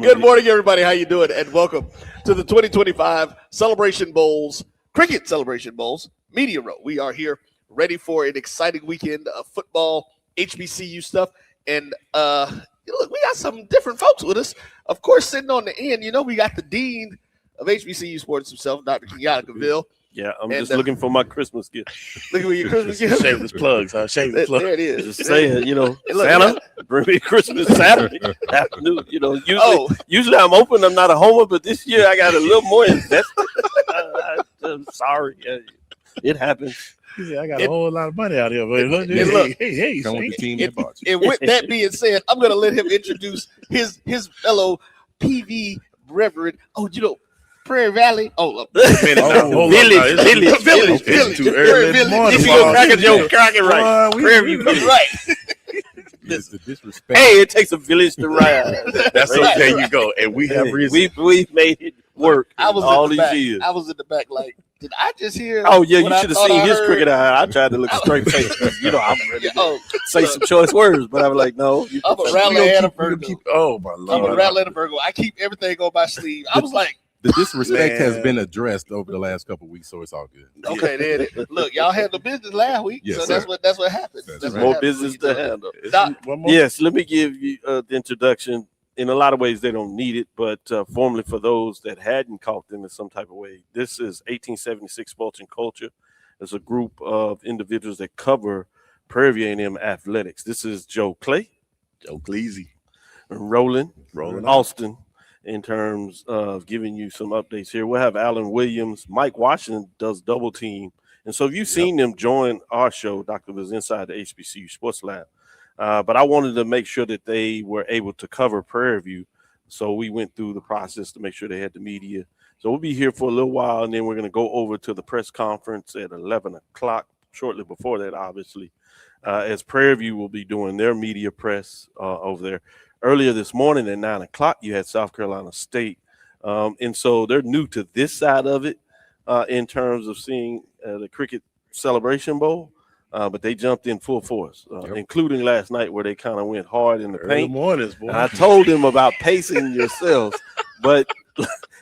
Good morning, everybody. How you doing? And welcome to the 2025 Celebration Bowls, Cricket Celebration Bowls Media Row. We are here ready for an exciting weekend of football, HBCU stuff. And look, we got some different folks with us. Of course, sitting on the end, we got the dean of HBCU sports himself, Dr. Kenyatta Cavill. Yeah, I'm just looking for my Christmas gift. Looking for your Christmas gift. Shameless plugs, huh? Shameless plugs. There it is. Just saying, look, Santa, bring me Christmas Saturday afternoon. Usually I'm open. I'm not a homer, but this year I got a little more invested. I'm sorry. It happens. Yeah, I got a whole lot of money out here. But hey, come with the team that bought you. And with that being said, I'm going to let him introduce his fellow PV Reverend. Prairie Valley. Village. It's too early in the morning. If you go crack a joke, crack it right. Prairie Village. Right. It's the disrespect. Hey, it takes a village to ride. That's right. There you go. And we have reason. We've made it work all these back. years. I was in the back like, did I just hear? Oh, yeah, you should have seen his cricket eye. I tried to look straight face. I'm ready to say some choice words, but I was like, no. I'm a rattler and a Virgo. Oh, my Lord. I'm a rattler and a Virgo. I keep everything on my sleeve. I was like, the disrespect has been addressed over the last couple of weeks, so it's all good. Okay, then look, y'all had the business last week, yes, so sir. that's what happened. That's more business to handle. One more. Yes, let me give you the introduction. In a lot of ways, they don't need it, but formally for those that hadn't caught them in some type of way, this is 1876 Sports and Culture. It's a group of individuals that cover Prairie View A&M athletics. This is Joe Clay, Joe Cleasy, Roland Austin. In terms of giving you some updates here, we'll have Alan Williams. Mike Washington does double team. And so if you've seen them join our show, Dr. was inside the HBCU Sports Lab. But I wanted to make sure that they were able to cover Prairie View. So we went through the process to make sure they had the media. So we'll be here for a little while, and then we're going to go over to the press conference at 11 o'clock, shortly before that, obviously, as Prairie View will be doing their media press over there. Earlier this morning at 9 o'clock, you had South Carolina State. And so they're new to this side of it in terms of seeing the Cricket Celebration Bowl. But they jumped in full force, including last night where they kind of went hard in the paint. Mornings, boy. And I told them about pacing yourselves, but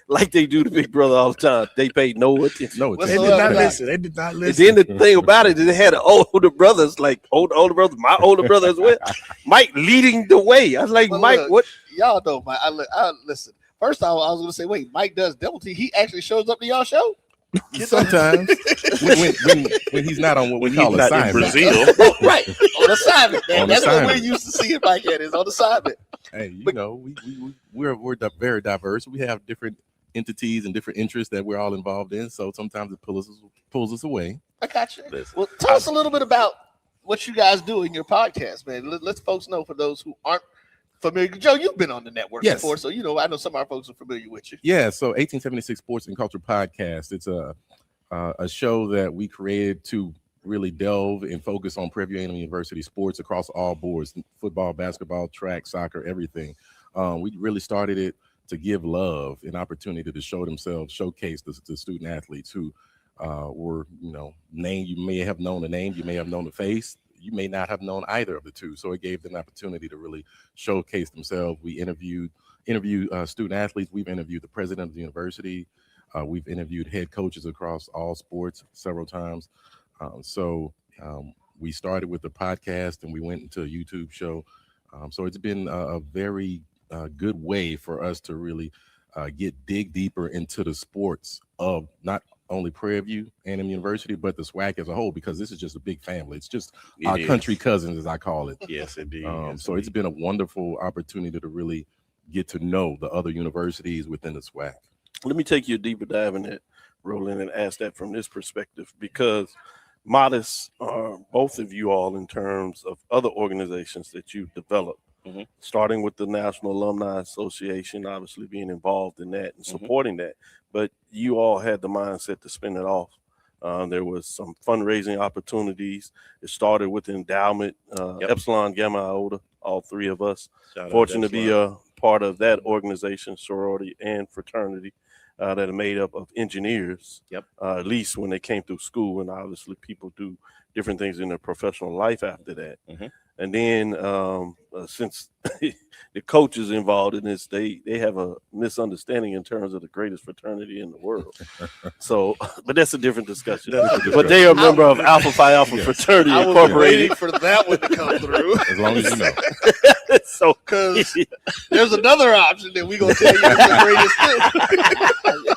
like they do to Big Brother all the time, they paid no attention. They did not listen. They did not listen. And then the thing about it is they had older brothers, like older brothers, my older brother as well. Mike leading the way. I was like, Mike, look, what? Y'all know, Mike. I listen. First off, I was going to say, wait, Mike does double T. He actually shows up to y'all show? Sometimes when he's not on what we call assignment. In Brazil. Right. On assignment, man. That's assignment. what we're used to seeing Mike at, is on assignment. Hey, we're very diverse. We have different entities and different interests that we're all involved in. So sometimes it pulls us away. I got you. Well, tell us a little bit about what you guys do in your podcast, man. Let's folks know, for those who aren't familiar. Joe, you've been on the network before, so I know some of our folks are familiar with you. Yeah, so 1876 Sports and Culture Podcast. It's a show that we created to really delve and focus on Prairie View A&M University sports across all boards: football, basketball, track, soccer, everything. We really started it to give love an opportunity to show themselves, showcase the student athletes who were, named. You may have known the name, you may have known the face. You may not have known either of the two. So it gave them an opportunity to really showcase themselves. We interviewed student athletes. We've interviewed the president of the university. We've interviewed head coaches across all sports several times. So we started with the podcast and we went into a YouTube show. So it's been a very good way for us to really dig deeper into the sports of not only Prairie View A&M University, but the SWAC as a whole, because this is just a big family. It's just our country cousins, as I call it. Yes, indeed. So it's been a wonderful opportunity to really get to know the other universities within the SWAC. Let me take you a deeper dive in that, Roland, and ask that from this perspective, because modest are both of you all in terms of other organizations that you've developed, starting with the National Alumni Association, obviously being involved in that and supporting that. But you all had the mindset to spin it off. There was some fundraising opportunities. It started with the endowment, Epsilon, Gamma, Iota, all three of us. Fortunate to be a part of that organization, sorority and fraternity, that are made up of engineers, at least when they came through school. And obviously people do different things in their professional life after that. And then since the coaches involved in this, they have a misunderstanding in terms of the greatest fraternity in the world. So, but that's a different discussion. But they are a member of Alpha Phi Alpha Fraternity I was Incorporated. waiting for that one to come through. As long as you know. So, Because there's another option that we're going to tell you is the greatest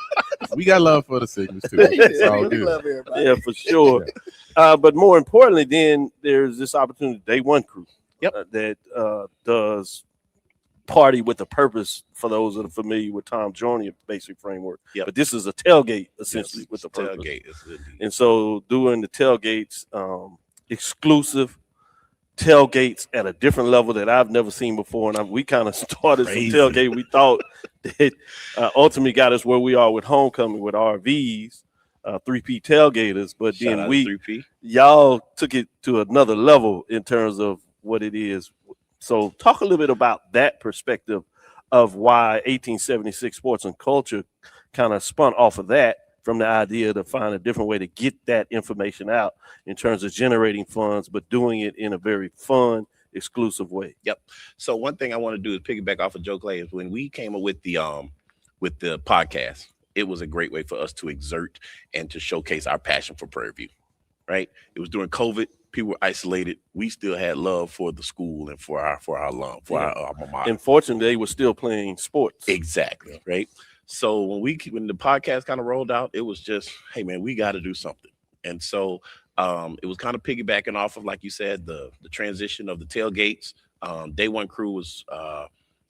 too. We got love for the Signals too. It's all We good. love everybody. yeah, for sure. But more importantly, then there's this opportunity, Day One Crew, that does party with a purpose for those that are familiar with Tom Journey basic framework. Yep. But this is a tailgate essentially with a purpose. Tailgate. And so doing the tailgates, exclusive tailgates at a different level that I've never seen before. And we kind of started some tailgate. We thought that ultimately got us where we are with homecoming with RVs, 3P tailgaters. But Shout then out to 3P. y'all took it to another level in terms of what it is. So talk a little bit about that perspective of why 1876 Sports and Culture kind of spun off of that, from the idea to find a different way to get that information out in terms of generating funds, but doing it in a very fun, exclusive way. Yep. So one thing I want to do is piggyback off of Joe Clay is when we came up with the podcast, it was a great way for us to exert and to showcase our passion for Prairie View. Right. It was during COVID. People were isolated. We still had love for the school and for our alum, for our alma mater. Unfortunately, they were still playing sports. Exactly. Right. So when the podcast kind of rolled out, it was just, hey man, we got to do something. And so it was kind of piggybacking off of, like you said, the transition of the tailgates. Day One Crew was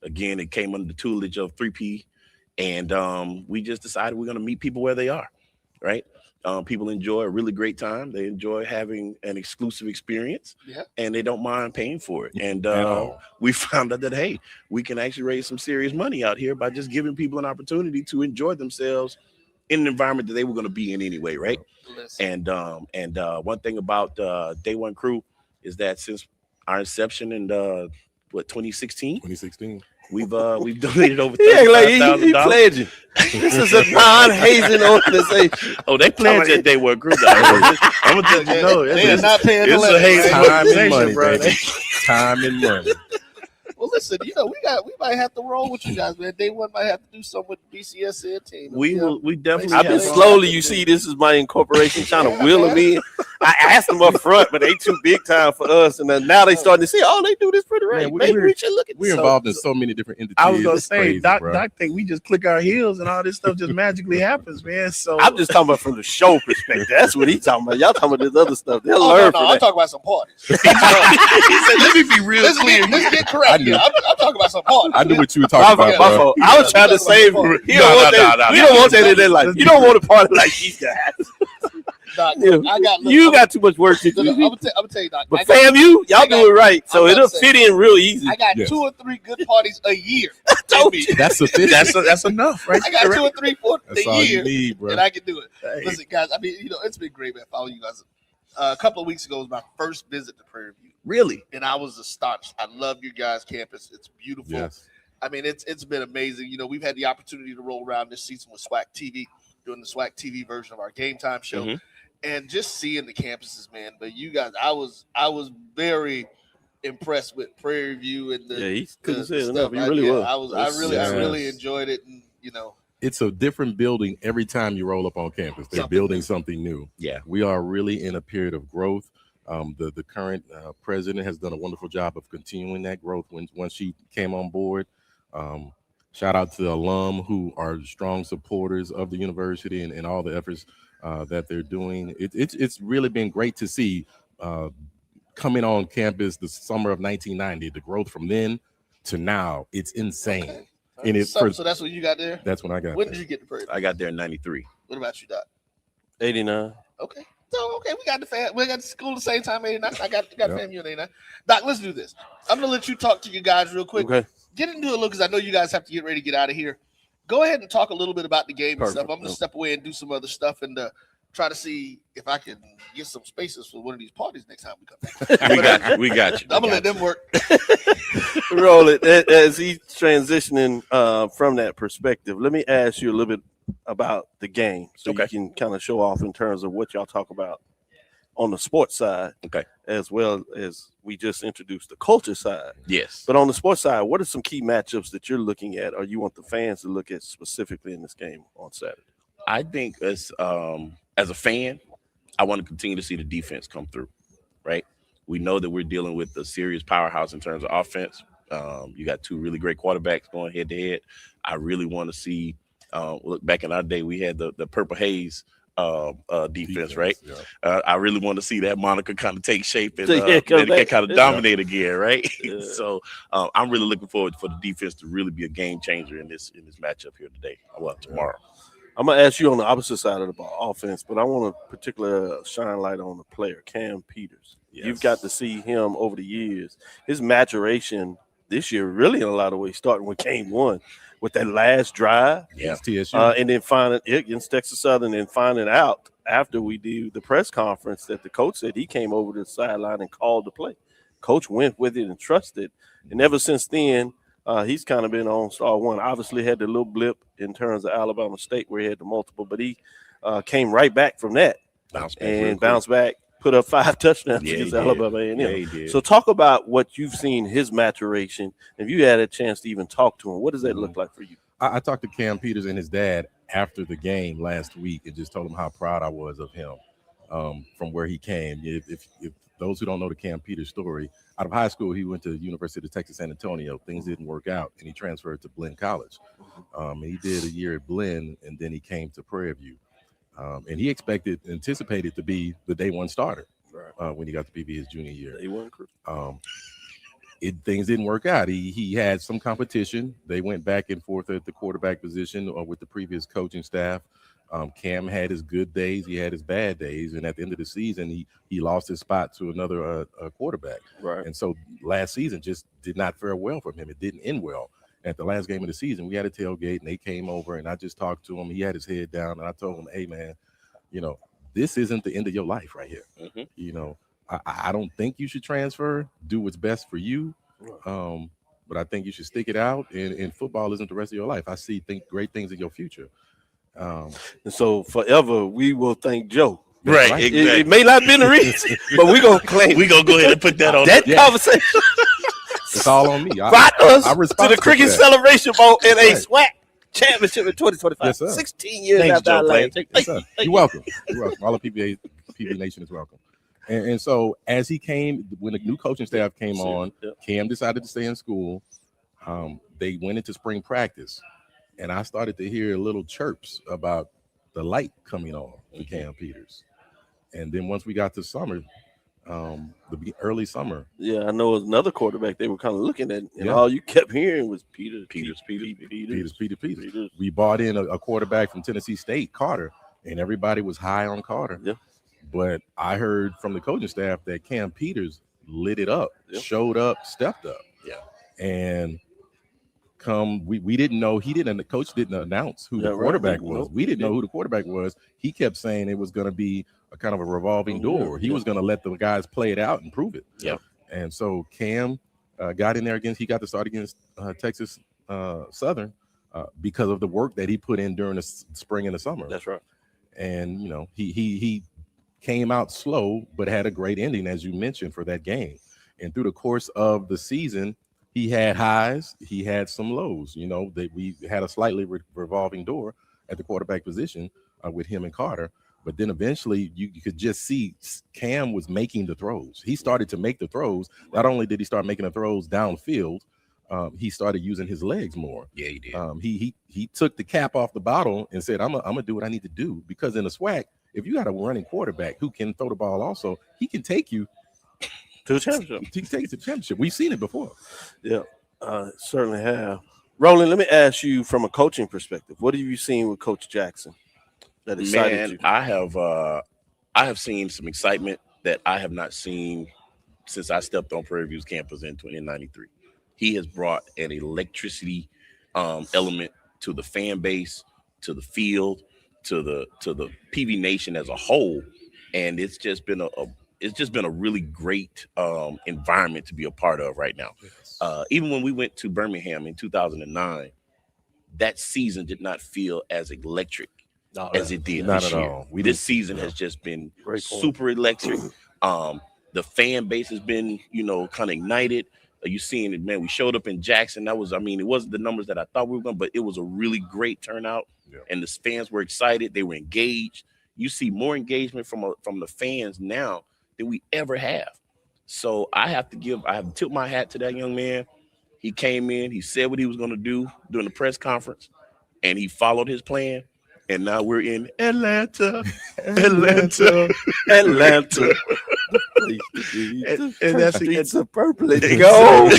again, it came under the tutelage of 3P, and we just decided we're going to meet people where they are. Right. People enjoy a really great time. They enjoy having an exclusive experience, and they don't mind paying for it. And we found out that, hey, we can actually raise some serious money out here by just giving people an opportunity to enjoy themselves in an environment that they were going to be in anyway, right? And one thing about Day One Crew is that since our inception in 2016. 2016. We've donated over $35,000. He pledging. This is a non-hazing organization. Oh, they pledged that Day One Crew. I'm gonna tell you, no, they are not paying the hazing Time and organization, money, bro. baby. Time and money. Well, listen, we might have to roll with you guys, man. Day One might have to do something with the BCSN team. We definitely. I've been slowly, you see, this is my incorporation trying to wheel them in. I asked them up front, but they too big time for us. And then now they starting to see, oh, they do this pretty right. Man, Maybe we should look at We're this. involved in so many different entities. I was gonna It's say, crazy, Doc bro. think we just click our heels and all this stuff just magically happens, man. So I'm just talking about from the show perspective. That's what he's talking about. Y'all talking about this other stuff. They'll Oh, learn no, from I'm that. talking about some parties. He said, "Let me be real clear." Let's get correct here. I'm talking about some parties. I knew what you were My talking fault, about, my bro. fault. I was trying to save him. We don't want that in their life. You don't want to party like these guys. Doc, Yeah. You got too much work to do. I'm gonna tell you, Doc. But FAMU, y'all do it right, so I'm it'll about to say, fit in real easy. I got Yes. 2 or 3 good parties a year. That's sufficient. That's enough, right? I got 2 or 3 for That's a all year, you need, bro. and I can do it. Listen, guys. I mean, it's been great, man. Following you guys. A couple of weeks ago was my first visit to Prairie View, Really? and I was astonished. I love your guys' campus. It's beautiful. Yes. I mean, it's been amazing. We've had the opportunity to roll around this season with SWAC TV, doing the SWAC TV version of our Game Time show, and just seeing the campuses, man. But you guys, I was very impressed with Prairie View and the He couldn't say it stuff. enough. He really was. I really enjoyed it, and It's a different building every time you roll up on campus. They're building something new. Yeah. We are really in a period of growth. The current president has done a wonderful job of continuing that growth once she came on board. Shout out to the alum who are strong supporters of the university and all the efforts that they're doing. It's really been great to see coming on campus the summer of 1990. The growth from then to now, it's insane. Okay. And so that's what you got there. That's when I got. When there. did you get to Prairie View? I got there in '93. What about you, Doc? 89. Okay. So we got the school at the same time, 89. I got FAMU in 89. Doc, let's do this. I'm gonna let you talk to you guys real quick. Okay. Get into it a little because I know you guys have to get ready to get out of here. Go ahead and talk a little bit about the game and stuff. I'm gonna step away and do some other stuff and try to see if I can get some spaces for one of these parties next time we come back. We got you. I'm gonna let them work. Roll it. As he's transitioning from that perspective, let me ask you a little bit about the game so you can kind of show off in terms of what y'all talk about on the sports side, Okay. as well as we just introduced the culture side. Yes. But on the sports side, what are some key matchups that you're looking at, or you want the fans to look at specifically in this game on Saturday? I think as a fan, I want to continue to see the defense come through, right? We know that we're dealing with a serious powerhouse in terms of offense. You got two really great quarterbacks going head to head. I really want to see. Look, back in our day, we had the Purple Haze defense, right? Yeah. I really want to see that moniker kind of take shape and kind of dominate again, right? So I'm really looking forward for the defense to really be a game changer in this matchup here today. Well, tomorrow. I'm gonna ask you on the opposite side of the ball, offense, but I want to particularly shine light on the player, Cam Peters. Yes. You've got to see him over the years. His maturation this year, really in a lot of ways, starting with game one, with that last drive, TSU, and then finding it against Texas Southern, and finding out after we did the press conference that the coach said he came over to the sideline and called the play. Coach went with it and trusted, and ever since then. He's kind of been on star one. Obviously had the little blip in terms of Alabama State where he had the multiple, but he came right back from that bounced back, put up 5 touchdowns against Alabama A&M. Yeah, he did. So talk about what you've seen his maturation. If you had a chance to even talk to him, what does that look like for you? I talked to Cam Peters and his dad after the game last week and just told him how proud I was of him from where he came. If those who don't know the Cam Peters story, out of high school, he went to the University of Texas San Antonio. Things didn't work out, and he transferred to Blinn College. And he did a year at Blinn, and then he came to Prairie View. And he anticipated to be the day one starter when he got to PV his junior year. Day one crew. Things didn't work out. He had some competition. They went back and forth at the quarterback position with the previous coaching staff. Cam had his good days, he had his bad days, and at the end of the season, he lost his spot to another quarterback. Right. And so last season just did not fare well for him. It didn't end well. At the last game of the season, we had a tailgate, and they came over, and I just talked to him. He had his head down, and I told him, "Hey, man, this isn't the end of your life right here. Mm-hmm. I don't think you should transfer. Do what's best for you." But I think you should stick it out, and football isn't the rest of your life. I think great things in your future. And so forever we will thank Joe. Right. Exactly. Exactly. It may not have been the reason, but we're gonna claim We're gonna go ahead and put that on that conversation. It's all on me. Brought us to the responsible Cricket for that. Celebration Bowl in a Right. SWAC championship in 2025. Yes, sir. 16 years Thanks, after I Joe left. Yes, sir. You're welcome. You're welcome. All of PV Nation is welcome. And so as he came, when the new coaching staff came on, Cam decided to stay in school. They went into spring practice, and I started to hear little chirps about the light coming on with Cam Peters. And then once we got to summer, the early summer. Yeah, I know another quarterback they were kind of looking at, and all you kept hearing was Peters. We bought in a quarterback from Tennessee State, Carter, and everybody was high on Carter. Yeah. But I heard from the coaching staff that Cam Peters lit it up, showed up, stepped up. Yeah. And we didn't know, the coach didn't announce who the quarterback was. We didn't know who the quarterback was. He kept saying it was going to be a kind of a revolving door. He was going to let the guys play it out and prove it. Yeah. And so Cam got in there he got to start against Texas Southern because of the work that he put in during the spring and the summer. That's right. And, he came out slow, but had a great ending, as you mentioned, for that game. And through the course of the season, he had highs, he had some lows. We had a slightly revolving door at the quarterback position with him and Carter. But then eventually you could just see Cam was making the throws. He started to make the throws. Not only did he start making the throws downfield, he started using his legs more. Yeah, he did. He took the cap off the bottle and said, I'm gonna do what I need to do. Because in the SWAC, if you got a running quarterback who can throw the ball also, he can take you to the championship. He can take you to the championship. We've seen it before. Yeah, certainly have. Roland, let me ask you from a coaching perspective. What have you seen with Coach Jackson that excited you? I have seen some excitement that I have not seen since I stepped on Prairie View's campus in 1993. He has brought an electricity element to the fan base, to the field, to the PV Nation as a whole, and it's just been a really great environment to be a part of right now. Yes. Even when we went to Birmingham in 2009, that season did not feel as electric as it did Not this at year. all. This season has just been Great point. super electric. The fan base has been, kind of ignited. You seeing it, man. We showed up in Jackson. It wasn't the numbers that I thought we were going, but it was a really great turnout. Yeah. And the fans were excited. They were engaged. You see more engagement from the fans now than we ever have. So I have to tip my hat to that young man. He came in, he said what he was going to do during the press conference, and he followed his plan. And now we're in Atlanta. And that's a purple. Go.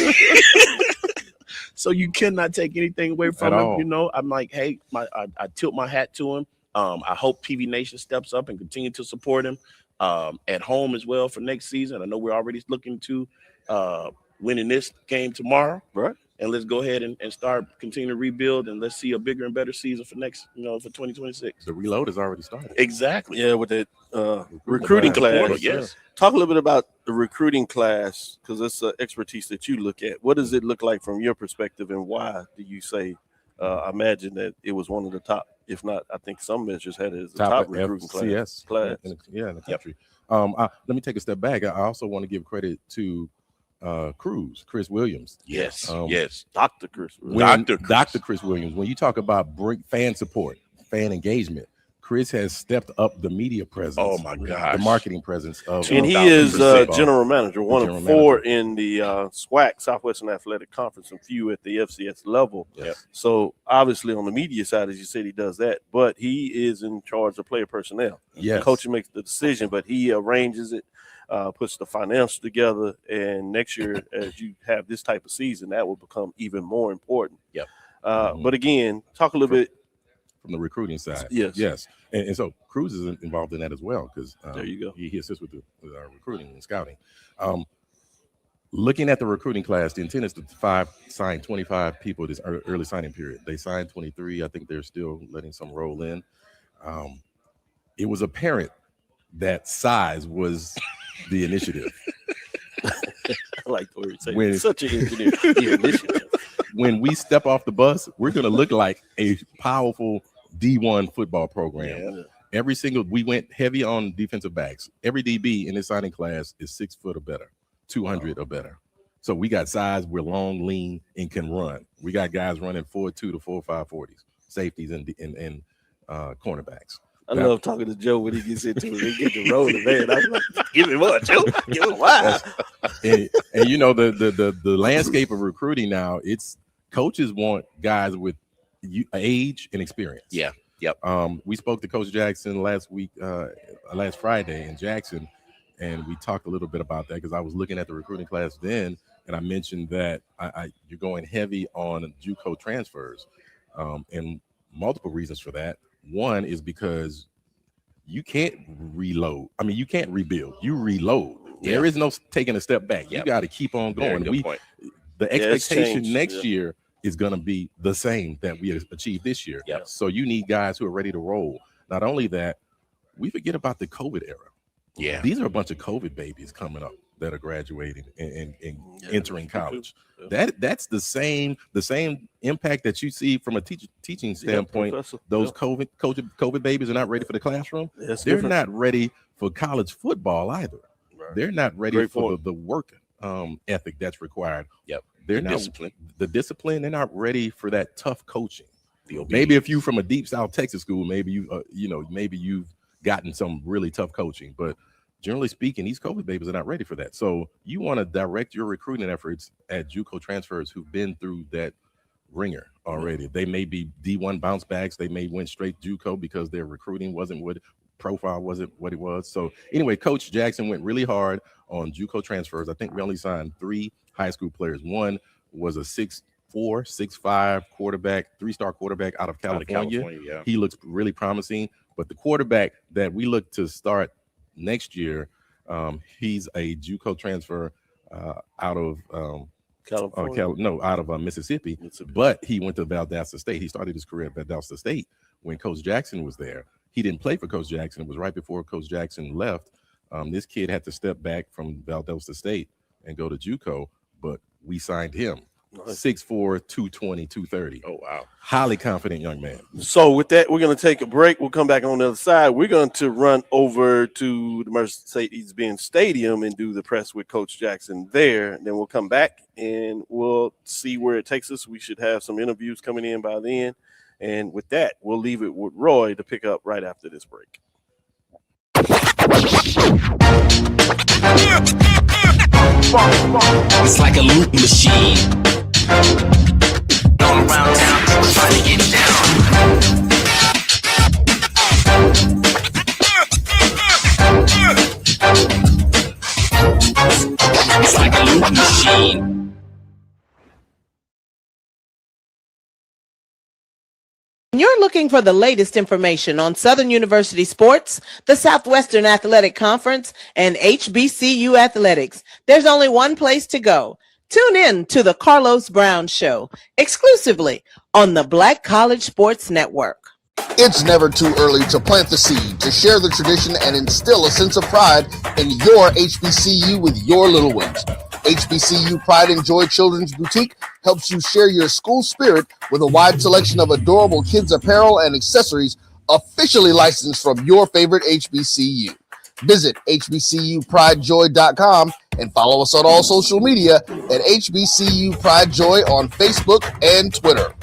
So you cannot take anything away from him. all. I'm like, hey, I tilt my hat to him. I hope PV Nation steps up and continue to support him at home as well for next season. I know we're already looking to winning this game tomorrow. Right. And let's go ahead and start continuing to rebuild, and let's see a bigger and better season for next, for 2026. The reload has already started. Exactly. Yeah, with that recruiting The class. portal, yes. Talk a little bit about the recruiting class, because it's an expertise that you look at. What does it look like from your perspective, and why do you say, I imagine that it was one of the top, if not, I think some measures had it as the top recruiting class. In the country. Let me take a step back. I also want to give credit to Chris Williams. Yes. Dr. Chris. Dr. Chris Williams. When you talk about fan support, fan engagement, Chris has stepped up the media presence. Oh my gosh. The marketing presence of. And he is general manager, one of four in the SWAC, Southwestern Athletic Conference, and few at the FCS level. Yep. So obviously on the media side, as you said, he does that, but he is in charge of player personnel. Yes. The coach makes the decision, but he arranges it, puts the financials together, and next year, as you have this type of season, that will become even more important. Yep. But again, talk a little bit from the recruiting side. Yes. And so Cruz is involved in that as well, because there you go. He assists with our recruiting and scouting. Looking at the recruiting class, the intent is to sign 25 people this early signing period. They signed 23. I think they're still letting some roll in. It was apparent that size was the initiative. I like the way you say such an engineer. The initiative. When we step off the bus, we're going to look like a powerful D1 football program. Yeah. We went heavy on defensive backs. Every DB in this signing class is 6 foot or better, 200 or better. So we got size, we're long, lean, and can run. We got guys running 4.2 to 4.5 40s, safeties and cornerbacks. I love talking to Joe when he gets into it. He gets to rolling, man. I'm like, give me more, Joe. Give me why. And the landscape of recruiting now, it's coaches want guys with age and experience. Yeah. Yep. We spoke to Coach Jackson last Friday in Jackson, and we talked a little bit about that, because I was looking at the recruiting class then, and I mentioned that you're going heavy on JUCO transfers, and multiple reasons for that. One is because you can't reload. I mean, you can't rebuild. You reload. Yeah. There is no taking a step back. You got to keep on going. The expectation next year is going to be the same that we achieved this year. Yep. So you need guys who are ready to roll. Not only that, we forget about the COVID era. Yeah. These are a bunch of COVID babies coming up that are graduating and entering college. That's the same impact that you see from a teaching standpoint. Those COVID babies are not ready for the classroom. They're not ready for college football either. Right. They're not ready for the work ethic that's required. Yep. They're not the discipline. They're not ready for that tough coaching. Maybe if you from a deep South Texas school, maybe you've gotten some really tough coaching, but generally speaking, these COVID babies are not ready for that. So you want to direct your recruiting efforts at JUCO transfers who've been through that ringer already. They may be D1 bounce backs. They may went straight JUCO because their recruiting wasn't what profile wasn't what it was. So anyway, Coach Jackson went really hard on JUCO transfers. I think we only signed 3 high school players. One was a 6'4", 6'5" quarterback, 3-star quarterback out of California. Yeah. He looks really promising. But the quarterback that we look to start next year, he's a JUCO transfer out of Mississippi. But he went to Valdosta State. He started his career at Valdosta State when Coach Jackson was there. He didn't play for Coach Jackson. It was right before Coach Jackson left. This kid had to step back from Valdosta State and go to JUCO, but we signed him. 6'4", 220, 230. Oh, wow. Highly confident young man. So with that, we're going to take a break. We'll come back on the other side. We're going to run over to the Mercedes-Benz Stadium and do the press with Coach Jackson there. And then we'll come back and we'll see where it takes us. We should have some interviews coming in by then. And with that, we'll leave it with Roy to pick up right after this break. It's like a loop machine. All around town, people trying to get down. It's like a loop machine. You're looking for the latest information on Southern University sports, the Southwestern Athletic Conference, and HBCU athletics. There's only one place to go. Tune in to the Carlos Brown Show, exclusively on the Black College Sports Network. It's never too early to plant the seed, to share the tradition, and instill a sense of pride in your HBCU with your little ones. HBCU Pride and Joy Children's Boutique helps you share your school spirit with a wide selection of adorable kids' apparel and accessories officially licensed from your favorite HBCU. Visit hbcupridejoy.com and follow us on all social media at HBCU Pride Joy on Facebook and Twitter.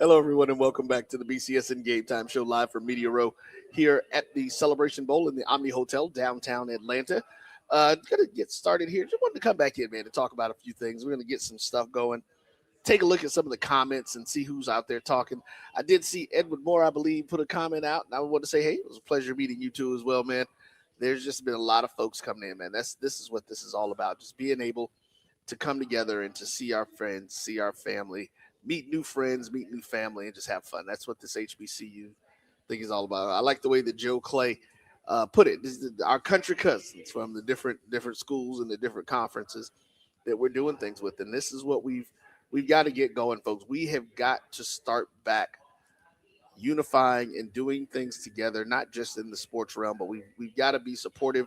Hello, everyone, and welcome back to the BCSN Game Time Show live from Media Row here at the Celebration Bowl in the Omni Hotel, downtown Atlanta. Gonna get started here. Just wanted to come back in, man, to talk about a few things. We're gonna get some stuff going. Take a look at some of the comments and see who's out there talking. I did see Edward Moore, I believe, put a comment out, and I want to say, hey, it was a pleasure meeting you too as well, man. There's just been a lot of folks coming in, man. This is what this is all about. Just being able to come together and to see our friends, see our family, meet new friends, meet new family, and just have fun. That's what this HBCU thing is all about. I like the way that Joe Clay put it. This is our country cousins from the different schools and the different conferences that we're doing things with, and this is what we've got to get going, folks. We have got to start back unifying and doing things together, not just in the sports realm, but we've got to be supportive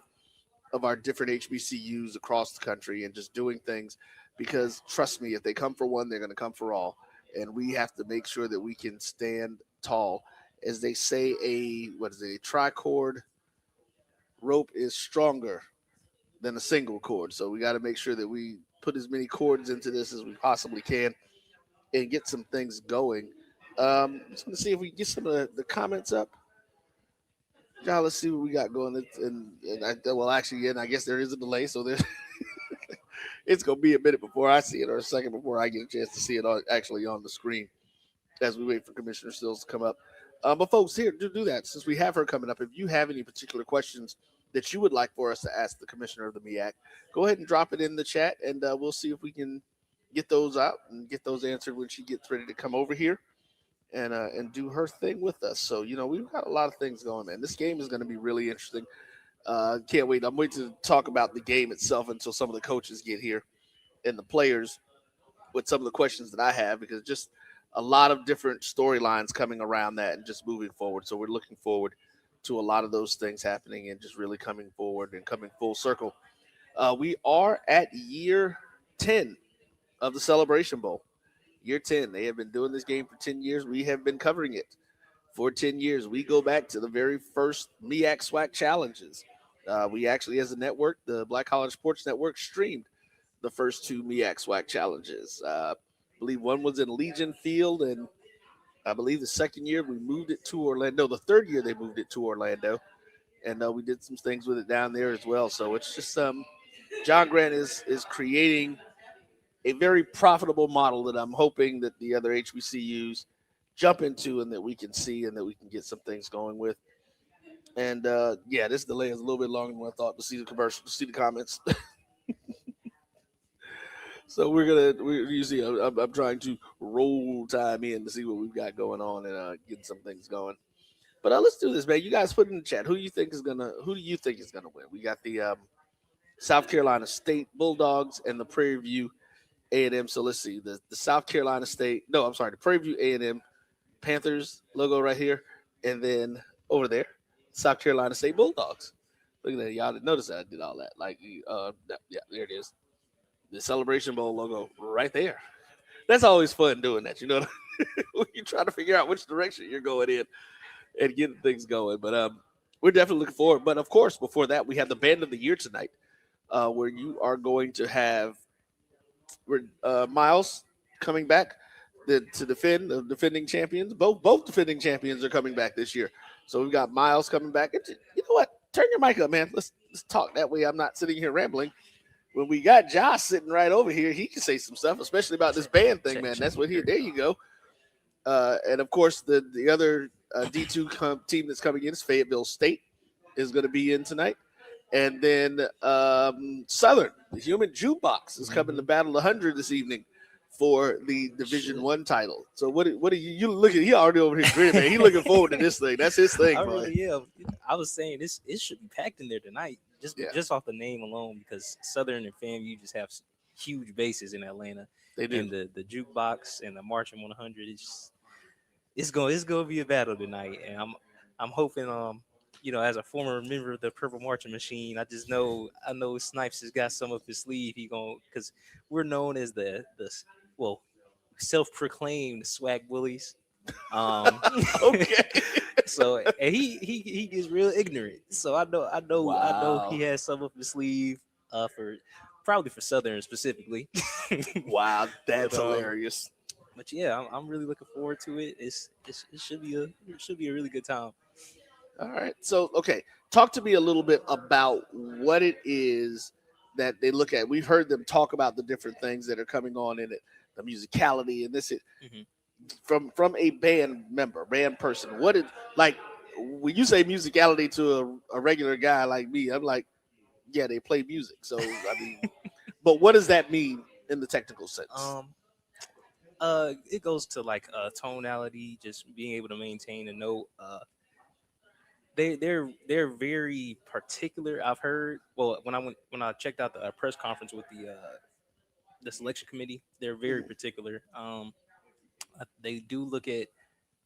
of our different HBCUs across the country and just doing things, because trust me, if they come for one, they're going to come for all. And we have to make sure that we can stand tall. As they say, a tricord rope is stronger than a single cord. So we got to make sure that we put as many cords into this as we possibly can and get some things going. Just going to see if we can get some of the comments up. John, let's see what we got going. I guess there is a delay, so there's it's going to be a minute before I see it, or a second before I get a chance to see it actually on the screen as we wait for Commissioner Stills to come up. But folks, here, do that. Since we have her coming up, if you have any particular questions that you would like for us to ask the Commissioner of the MEAC, go ahead and drop it in the chat, and we'll see if we can get those out and get those answered when she gets ready to come over here and do her thing with us. So, we've got a lot of things going, man. This game is going to be really interesting. Can't wait. I'm waiting to talk about the game itself until some of the coaches get here and the players with some of the questions that I have, because just a lot of different storylines coming around that and just moving forward. So we're looking forward to a lot of those things happening and just really coming forward and coming full circle. We are at year 10 of the Celebration Bowl. Year 10. They have been doing this game for 10 years. We have been covering it for 10 years. We go back to the very first MEAC SWAC challenges. We actually, as a network, the Black College Sports Network, streamed the first two MEAC SWAC challenges. I believe one was in Legion Field, and I believe the second year we moved it to Orlando. The third year they moved it to Orlando, and we did some things with it down there as well. So it's just John Grant is creating a very profitable model that I'm hoping that the other HBCUs jump into and that we can see and that we can get some things going with. And this delay is a little bit longer than I thought to see the commercial, to see the comments. So I'm trying to roll time in to see what we've got going on and get some things going. But let's do this, man. You guys put in the chat who do you think is gonna win? We got the South Carolina State Bulldogs and the Prairie View A&M. So let's see the South Carolina State. No, I'm sorry, the Prairie View A&M Panthers logo right here, and then over there, South Carolina State Bulldogs. Look at that, y'all didn't notice that I did all that. There it is. The Celebration Bowl logo right there. That's always fun doing that, when you try to figure out which direction you're going in and getting things going. But we're definitely looking forward. But, of course, before that, we have the Band of the Year tonight, where you are going to have Miles coming back to defend the defending champions. Both defending champions are coming back this year. So we've got Miles coming back. And you know what? Turn your mic up, man. Let's talk. That way I'm not sitting here rambling. When we got Josh sitting right over here, he can say some stuff, especially about this band thing, man. That's what there you go. And, of course, the other D2 team that's coming in is Fayetteville State is going to be in tonight. And then Southern, the Human Jukebox, is coming to Battle 100 this evening for the Division I title. So what are you look at? He already over here grinning, man. He looking forward to this thing. That's his thing, I was saying it should be packed in there tonight, just off the name alone, because Southern and FAMU just have huge bases in Atlanta. They do. And the jukebox and the Marching 100, it's gonna be a battle tonight, and I'm hoping as a former member of the Purple Marching Machine, I know Snipes has got some up his sleeve. Because we're known as the self-proclaimed swag bullies. Okay. So and he gets real ignorant. So I know he has some up his sleeve probably for Southern specifically. Wow, that's hilarious. but yeah, I'm really looking forward to it. It should be a really good time. All right. So, okay, talk to me a little bit about what it is that they look at. We've heard them talk about the different things that are coming on in it, the musicality, and this is Mhm. from a band member, band person. What is like when you say musicality to a regular guy like me? I'm like, yeah, they play music. So I mean, but what does that mean in the technical sense? It goes to like tonality, just being able to maintain a note. They're very particular. I've heard. Well, when I checked out the press conference with the selection committee, they're very particular. They do look at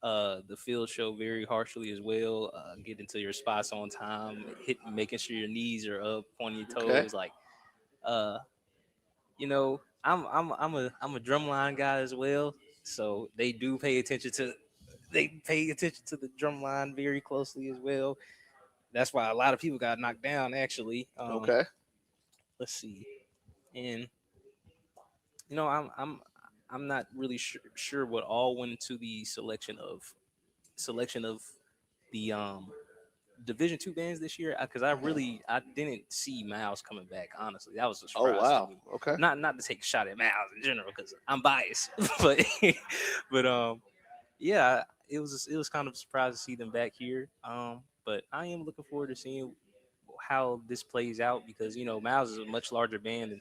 the field show very harshly as well. Get into your spots on time, making sure your knees are up, pointing your Okay. toes. Like, uh, I'm a drumline guy as well, so they pay attention to the drumline very closely as well. That's why a lot of people got knocked down actually. Okay. Let's see, and you know, I'm not really sure what all went into the selection of the Division 2 bands this year, because I didn't see Miles coming back. Honestly, that was a Oh surprise to wow. me. Okay. Not to take a shot at Miles in general because I'm biased, but yeah, it was kind of a surprise to see them back here. But I am looking forward to seeing how this plays out because Miles is a much larger band than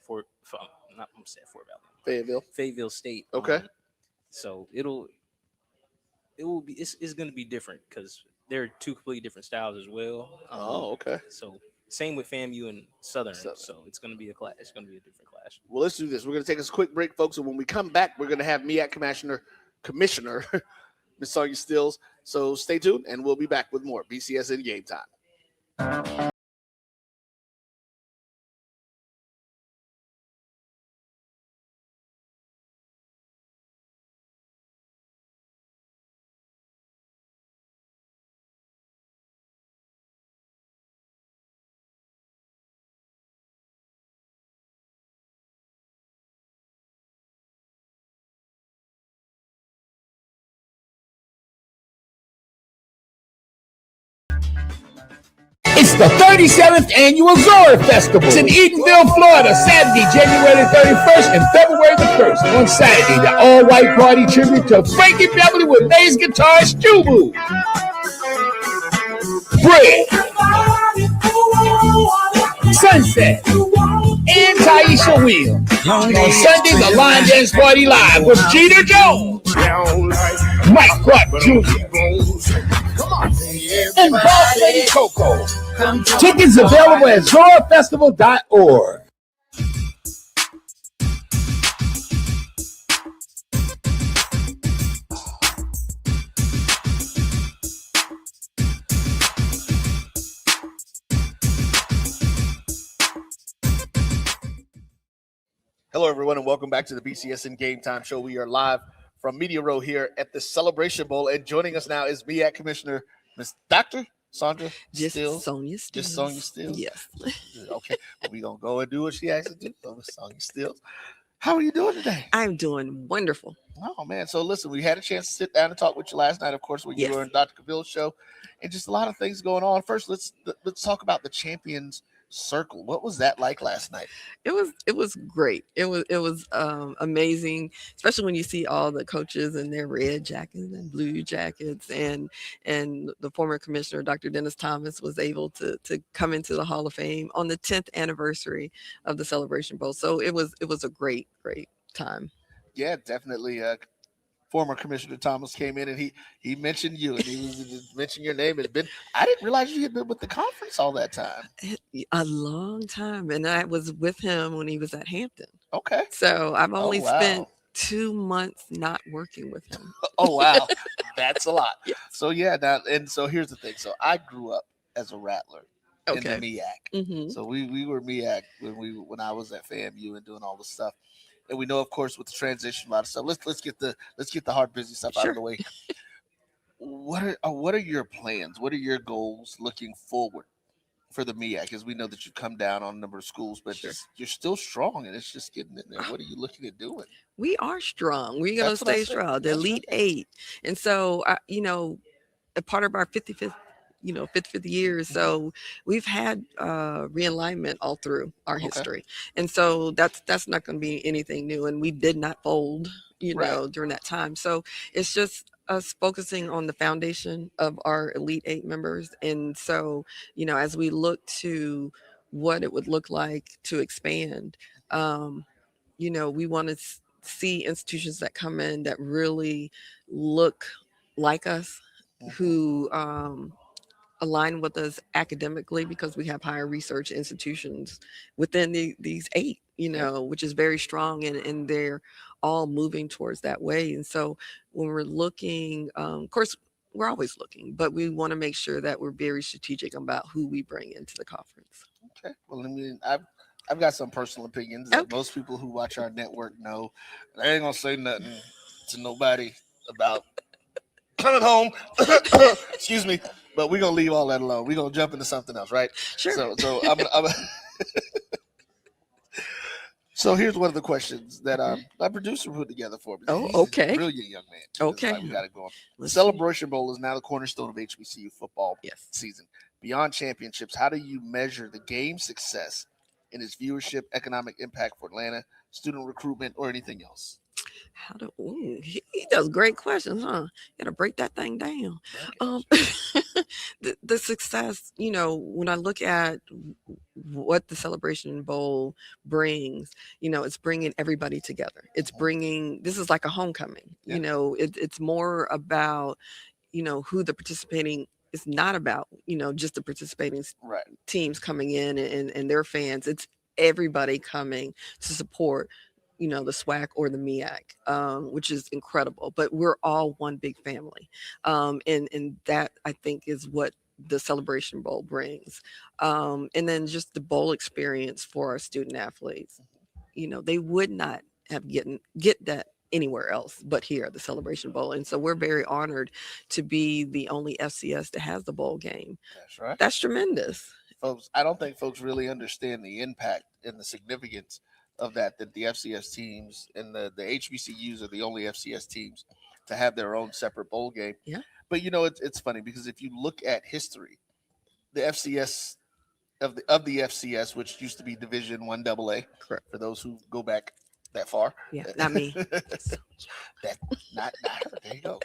not I'm saying Fort Valley, Fayetteville. Fayetteville State. Okay. So it's going to be different because they're two completely different styles as well. Oh, okay. So same with FAMU and Southern. Southern. So it's going to be a clash. It's going to be a different clash. Well, let's do this. We're going to take us a quick break, folks, and when we come back, we're going to have MEAC Commissioner Ms. Sonya Stills. So stay tuned, and we'll be back with more BCSN Game Time. It's the 37th annual Zora Festival. It's in Edenville, Florida, Saturday, January 31st and February the 1st. On Saturday, the all-white party tribute to Frankie Beverly with bass guitarist Jubu. Bread, Sunset, and Taisha Wheel. On Sunday, the Line Dance Party Live with Jeter Jones, Mike Clark Jr., and Boss Lady Coco. Tickets available at zorafestival.org. Hello, everyone, and welcome back to the BCSN Game Time Show. We are live from Media Row here at the Celebration Bowl, and joining us now is MEAC Commissioner Ms. Dr. Sandra Stills. Sonya Stills. Just Sonya Stills? Yes. Okay, well, we're going to go and do what she asked to do. So, Ms. Sonya Stills. How are you doing today? I'm doing wonderful. Oh, man. So, listen, we had a chance to sit down and talk with you last night, of course, when you Yes. were in Dr. Cavill's show, and just a lot of things going on. First, let's talk about the Champions Circle. What was that like last night? It was great. It was amazing, especially when you see all the coaches in their red jackets and blue jackets, and the former commissioner, Dr. Dennis Thomas, was able to come into the Hall of Fame on the 10th anniversary of the Celebration Bowl. So it was a great time. Yeah, definitely. Former Commissioner Thomas came in and he mentioned you and he mentioned your name. I didn't realize you had been with the conference all that time. A long time, and I was with him when he was at Hampton. Okay. So I've only wow. spent 2 months not working with him. Oh wow, that's a lot. Yeah. So so here's the thing. So I grew up as a rattler in the MEAC. Mm-hmm. So we were MEAC when I was at FAMU and doing all the stuff. And we know, of course, with the transition, a lot of stuff. Let's get the hard busy stuff out of the way. What are your plans? What are your goals looking forward for the MEAC? As we know that you've come down on a number of schools, but Sure. you're still strong, and it's just getting in there. What are you looking at doing? We are strong. We're gonna That's what I stay said. strong. The That's Elite Eight, and so a part of our 55th, 55th year. So we've had realignment all through our Okay. history, and so that's not going to be anything new. And we did not fold, Right. during that time. So it's just us focusing on the foundation of our Elite Eight members, and so as we look to what it would look like to expand, we want to see institutions that come in that really look like us, who align with us academically, because we have higher research institutions within these eight, which is very strong, and they're all moving towards that way. And so when we're looking, of course, we're always looking, but we want to make sure that we're very strategic about who we bring into the conference. Okay. Well, I mean, I've got some personal opinions that most people who watch our network know. I ain't gonna say nothing to nobody about coming home. Excuse me, but we're gonna leave all that alone. We're gonna jump into something else, right? Sure. So I'm So here's one of the questions that my producer put together for me. Oh, He's okay. a brilliant young man. Okay. We got it going. The Let's see. Celebration Bowl is now the cornerstone of HBCU football Yes. season. Beyond championships, how do you measure the game's success in its viewership, economic impact for Atlanta, student recruitment, or anything else? He does great questions, huh? You gotta break that thing down. The success, when I look at what the Celebration Bowl brings, it's bringing everybody together. It's bringing, this is like a homecoming. It's more about, who the participating. It's not about, just the participating Right. teams coming in and their fans. It's everybody coming to support, the SWAC or the MEAC, which is incredible. But we're all one big family, and that, I think, is what the Celebration Bowl brings. And then just the bowl experience for our student athletes. They would not have get that anywhere else but here at the Celebration Bowl. And so we're very honored to be the only FCS that has the bowl game. That's right. That's tremendous. Folks, I don't think folks really understand the impact and the significance of that the FCS teams and the HBCUs are the only FCS teams to have their own separate bowl game. Yeah. But it's funny because if you look at history, the FCS of the FCS, which used to be Division 1 AA, correct, for those who go back that far. Yeah, not me. Not her. There you go.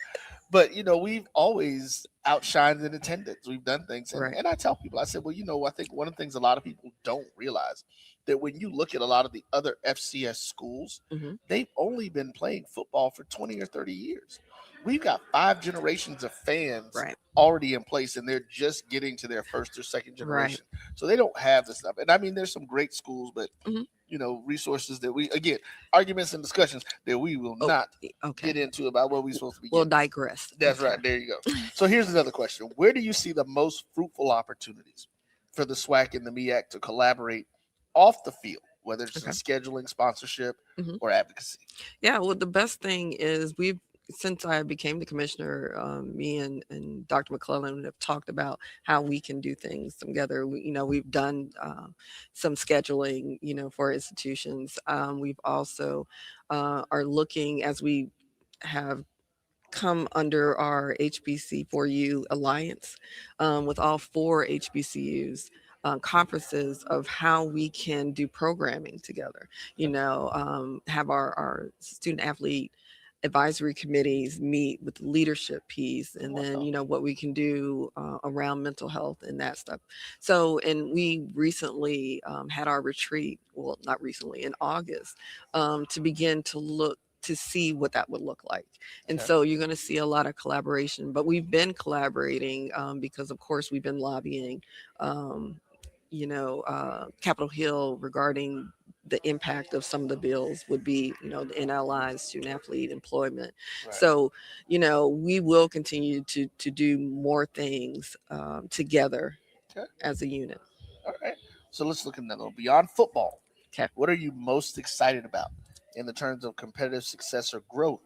But we've always outshined in attendance. We've done things, and I tell people, I said, well, I think one of the things a lot of people don't realize that when you look at a lot of the other FCS schools, they've only been playing football for 20 or 30 years. We've got 5 generations of fans already in place, and they're just getting to their first or second generation. So they don't have this stuff. And I mean, there's some great schools, but resources that arguments and discussions that we will not get into about what we're supposed to be. We'll digress. That's right. There you go. So here's another question. Where do you see the most fruitful opportunities for the SWAC and the MEAC to collaborate off the field, whether it's in scheduling, sponsorship, or advocacy? Yeah, well, the best thing is since I became the commissioner, me and Dr. McClellan have talked about how we can do things together. We've done some scheduling, for institutions. We've also are looking, as we have come under our HBC4U alliance with all 4 HBCUs. Conferences of how we can do programming together, have our student athlete advisory committees meet with the leadership piece, and then what we can do around mental health and that stuff. So, and we recently had our retreat, well, not recently, in August, to begin to look to see what that would look like. And so you're going to see a lot of collaboration, but we've been collaborating because, of course, we've been lobbying Capitol Hill regarding the impact of some of the bills would be, the NLI, student athlete employment. Right. So, we will continue to do more things together as a unit. All right. So let's look at that little beyond football. Okay. What are you most excited about in the terms of competitive success or growth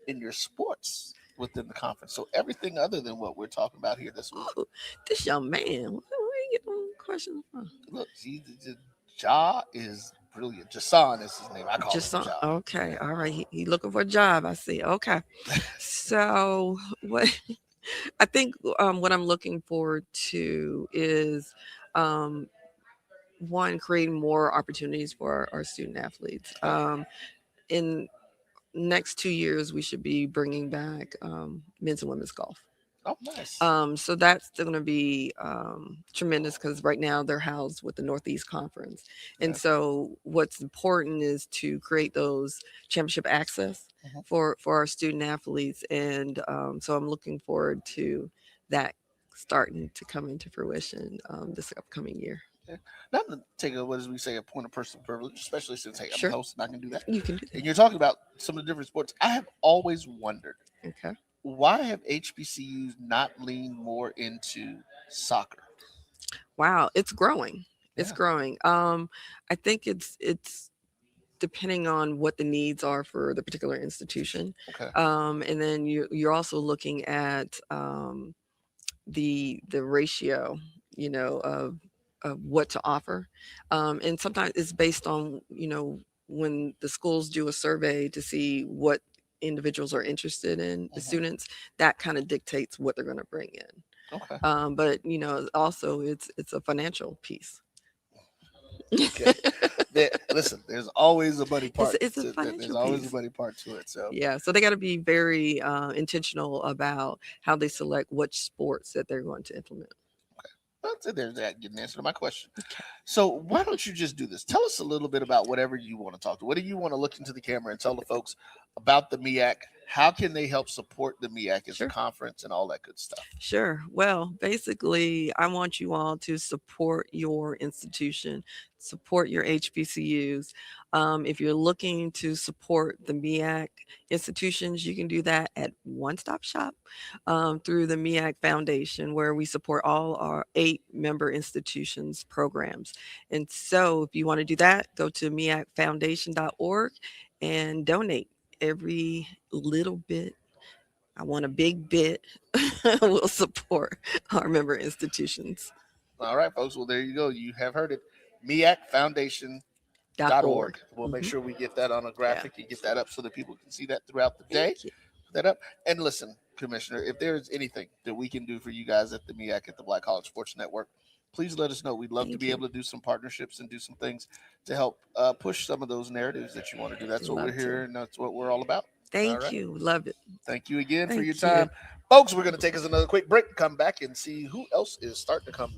in your sports within the conference? So everything other than what we're talking about here this week. This young man, question? Look, Ja is brilliant. Jason is his name. I call him Ja. Okay, all right. He looking for a job. I see. Okay, so what? I think what I'm looking forward to is one, creating more opportunities for our student athletes. In next 2 years, we should be bringing back men's and women's golf. Oh, nice. So that's going to be tremendous because right now they're housed with the Northeast Conference. And so what's important is to create those championship access for our student athletes. And so I'm looking forward to that starting to come into fruition this upcoming year. Not to take a, what as we say, a point of personal privilege, especially since, hey, I'm the host and I can do that. You can do that. And you're talking about some of the different sports. I have always wondered, why have HBCUs not leaned more into soccer? Wow, it's growing. It's growing. I think it's depending on what the needs are for the particular institution. And then you're also looking at the ratio, of what to offer. And sometimes it's based on, when the schools do a survey to see what individuals are interested in, the students, that kind of dictates what they're going to bring in. But also it's a financial piece. Listen, there's always a money part. It's a financial there's always piece. a money part to it. So so they got to be very intentional about how they select which sports that they're going to implement. There's that getting an answer to my question. So why don't you just do this? Tell us a little bit about whatever you want to talk to. What do you want to look into the camera and tell the folks about the MEAC? How can they help support the MEAC as a conference and all that good stuff? Sure. Well, basically, I want you all to support your institution, support your HBCUs. If you're looking to support the MEAC institutions, you can do that at One Stop Shop through the MEAC Foundation, where we support all our 8 member institutions programs. And so if you want to do that, go to meacfoundation.org and donate. Every little bit, I want a big bit, will support our member institutions. All right, folks. Well, there you go. You have heard it. meacfoundation.org. We'll make sure we get that on a graphic and get that up so that people can see that throughout the day. Put that up. And listen, Commissioner, if there's anything that we can do for you guys at the MEAC at the Black College Sports Network, please let us know. We'd love to be able to do some partnerships and do some things to help push some of those narratives that you want to do. That's what we're here, and that's what we're all about. Thank you. Love it. Thank you again for your time. Folks, we're going to take us another quick break, come back and see who else is starting to come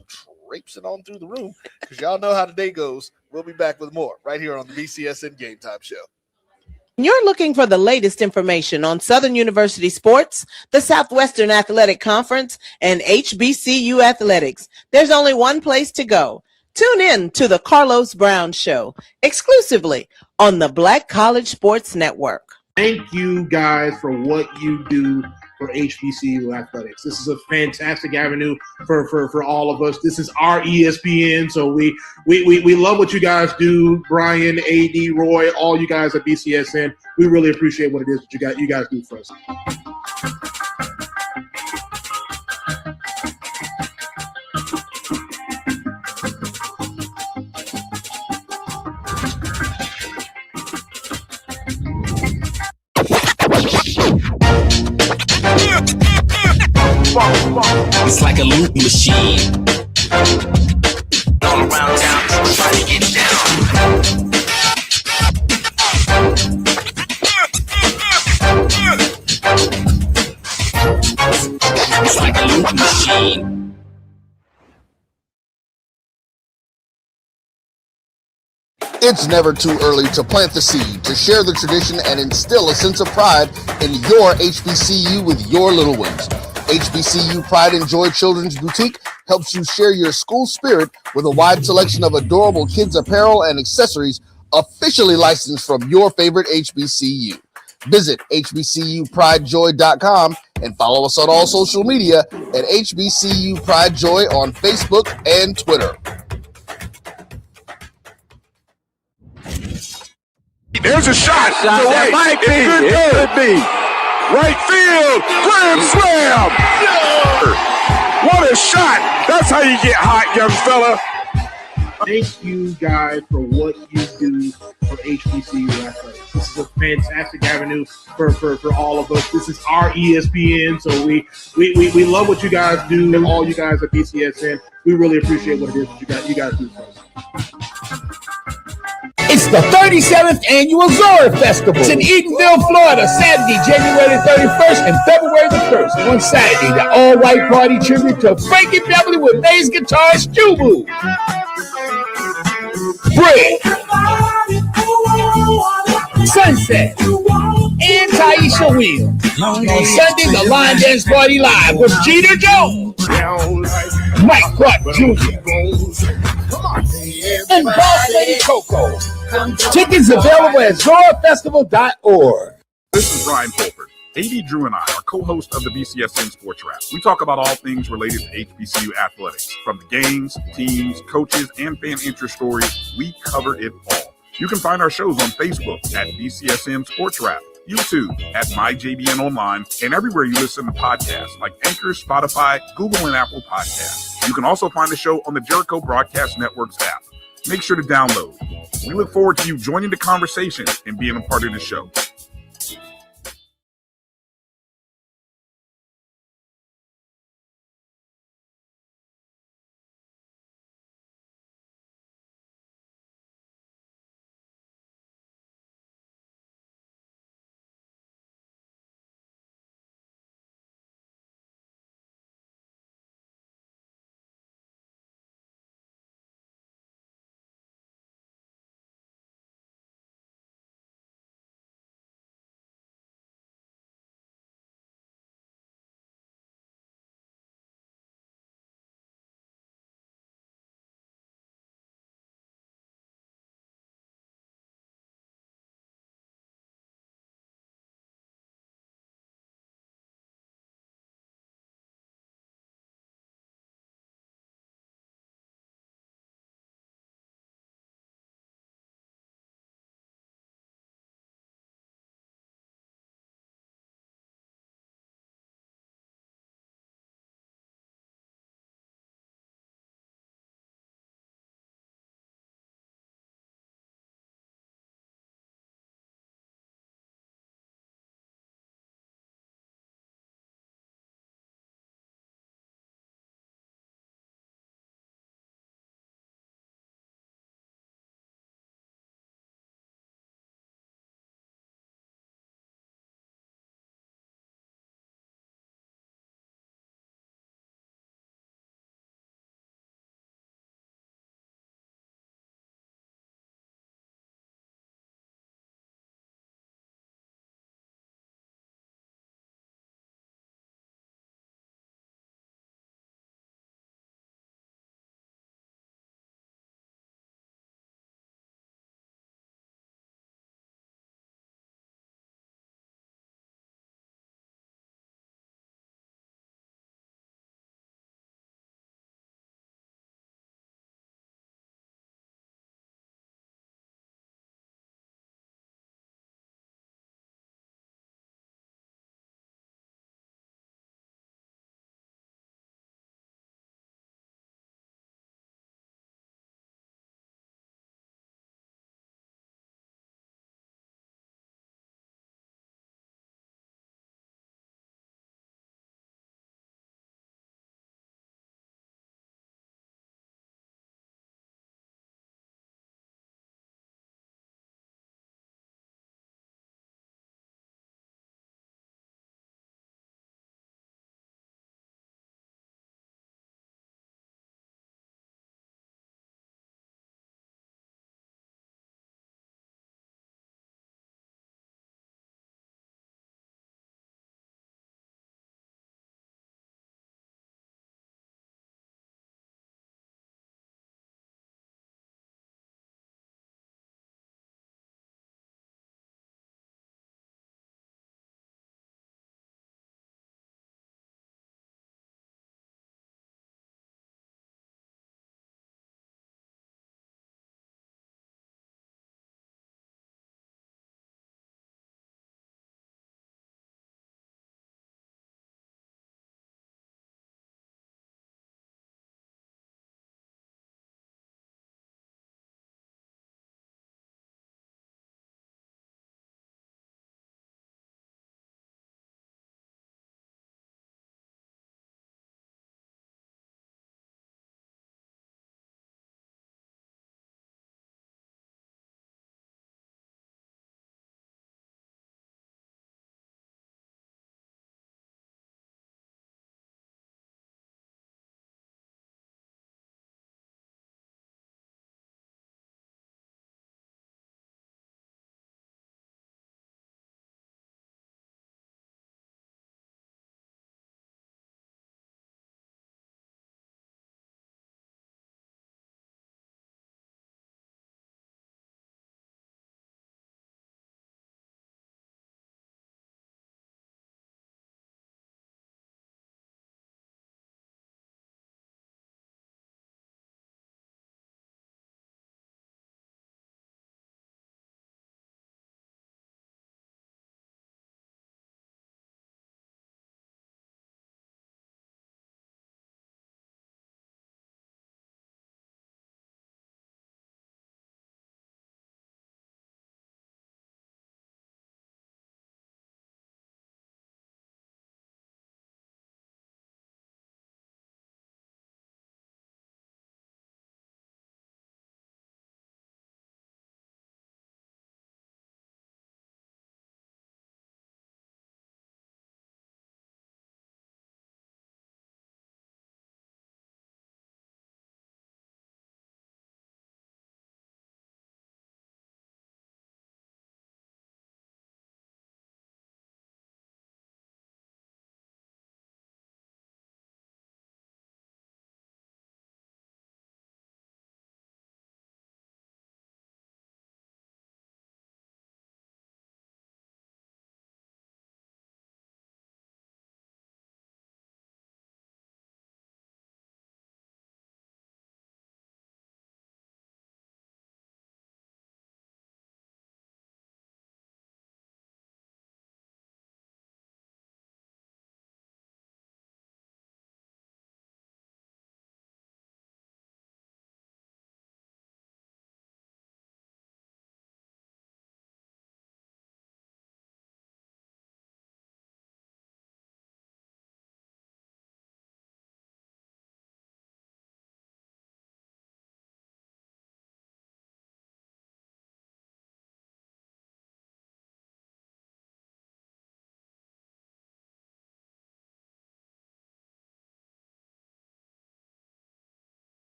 traipsing on through the room, because y'all know how the day goes. We'll be back with more right here on the BCSN Game Time Show. You're looking for the latest information on Southern University sports, the Southwestern Athletic Conference, and HBCU athletics. There's only one place to go. Tune in to the Carlos Brown Show, exclusively on the Black College Sports Network. Thank you guys for what you do for HBCU athletics. This is a fantastic avenue for all of us. This is our ESPN, so we love what you guys do. Brian, AD, Roy, all you guys at BCSN. We really appreciate what it is that you guys do for us. It's like a loop machine. All around town, trying to get down. It's like a loop machine. It's never too early to plant the seed, to share the tradition, and instill a sense of pride in your HBCU with your little ones. HBCU Pride and Joy Children's Boutique helps you share your school spirit with a wide selection of adorable kids apparel and accessories officially licensed from your favorite HBCU. Visit hbcupridejoy.com and follow us on all social media at HBCU Pride Joy on Facebook and Twitter. There's a shot. It might be. It could be. Right field. Grand slam. What a shot. That's how you get hot, young fella. Thank you guys for what you do for HBCU athletics. This is a fantastic avenue for all of us. This is our ESPN, so we love what you guys do, and all you guys at BCSN. We really appreciate what it is that you guys do for us. It's the 37th annual Zora Festival. It's in Eatonville, Florida, Saturday, January 31st and February the 1st. On Saturday, the all-white party tribute to Frankie Beverly with bass guitarist Jubu. Brick, Sunset, and Taisha Wheel. On Sunday, the Line Dance Party Live with Jeter Jones, Mike Clark Jr., and Boss Lady Coco. Tickets available at zorafestival.org. This is Brian Fulford. AD Drew and I are co-hosts of the BCSN Sports Wrap. We talk about all things related to HBCU athletics. From the games, teams, coaches, and fan interest stories, we cover it all. You can find our shows on Facebook at BCSN Sports Wrap, YouTube at MyJBN Online, and everywhere you listen to podcasts like Anchor, Spotify, Google, and Apple Podcasts. You can also find the show on the Jericho Broadcast Network's app. Make sure to download. We look forward to you joining the conversation and being a part of the show.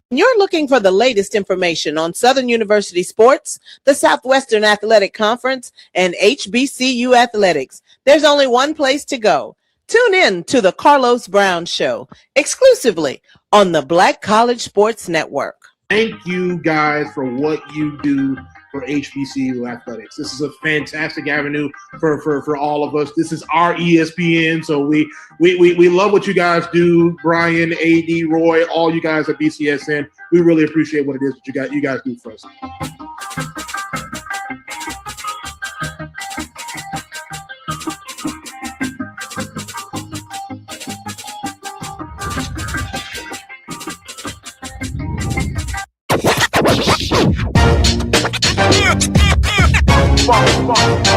You're looking for the latest information on Southern University sports, the Southwestern Athletic Conference, and HBCU athletics. There's only one place to go. Tune in to the Carlos Brown Show, exclusively on the Black College Sports Network. Thank you guys for what you do for HBCU athletics. This is a fantastic avenue for all of us. This is our ESPN, so we love what you guys do. Brian, AD, Roy, all you guys at BCSN. We really appreciate what it is that you guys do for us.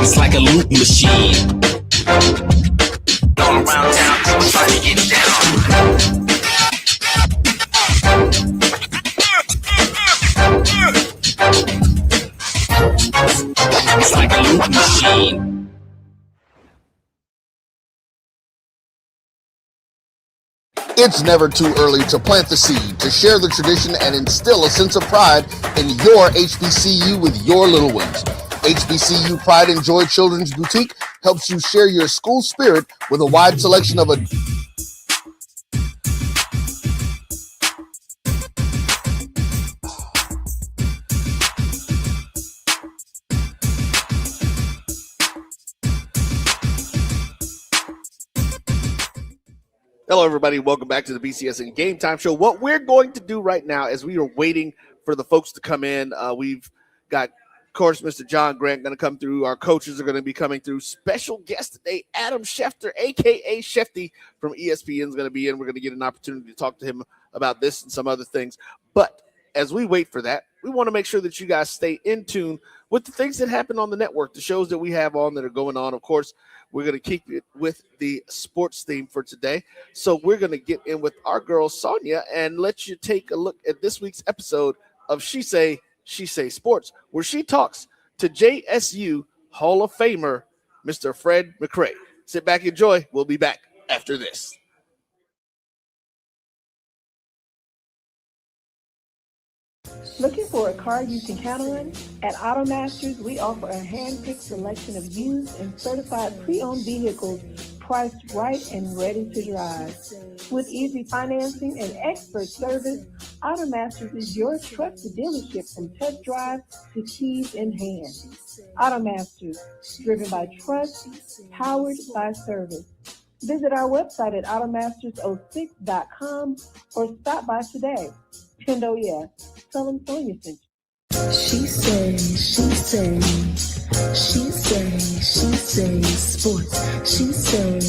It's like a loop machine. All around town, people trying to get down. It's like a loop machine. It's never too early to plant the seed, to share the tradition, and instill a sense of pride in your HBCU with your little ones. HBCU Pride and Joy Children's Boutique helps you share your school spirit with a wide selection of Hello, everybody. Welcome back to the BCSN Game Time Show. What we're going to do right now is we are waiting for the folks to come in. We've got, of course, Mr. John Grant going to come through. Our coaches are going to be coming through. Special guest today, Adam Schefter, a.k.a. Shefty from ESPN, is going to be in. We're going to get an opportunity to talk to him about this and some other things. But as we wait for that, we want to make sure that you guys stay in tune with the things that happen on the network, the shows that we have on that are going on. Of course, we're going to keep it with the sports theme for today. So we're going to get in with our girl, Sonia, and let you take a look at this week's episode of She Say Sports, where she talks to JSU Hall of Famer, Mr. Fred McRae. Sit back and enjoy. We'll be back after this. Looking for a car you can count on? At AutoMasters, we offer a hand-picked selection of used and certified pre-owned vehicles priced right and ready to drive. With easy financing and expert service, AutoMasters is your trusted dealership from test drive to keys in hand. AutoMasters, driven by trust, powered by service. Visit our website at automasters06.com or stop by today. And oh yeah, tell them Sonia sent you. She say sports. She say sports. She say sports. She say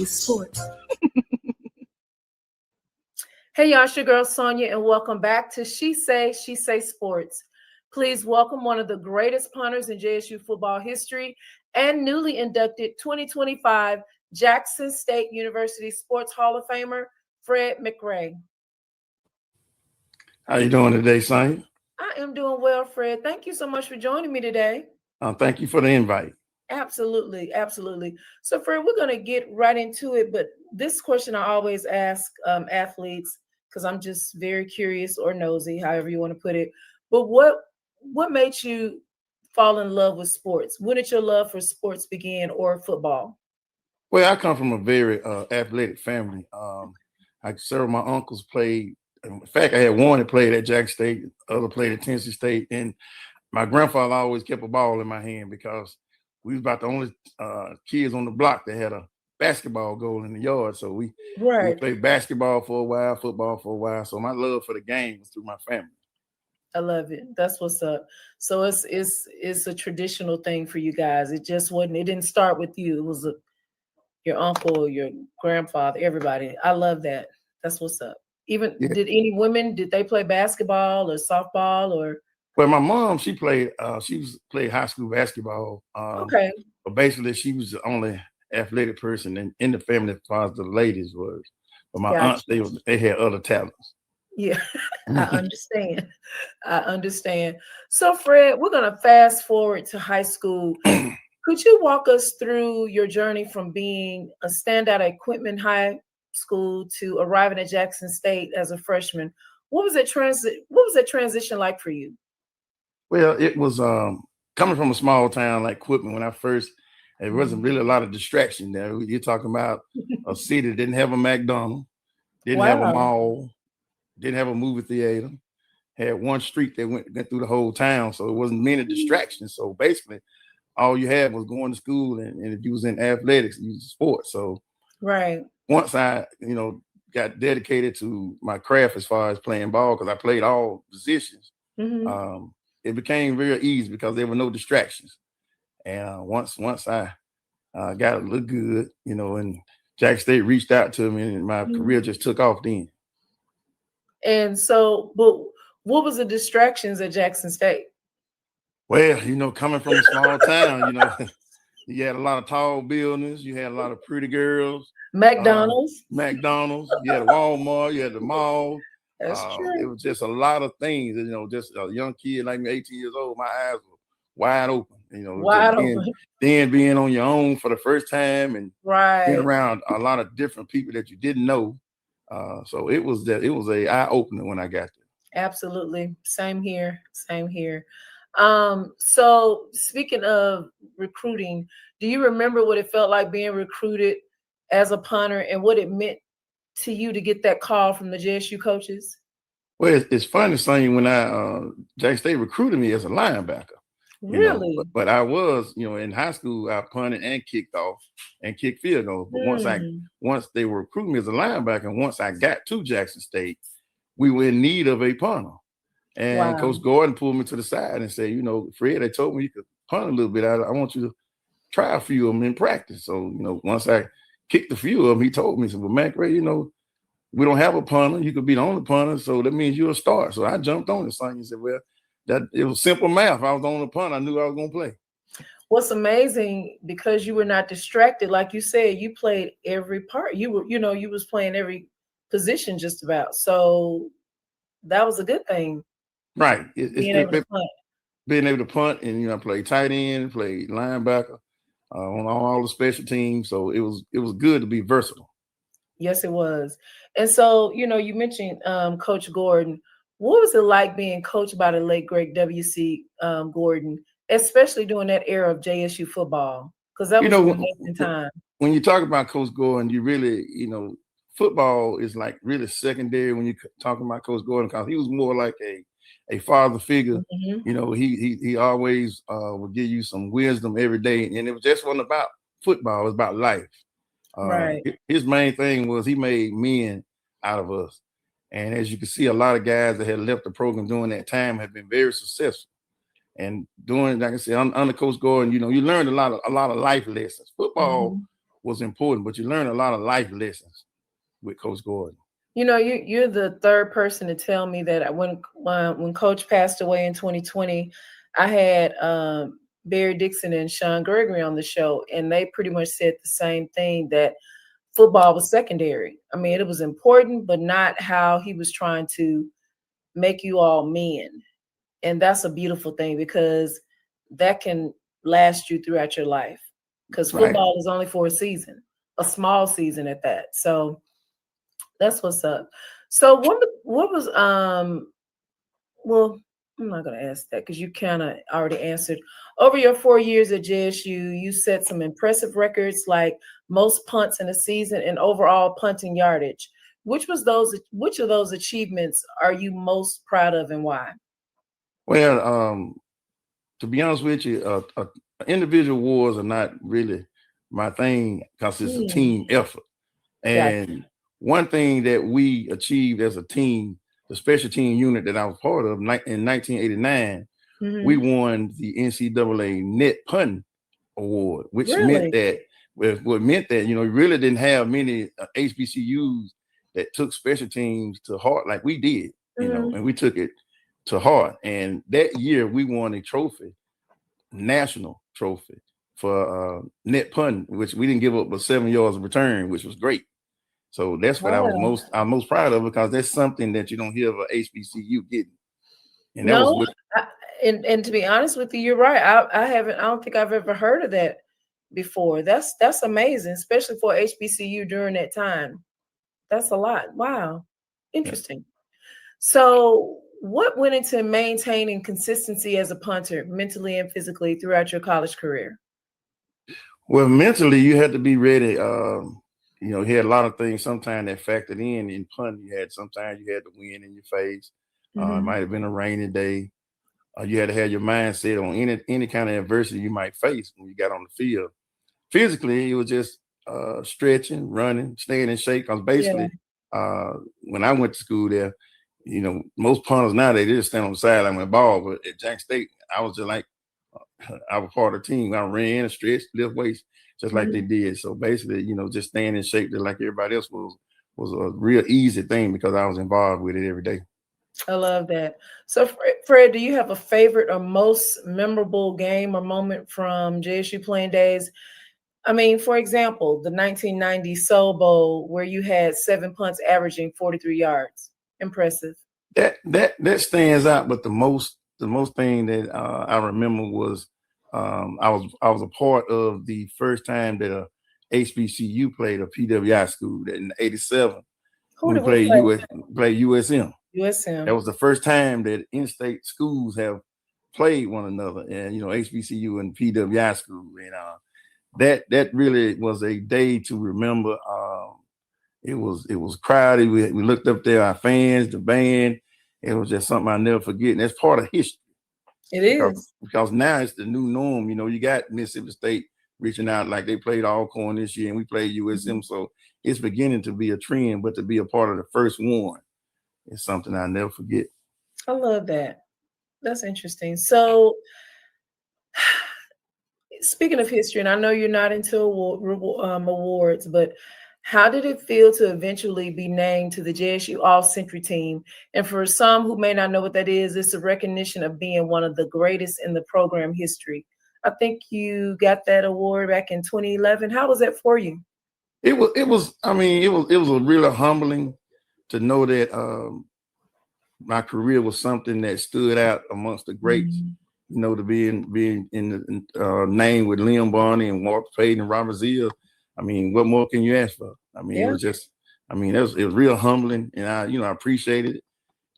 sports. Hey y'all, it's your girl Sonia, and welcome back to She Say Sports. Please welcome one of the greatest punters in JSU football history and newly inducted 2025 Jackson State University Sports Hall of Famer, Fred McRae. How you doing today, Sonia? I am doing well, Fred. Thank you so much for joining me today. Thank you for the invite. Absolutely. So, Fred, we're going to get right into it, but this question I always ask athletes, because I'm just very curious or nosy, however you want to put it. But what made you fall in love with sports? When did your love for sports begin, or football? Well, I come from a very athletic family. Several of my uncles played. In fact, I had one that played at Jackson State, other played at Tennessee State, and my grandfather always kept a ball in my hand because we was about the only kids on the block that had a basketball goal in the yard. So we Right. played basketball for a while, football for a while. So my love for the game was through my family. I love it. That's what's up. So it's a traditional thing for you guys. It just wasn't. It didn't start with you. It was your uncle, your grandfather, everybody. I love that. That's what's up. Even did any women? Did they play basketball or softball or? Well, my mom, she played high school basketball. Okay. But basically, she was the only athletic person in the family as far as the ladies was. But my aunts, they had other talents. Yeah, I understand. I understand. So, Fred, we're going to fast forward to high school. Could you walk us through your journey from being a standout at Quitman High School to arriving at Jackson State as a freshman? What was that transition like for you? Well, it was coming from a small town like Quitman. When I first, there wasn't really a lot of distraction there. You're talking about a city that didn't have a McDonald's, didn't have a mall, didn't have a movie theater, had one street that went through the whole town. So it wasn't many distractions. So basically, all you had was going to school, and if you was in athletics, you was sports. So once I, got dedicated to my craft as far as playing ball, because I played all positions, it became very easy because there were no distractions. And once I got a little good, and Jack State reached out to me, and my career just took off then. And so, but what was the distractions at Jackson State? Well, coming from a small town, you had a lot of tall buildings, you had a lot of pretty girls, McDonald's, you had a Walmart, you had the mall. That's true. It was just a lot of things, just a young kid like me, 18 years old, my eyes were wide open, then being on your own for the first time and being around a lot of different people that you didn't know. So it was a eye opener when I got there. Absolutely. Same here. So speaking of recruiting, do you remember what it felt like being recruited as a punter and what it meant to you to get that call from the JSU coaches? Well, it's funny saying when Jack State recruited me as a linebacker. Really? But I was, in high school, I punted and kicked off and kicked field goals. But once they were recruiting me as a linebacker, and once I got to Jackson State, we were in need of a punter. And Coach Gordon pulled me to the side and said, Fred, they told me you could punt a little bit. I want you to try a few of them in practice. So, once I kicked a few of them, he told me, he said, well, Mac Ray, we don't have a punter. You could be the only punter. So that means you're a star. So I jumped on it. Son. He said, well, that it was simple math. I was on the punt. I knew I was going to play. What's amazing, because you were not distracted, like you said, you played every part. You were, you was playing every position just about. So that was a good thing. Right. Being able to punt. And I played tight end, played linebacker on all the special teams. So it was good to be versatile. Yes, it was. And so, you mentioned Coach Gordon. What was it like being coached by the late great W.C. Gordon, especially during that era of JSU football? Because that was an amazing time. When you talk about Coach Gordon, you really, football is like really secondary when you're talking about Coach Gordon, because he was more like a father figure. He always would give you some wisdom every day, and it just wasn't about football; it was about life. His main thing was he made men out of us, and as you can see, a lot of guys that had left the program during that time have been very successful. And during, like I said, under Coach Gordon, you learned a lot of life lessons. Football was important, but you learned a lot of life lessons with Coach Gordon. You're the third person to tell me that when Coach passed away in 2020, I had Barry Dixon and Sean Gregory on the show, and they pretty much said the same thing, that football was secondary. I mean, it was important, but not how he was trying to make you all men. And that's a beautiful thing, because that can last you throughout your life, because football is only for a season, a small season at that. So that's what's up. So what was well, I'm not going to ask that because you kind of already answered. Over your 4 years at JSU, you set some impressive records, like most punts in a season and overall punting yardage. Which of those achievements are you most proud of, and why? Well, to be honest with you, individual awards are not really my thing because it's a Hmm. team effort. And one thing that we achieved as a team, the special team unit that I was part of in 1989, we won the NCAA net punting award, which meant that you really didn't have many HBCUs that took special teams to heart like we did, and we took it to heart. And that year we won a trophy, national trophy for net punting, which we didn't give up but 7 yards of return, which was great. So that's what I'm most proud of, because that's something that you don't hear of a HBCU getting. And that was and to be honest with you, you're right. I don't think I've ever heard of that before. That's amazing, especially for HBCU during that time. That's a lot. Wow. Interesting. So what went into maintaining consistency as a punter, mentally and physically, throughout your college career? Well, mentally, you had to be ready. You had a lot of things sometimes that factored in punting. Sometimes you had the wind in your face. It might have been a rainy day. You had to have your mindset on any kind of adversity you might face when you got on the field. Physically, it was just stretching, running, staying in shape. Because basically, when I went to school there, most punters nowadays, they just stand on the sideline with the ball. But at Jack State, I was just like, I was part of the team. I ran and stretched, lift weights, just like they did. So basically, just staying in shape just like everybody else was a real easy thing because I was involved with it every day. I love that. So Fred, do you have a favorite or most memorable game or moment from JSU playing days? I mean, for example, the 1990 Soul Bowl, where you had 7 punts averaging 43 yards. Impressive. That stands out, but the most thing that I remember was I was a part of the first time that a HBCU played a PWI school in '87. We played USM. USM. That was the first time that in-state schools have played one another, and HBCU and PWI school, and that really was a day to remember. It was crowded. We looked up there, our fans, the band. It was just something I'll never forget, and that's part of history. It is because now it's the new norm. You got Mississippi State reaching out like they played Alcorn this year, and we played USM, so it's beginning to be a trend. But to be a part of the first one is something I'll never forget. I love that. That's interesting. So, speaking of history, and I know you're not into awards, but how did it feel to eventually be named to the JSU All-Century team? And for some who may not know what that is, it's a recognition of being one of the greatest in the program history. I think you got that award back in 2011. How was that for you? It was a really humbling to know that my career was something that stood out amongst the greats. To being in the name with Liam Barney and Walter Payton and Robert Zeal. I mean, what more can you ask for? I mean, it was just, it was real humbling, and I appreciated it,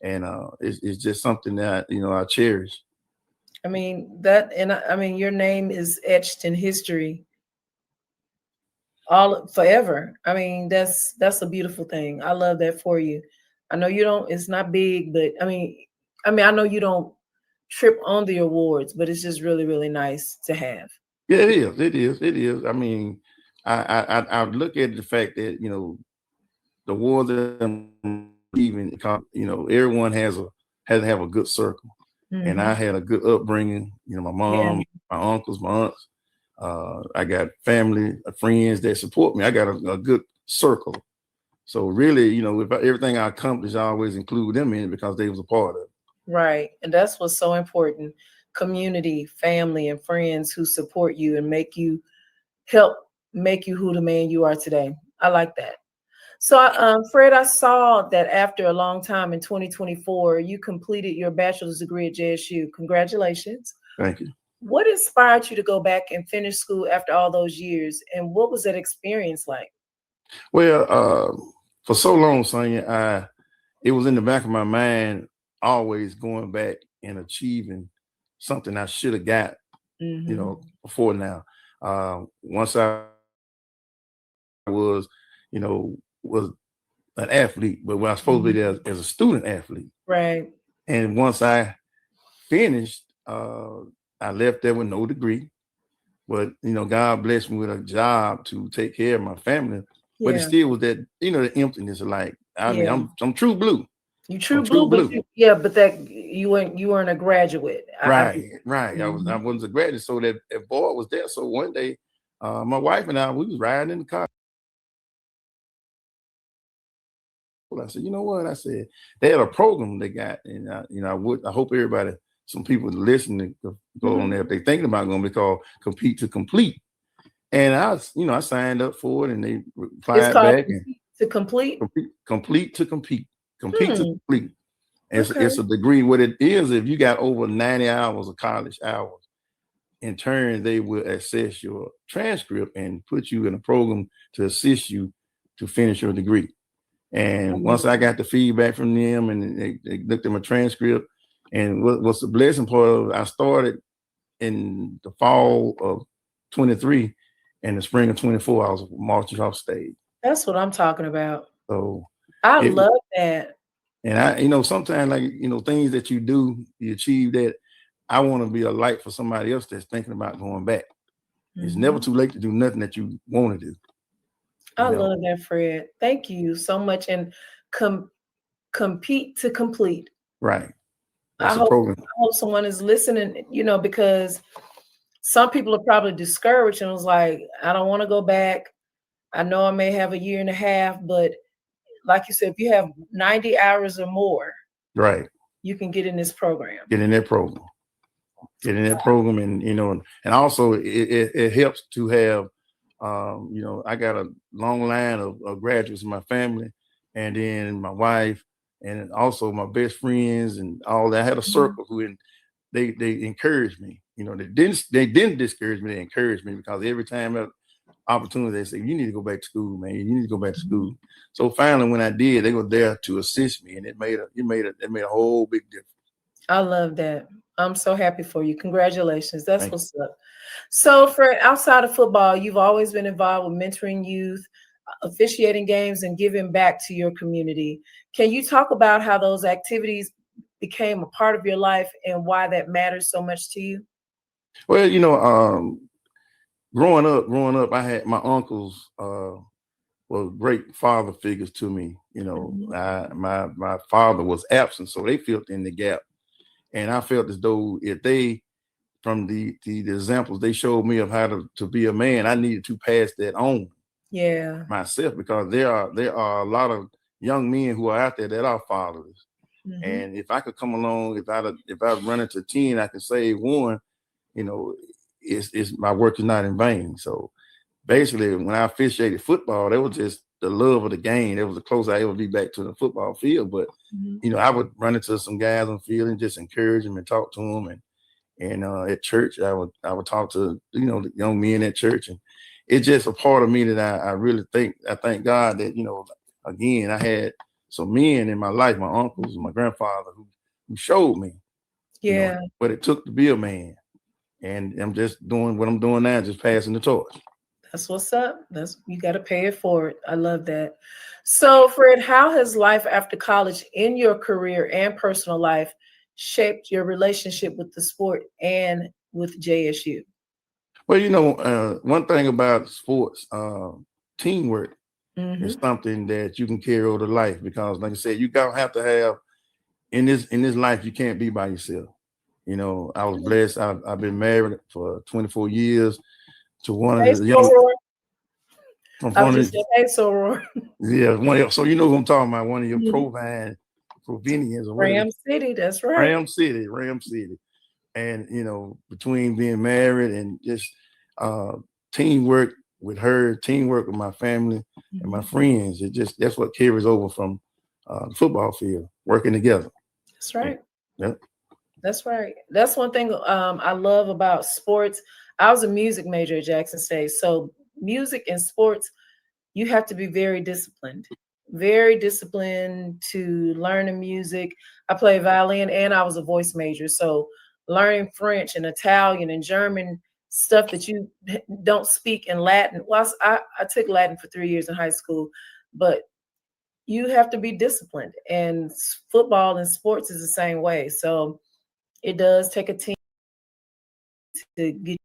and it's just something that I cherish. I mean your name is etched in history forever. I mean, that's a beautiful thing. I love that for you. I know you don't. It's not big, but I mean, I know you don't trip on the awards, but it's just really, really nice to have. Yeah, it is. I mean, I look at the fact that the awards that I'm even everyone has to have a good circle, and I had a good upbringing. My mom, my uncles, my aunts. I got family, friends that support me. I got a good circle. So really, if everything I accomplish, I always include them in it because they was a part of it. Right. And that's what's so important. Community, family, and friends who support you and help make you who the man you are today. I like that. So, Fred, I saw that after a long time in 2024, you completed your bachelor's degree at JSU. Congratulations. Thank you. What inspired you to go back and finish school after all those years? And what was that experience like? Well, for so long, Sonia, it was in the back of my mind, always going back and achieving something I should have got, before now. Once I was an athlete, but when I was supposed to be there as a student athlete. Right. And once I finished, I left there with no degree. but God blessed me with a job to take care of my family. But it Yeah. still was that, the emptiness of like, I mean, Yeah. I'm true blue. You true I'm blue, but but that you weren't a graduate. Right. I Mhm. wasn't a graduate, so that boy was there. So one day, my wife and I, we was riding in the car. I said, you know what? I said they had a program they got, and I hope everybody, some people listening, go on there if they thinking about going to be called Compete to Complete. And I signed up for it, and they It's replied called back and Complete to Complete. complete to complete to complete. It's Okay. a degree. What it is, if you got over 90 hours of college hours, in turn they will assess your transcript and put you in a program to assist you to finish your degree. And once I got the feedback from them, and they looked at my transcript, and what's the blessing part of it, I started in the fall of 23, and the spring of 24, I was marching off stage. That's what I'm talking about. So I love that. And I, sometimes like, things that you do, you achieve that. I want to be a light for somebody else that's thinking about going back. It's never too late to do nothing that you want to do. I love that, Fred. Thank you so much. And compete to complete. Right. I hope someone is listening, because some people are probably discouraged and was like, I don't want to go back. I know I may have a year and a half, but like you said, if you have 90 hours or more, right, you can get in this program. Get in that program. And also it helps to have, I got a long line of graduates in my family, and then my wife, and also my best friends and all that. I had a circle who they encouraged me. They didn't discourage me. They encouraged me, because every time that opportunity, they say, you need to go back to school, man. You need to go back to school. So finally, when I did, they were there to assist me, and it made a whole big difference. I love that. I'm so happy for you. Congratulations. That's what's up. So, Fred, outside of football, you've always been involved with mentoring youth, officiating games, and giving back to your community. Can you talk about how those activities became a part of your life and why that matters so much to you? Well, growing up, I had my uncles were great father figures to me. My father was absent, so they filled in the gap. And I felt as though if they, from the examples they showed me of how to be a man, I needed to pass that on myself, because there are a lot of young men who are out there that are fathers. And if I could come along, if I run into 10, I could save one, it's my work is not in vain. So basically, when I officiated football, that was just the love of the game. That was the closest I ever be back to the football field. But I would run into some guys on the field and just encourage them and talk to them. And at church, I would talk to the young men at church, and it's just a part of me that I really thank God that again, I had some men in my life, my uncles and my grandfather, who showed me what it took to be a man. And I'm just doing what I'm doing now, just passing the torch. That's what's up. You got to pay it forward. I love that. So, Fred, how has life after college in your career and personal life shaped your relationship with the sport and with JSU? Well, one thing about sports, teamwork is something that you can carry over to life, because, like I said, you don't have to have in this life. You can't be by yourself. I was blessed. I've been married for 24 years to one of the young. Yeah, so you know who I'm talking about. One of your Provenians, Ram City. That's right. Ram City. And between being married and just teamwork with her, teamwork with my family and my friends, that's what carries over from the football field, working together. That's right. Yep. That's right. That's one thing I love about sports. I was a music major at Jackson State. So music and sports, you have to be very disciplined to learn the music. I played violin and I was a voice major. So learning French and Italian and German, stuff that you don't speak in Latin. Well, I took Latin for 3 years in high school, but you have to be disciplined, and football and sports is the same way. So it does take a team to get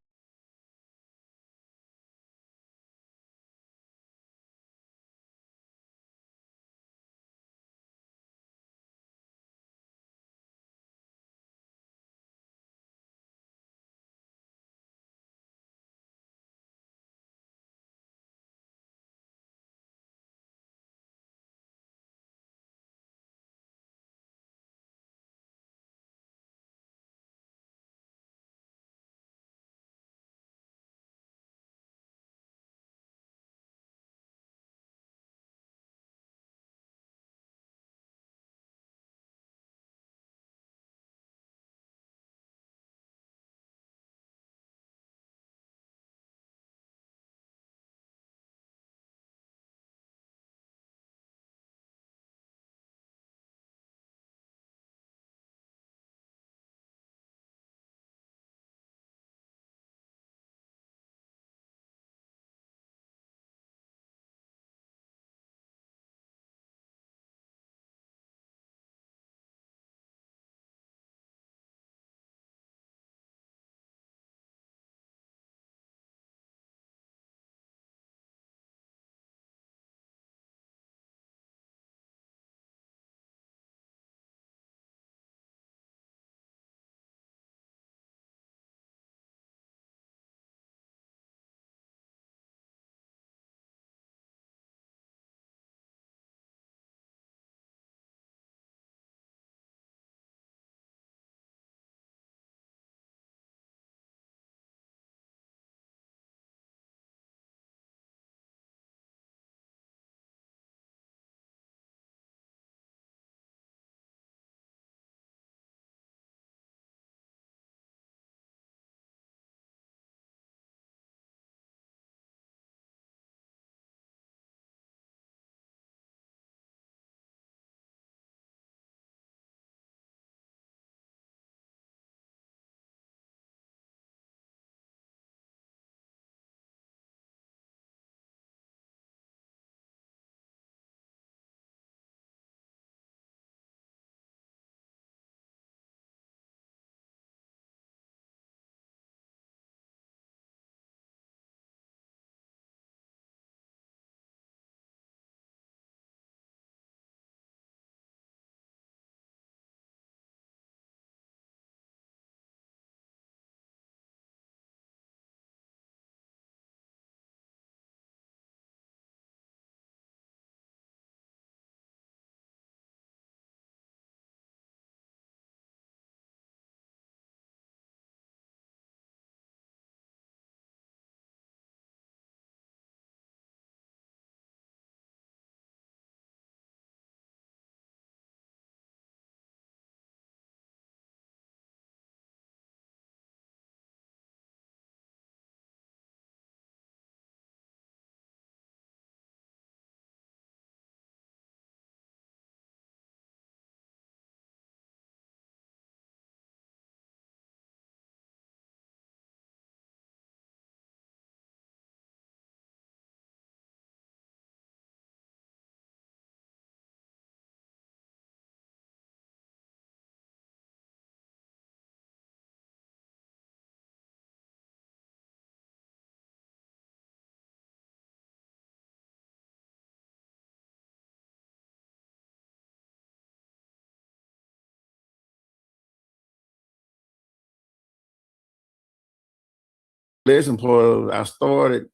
best employer. I started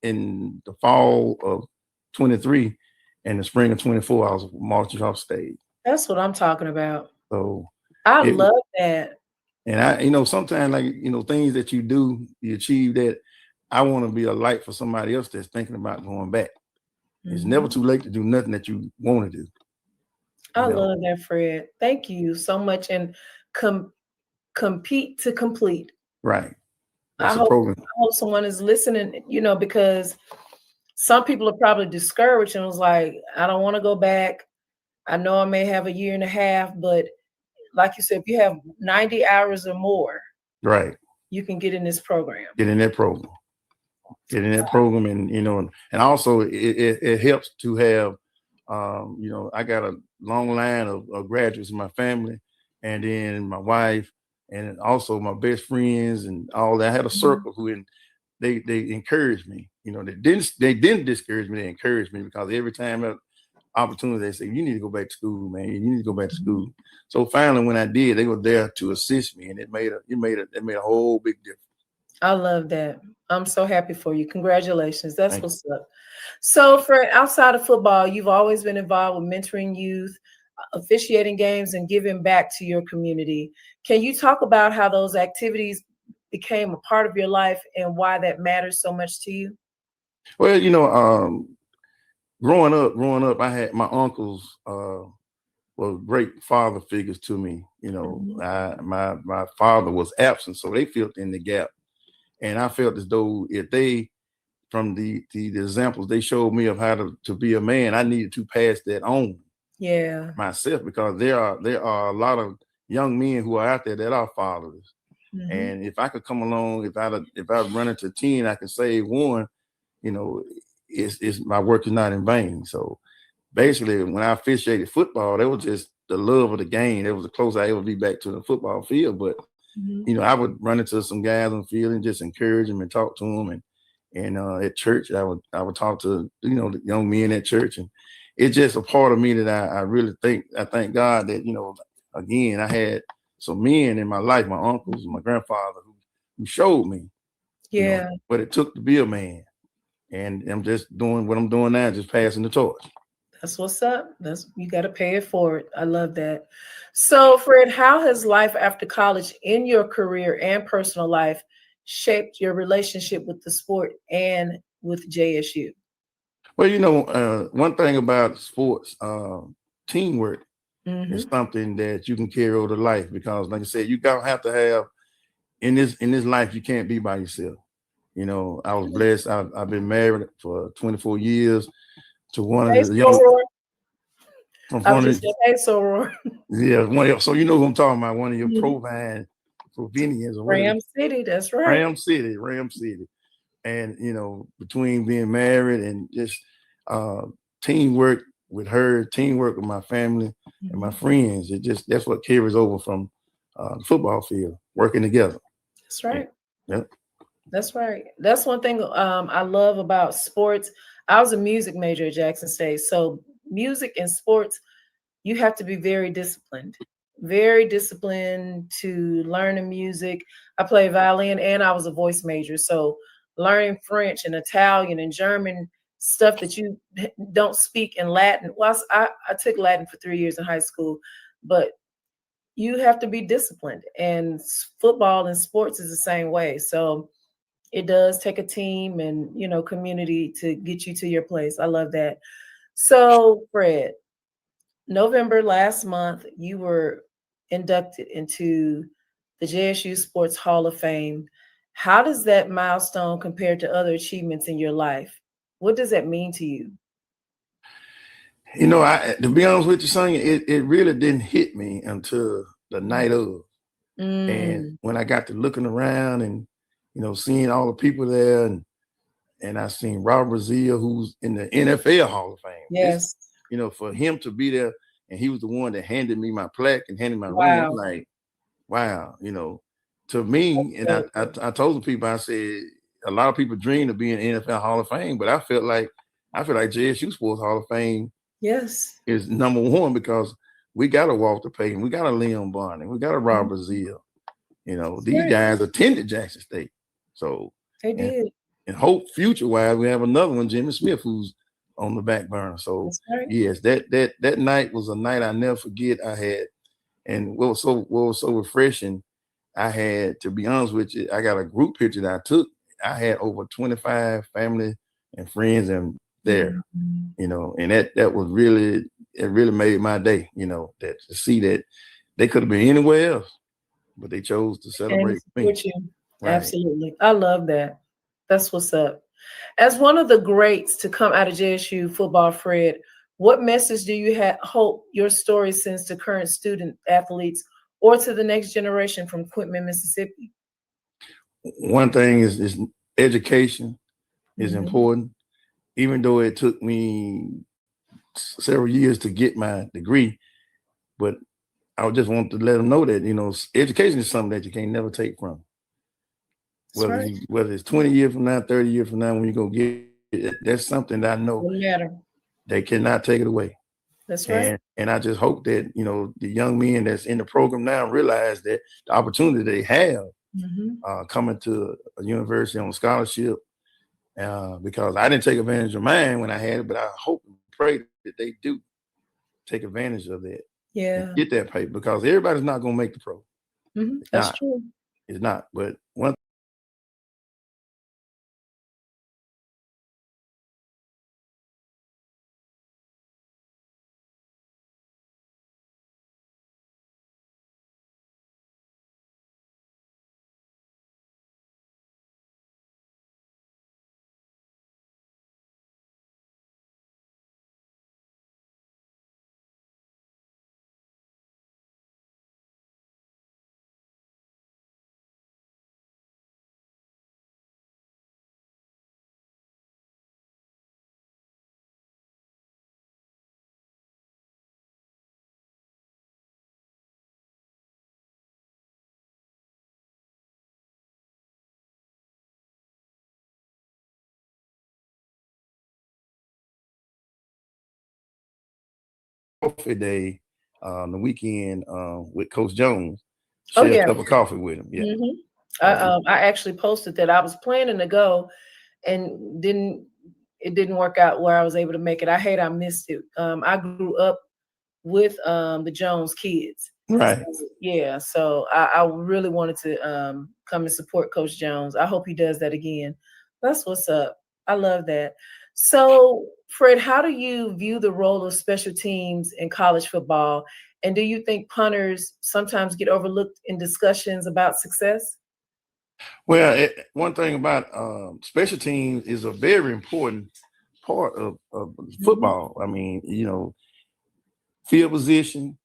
in the fall of 23, and the spring of 24, I was marching off stage. That's what I'm talking about. So I love that. And I, sometimes like, things that you do, you achieve that. I want to be a light for somebody else that's thinking about going back. It's never too late to do nothing that you want to do. I love that, Fred. Thank you so much. And compete to complete. Right. I hope someone is listening, because some people are probably discouraged and was like, I don't want to go back. I know I may have a year and a half, but like you said, if you have 90 hours or more, right, you can get in this program. Get in that program. And also it helps to have, I got a long line of graduates in my family, and then my wife, and also my best friends and all that. I had a circle who they encouraged me. They didn't discourage me. They encouraged me, because every time an opportunity, they say, you need to go back to school, man. You need to go back to school. So finally, when I did, they were there to assist me, and it made a whole big difference. I love that. I'm so happy for you. Congratulations. That's what's up. So, Fred, outside of football, you've always been involved with mentoring youth, officiating games, and giving back to your community. Can you talk about how those activities became a part of your life and why that matters so much to you? Well, growing up, I had my uncles were great father figures to me. My father was absent, so they filled in the gap. And I felt as though if they, from the examples they showed me of how to be a man, I needed to pass that on myself, because there are a lot of young men who are out there that are fathers. And if I could come along, if I run into 10, I can save one, it's my work is not in vain. So basically, when I officiated football, that was just the love of the game. That was the closest I ever be back to the football field. But I would run into some guys on the field and just encourage them and talk to them. And at church, I would talk to the young men at church, and it's just a part of me that I really thank God that again, I had some men in my life, my uncles and my grandfather, who showed me what it took to be a man. And I'm just doing what I'm doing now, just passing the torch. That's what's up. You got to pay it forward. I love that. So, Fred, how has life after college in your career and personal life shaped your relationship with the sport and with JSU? Well, one thing about sports, teamwork is something that you can carry over to life, because, like I said, you don't have to have in this life. You can't be by yourself. I was blessed. I've been married for 24 years to one of the young. Yeah, so you know who I'm talking about. One of your Provenians. Ram City, that's right. Ram City. And between being married and just teamwork with her, teamwork with my family and my friends, that's what carries over from the football field, working together. That's right. Yeah. That's right. That's one thing I love about sports. I was a music major at Jackson State. So music and sports, you have to be very disciplined to learn the music. I played violin and I was a voice major. So learning French and Italian and German, stuff that you don't speak in Latin. Well, I took Latin for 3 years in high school, but you have to be disciplined. And football and sports is the same way. So it does take a team and, community to get you to your place. I love that. So, Fred, November last month, you were inducted into the JSU Sports Hall of Fame. How does that milestone compare to other achievements in your life? What does that mean to you? To be honest with you, Sonia, it really didn't hit me until the night of. And when I got to looking around and seeing all the people there, and I seen Robert Brazile, who's in the NFL Hall of Fame. Yes. For him to be there, and he was the one that handed me my plaque and handed my ring. I'm like, wow, to me, and I told the people, I said, a lot of people dream of being NFL Hall of Fame, but I feel like JSU Sports Hall of Fame is number one, because we got a Walter Payton, we got a Leon Bonner, we got a Robert Brazile. These guys attended Jackson State. So They did. And hope future-wise, we have another one, Jimmy Smith, who's on the back burner. So That's right. yes, that night was a night I never forget. I had, and what was so refreshing, I had, to be honest with you, I got a group picture that I took. I had over 25 family and friends and there, and that was really, it really made my day, that to see that they could have been anywhere else, but they chose to celebrate me. With you. Right. Absolutely. I love that. That's what's up. As one of the greats to come out of JSU football, Fred, what message do you hope your story sends to current student athletes or to the next generation from Quitman, Mississippi? One thing is education is important. Even though it took me several years to get my degree, but I just want to let them know that, education is something that you can't never take from. Whether it's 20 years from now, 30 years from now, when you go get it, that's something that I know they cannot take it away. That's right. And I just hope that, the young men that's in the program now realize that the opportunity they have coming to a university on scholarship, because I didn't take advantage of mine when I had it, but I hope and pray that they do take advantage of that. Yeah. Get that paper, because everybody's not going to make the pro. That's true. It's not. But one coffee day on the weekend with Coach Jones. Share a cup of coffee with him. Yeah. I actually posted that I was planning to go and it didn't work out where I was able to make it. I missed it. I grew up with the Jones kids. Right. So I really wanted to come and support Coach Jones. I hope he does that again. That's what's up. I love that. So, Fred, how do you view the role of special teams in college football? And do you think punters sometimes get overlooked in discussions about success? Well, one thing about special teams is a very important part of football. I mean, field position,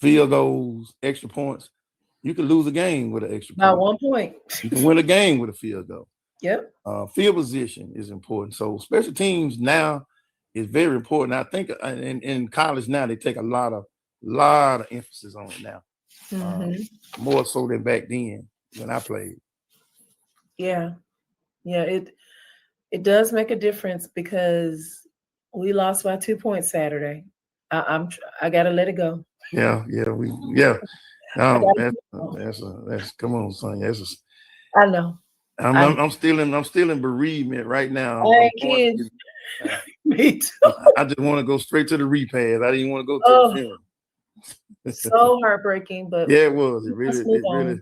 field goals, extra points. You can lose a game with an extra point. By 1 point. You can win a game with a field goal. Yep. Field position is important. So special teams now is very important. I think in college now they take a lot of emphasis on it now, more so than back then when I played. Yeah, it does make a difference because we lost by 2 points Saturday. I gotta let it go. Yeah. That's come on, son. I know. I'm still in bereavement right now. I ain't kidding. Me too. I just want to go straight to the repast. I didn't want to go to the funeral. So heartbreaking, but yeah, it was. It really.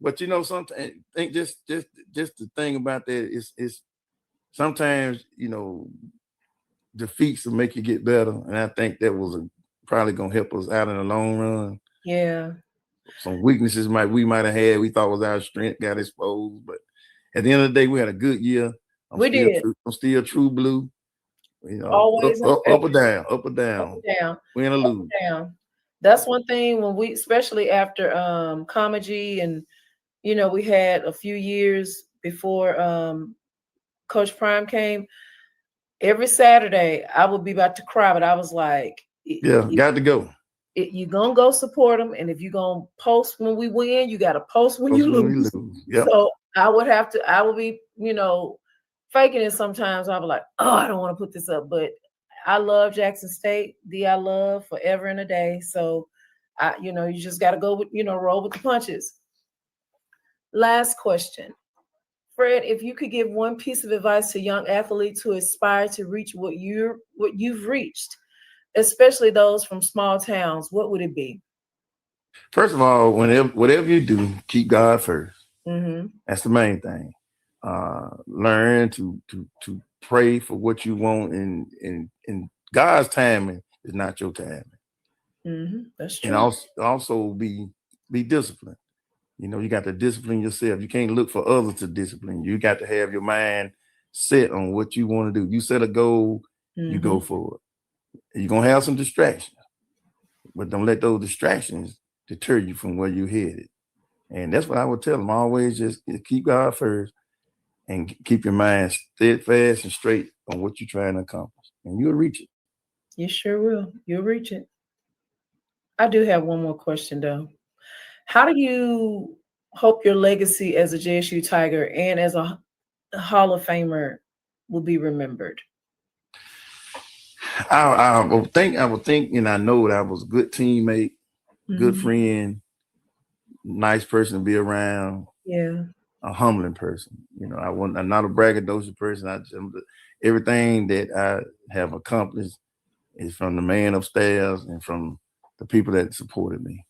But sometimes I think just the thing about that is sometimes defeats will make you get better, and I think that was probably gonna help us out in the long run. Yeah. Some weaknesses we might have had, we thought was our strength, got exposed, but at the end of the day, we had a good year. I'm still true blue. Always up or down, win or lose. Down. That's one thing when we, especially after Comedy, and we had a few years before Coach Prime came. Every Saturday, I would be about to cry, but I was like, got to go. You're gonna go support them, and if you're gonna post when we win, you got to post when you lose. Yep. So I would be, faking it sometimes. I'll be like, oh, I don't want to put this up, but I love Jackson State. I love forever and a day. So, you just got to go with, roll with the punches. Last question. Fred, if you could give one piece of advice to young athletes who aspire to reach what you've reached, especially those from small towns, what would it be? First of all, whatever you do, keep God first. Mm-hmm. That's the main thing. Learn to pray for what you want, and God's timing is not your timing. Mm-hmm. That's true. And also be disciplined. You know, you got to discipline yourself. You can't look for others to discipline. You got to have your mind set on what you want to do. You set a goal, you go for it. You're gonna have some distractions, but don't let those distractions deter you from where you're headed. And that's what I would tell them. Always just keep God first and keep your mind steadfast and straight on what you're trying to accomplish. And you'll reach it. You sure will. You'll reach it. I do have one more question though. How do you hope your legacy as a JSU Tiger and as a Hall of Famer will be remembered? I would think, and I know that I was a good teammate, good friend, nice person to be around. Yeah. A humbling person. You know, I'm not a braggadocious person. Everything that I have accomplished is from the man upstairs and from the people that supported me.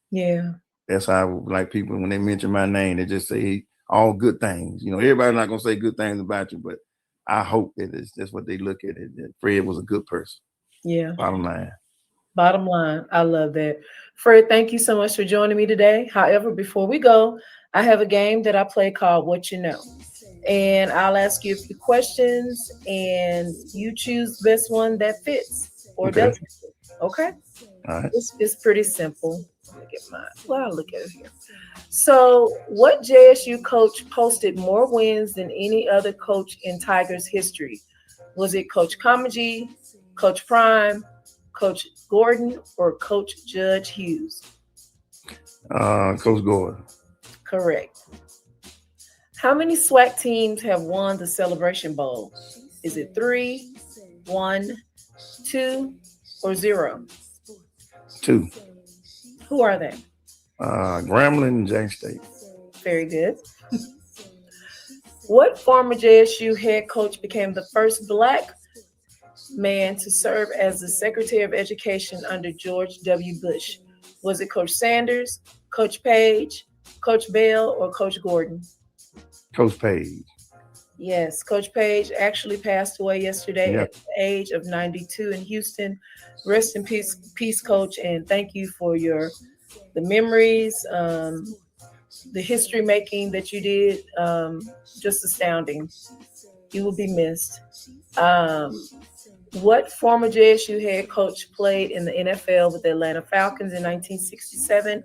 Yeah. That's how I would like people when they mention my name, they just say all good things. You know, everybody's not gonna say good things about you, but I hope that that's what they look at it. That Fred was a good person. Yeah. Bottom line. Bottom line, I love that. Fred, thank you so much for joining me today. However, before we go, I have a game that I play called What You Know. And I'll ask you a few questions and you choose the best one that fits or doesn't fit. Okay? All right. It's pretty simple. Let me get mine. Well, I'll look at it here. So, what JSU coach posted more wins than any other coach in Tigers history? Was it Coach Kamaji, Coach Prime, Coach Gordon, or Coach Judge Hughes? Coach Gordon. Correct. How many SWAC teams have won the Celebration Bowl? Is it 3, 1, 2, or 0? 2. Who are they? Grambling and James State. Very good. What former JSU head coach became the first Black man to serve as the Secretary of Education under George W. Bush? Was it Coach Sanders, Coach Page, Coach Bell, or Coach Gordon? Coach Page. Yes, Coach Page actually passed away yesterday Yep. at the age of 92 in Houston. Rest in peace, Coach, and thank you for the memories, the history making that you did. Just astounding. You will be missed. What former JSU head coach played in the NFL with the Atlanta Falcons in 1967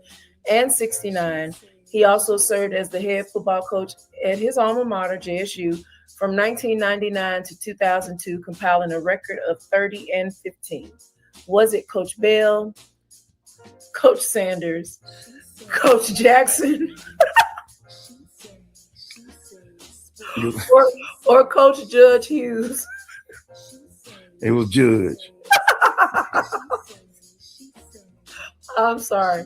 and 69? He also served as the head football coach at his alma mater, JSU, from 1999 to 2002, compiling a record of 30 and 15. Was it Coach Bell, Coach Sanders, Coach Jackson, or Coach Judge Hughes? It was Judge. I'm sorry.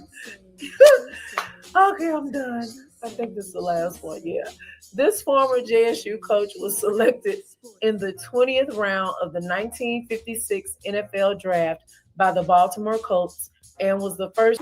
Okay, I'm done. I think this is the last one. Yeah. This former JSU coach was selected in the 20th round of the 1956 NFL draft by the Baltimore Colts and was the first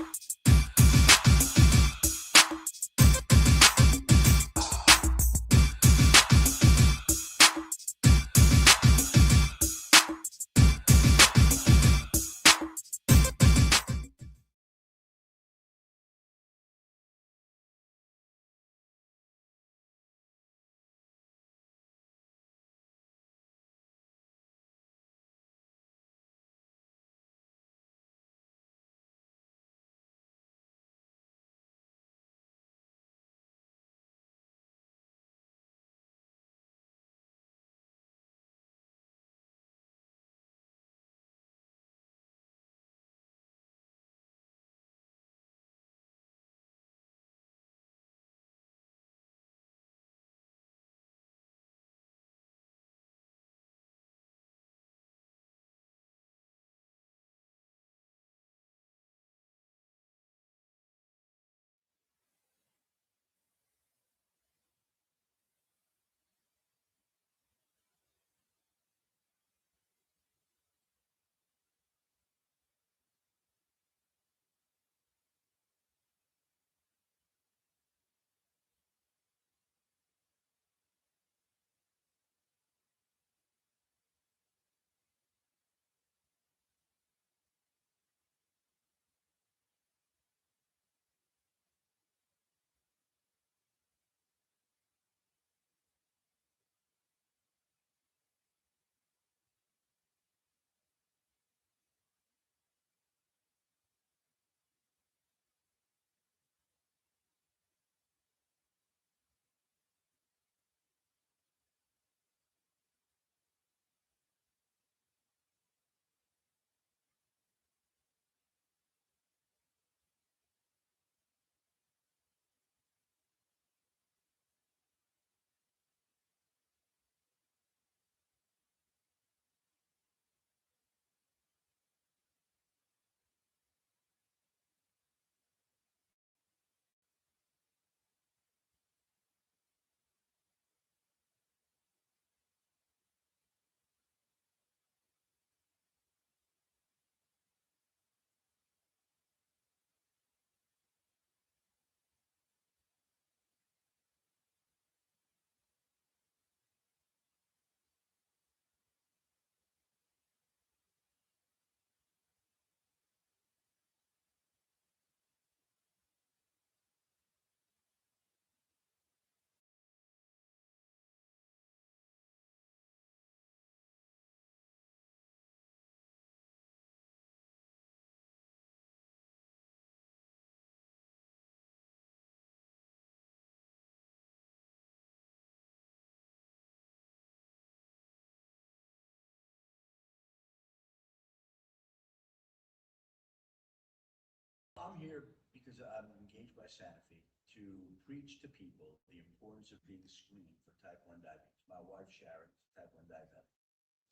I'm here because I'm engaged by Sanofi to preach to people the importance of being screened for type 1 diabetes. My wife, Sharon, is type 1 diabetic,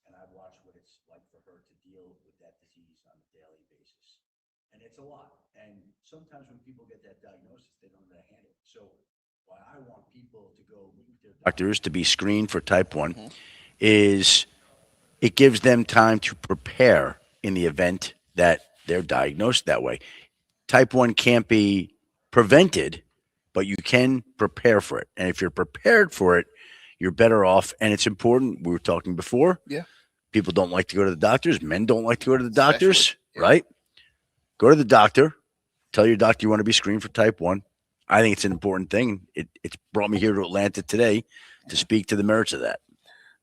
and I've watched what it's like for her to deal with that disease on a daily basis. And it's a lot. And sometimes when people get that diagnosis, they don't know how to handle it. So why I want people to go meet with their doctors to be screened for type 1 is it gives them time to prepare in the event that they're diagnosed that way. Type 1 can't be prevented, but you can prepare for it. And if you're prepared for it, you're better off. And it's important. We were talking before. Yeah. People don't like to go to the doctors. Men don't like to go to the doctors, right? Go to the doctor. Tell your doctor you want to be screened for type 1. I think it's an important thing. It's brought me here to Atlanta today to speak to the merits of that.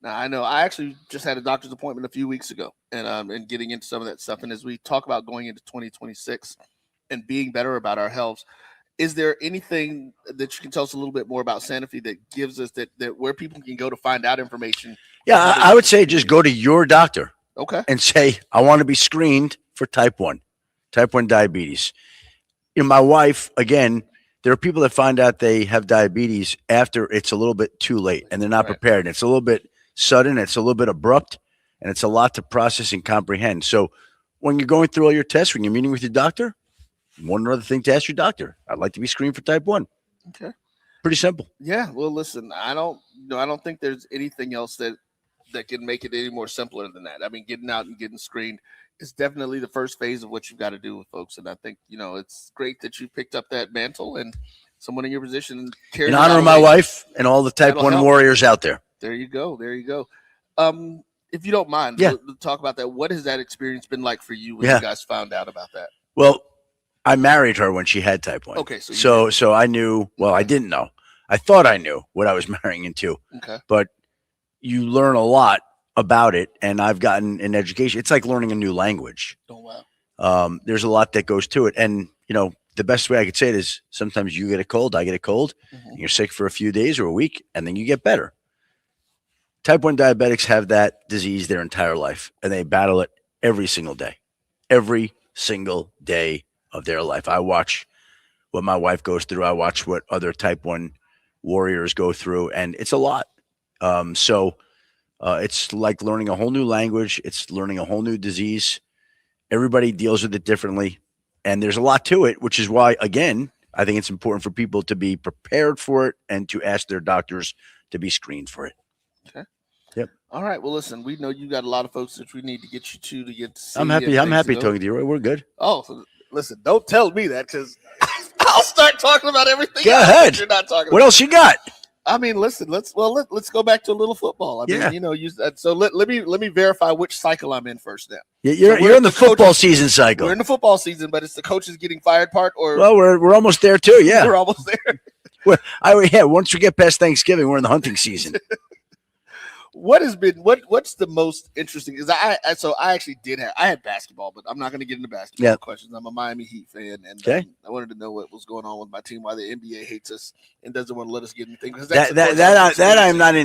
Now, I know I actually just had a doctor's appointment a few weeks ago and getting into some of that stuff. And as we talk about going into 2026 and being better about our health, is there anything that you can tell us a little bit more about Sanofi that gives us that where people can go to find out information? Yeah, I would say just go to your doctor. Okay. And say, I want to be screened for type 1 diabetes. You know, my wife, again, there are people that find out they have diabetes after it's a little bit too late and they're not prepared. And it's a little bit sudden, it's a little bit abrupt, and it's a lot to process and comprehend. So when you're going through all your tests, when you're meeting with your doctor, one other thing to ask your doctor, I'd like to be screened for type 1. Okay. Pretty simple. Yeah. Well, listen, I don't think there's anything else that can make it any more simpler than that. I mean, getting out and getting screened is definitely the first phase of what you've got to do with folks. And I think, it's great that you picked up that mantle and someone in your position In honor of my wife and all the type 1 warriors out there. There you go. There you go. If you don't mind, we'll talk about that. What has that experience been like for you when you guys found out about that? Well, I married her when she had type 1. Okay. So I knew, well, I didn't know. I thought I knew what I was marrying into. Okay. But you learn a lot about it, and I've gotten an education. It's like learning a new language. Oh, wow. There's a lot that goes to it. And, the best way I could say it is sometimes you get a cold, I get a cold, and you're sick for a few days or a week, and then you get better. Type 1 diabetics have that disease their entire life, and they battle it every single day of their life. I watch what my wife goes through. I watch what other type 1 warriors go through, and it's a lot. It's like learning a whole new language. It's learning a whole new disease. Everybody deals with it differently, and there's a lot to it, which is why, again, I think it's important for people to be prepared for it and to ask their doctors to be screened for it. Okay. Yep. All right. Well, listen, we know you got a lot of folks that we need to get you to get to see. I'm happy talking to you. We're good. Oh, so listen, don't tell me that because I'll start talking about everything. Go ahead. You're not talking what about. Else you got? I mean, listen. Let's go back to a little football. I mean, so let me verify which cycle I'm in first now. Yeah, you're in the football season cycle. We're in the football season, but it's the coaches getting fired part. Or well, we're almost there too. Yeah, we're almost there. Once we get past Thanksgiving, we're in the hunting season. What's the most interesting is I actually had basketball, but I'm not going to get into basketball questions. I'm a Miami Heat fan, and I wanted to know what was going on with my team, why the NBA hates us and doesn't want to let us get anything. That I'm not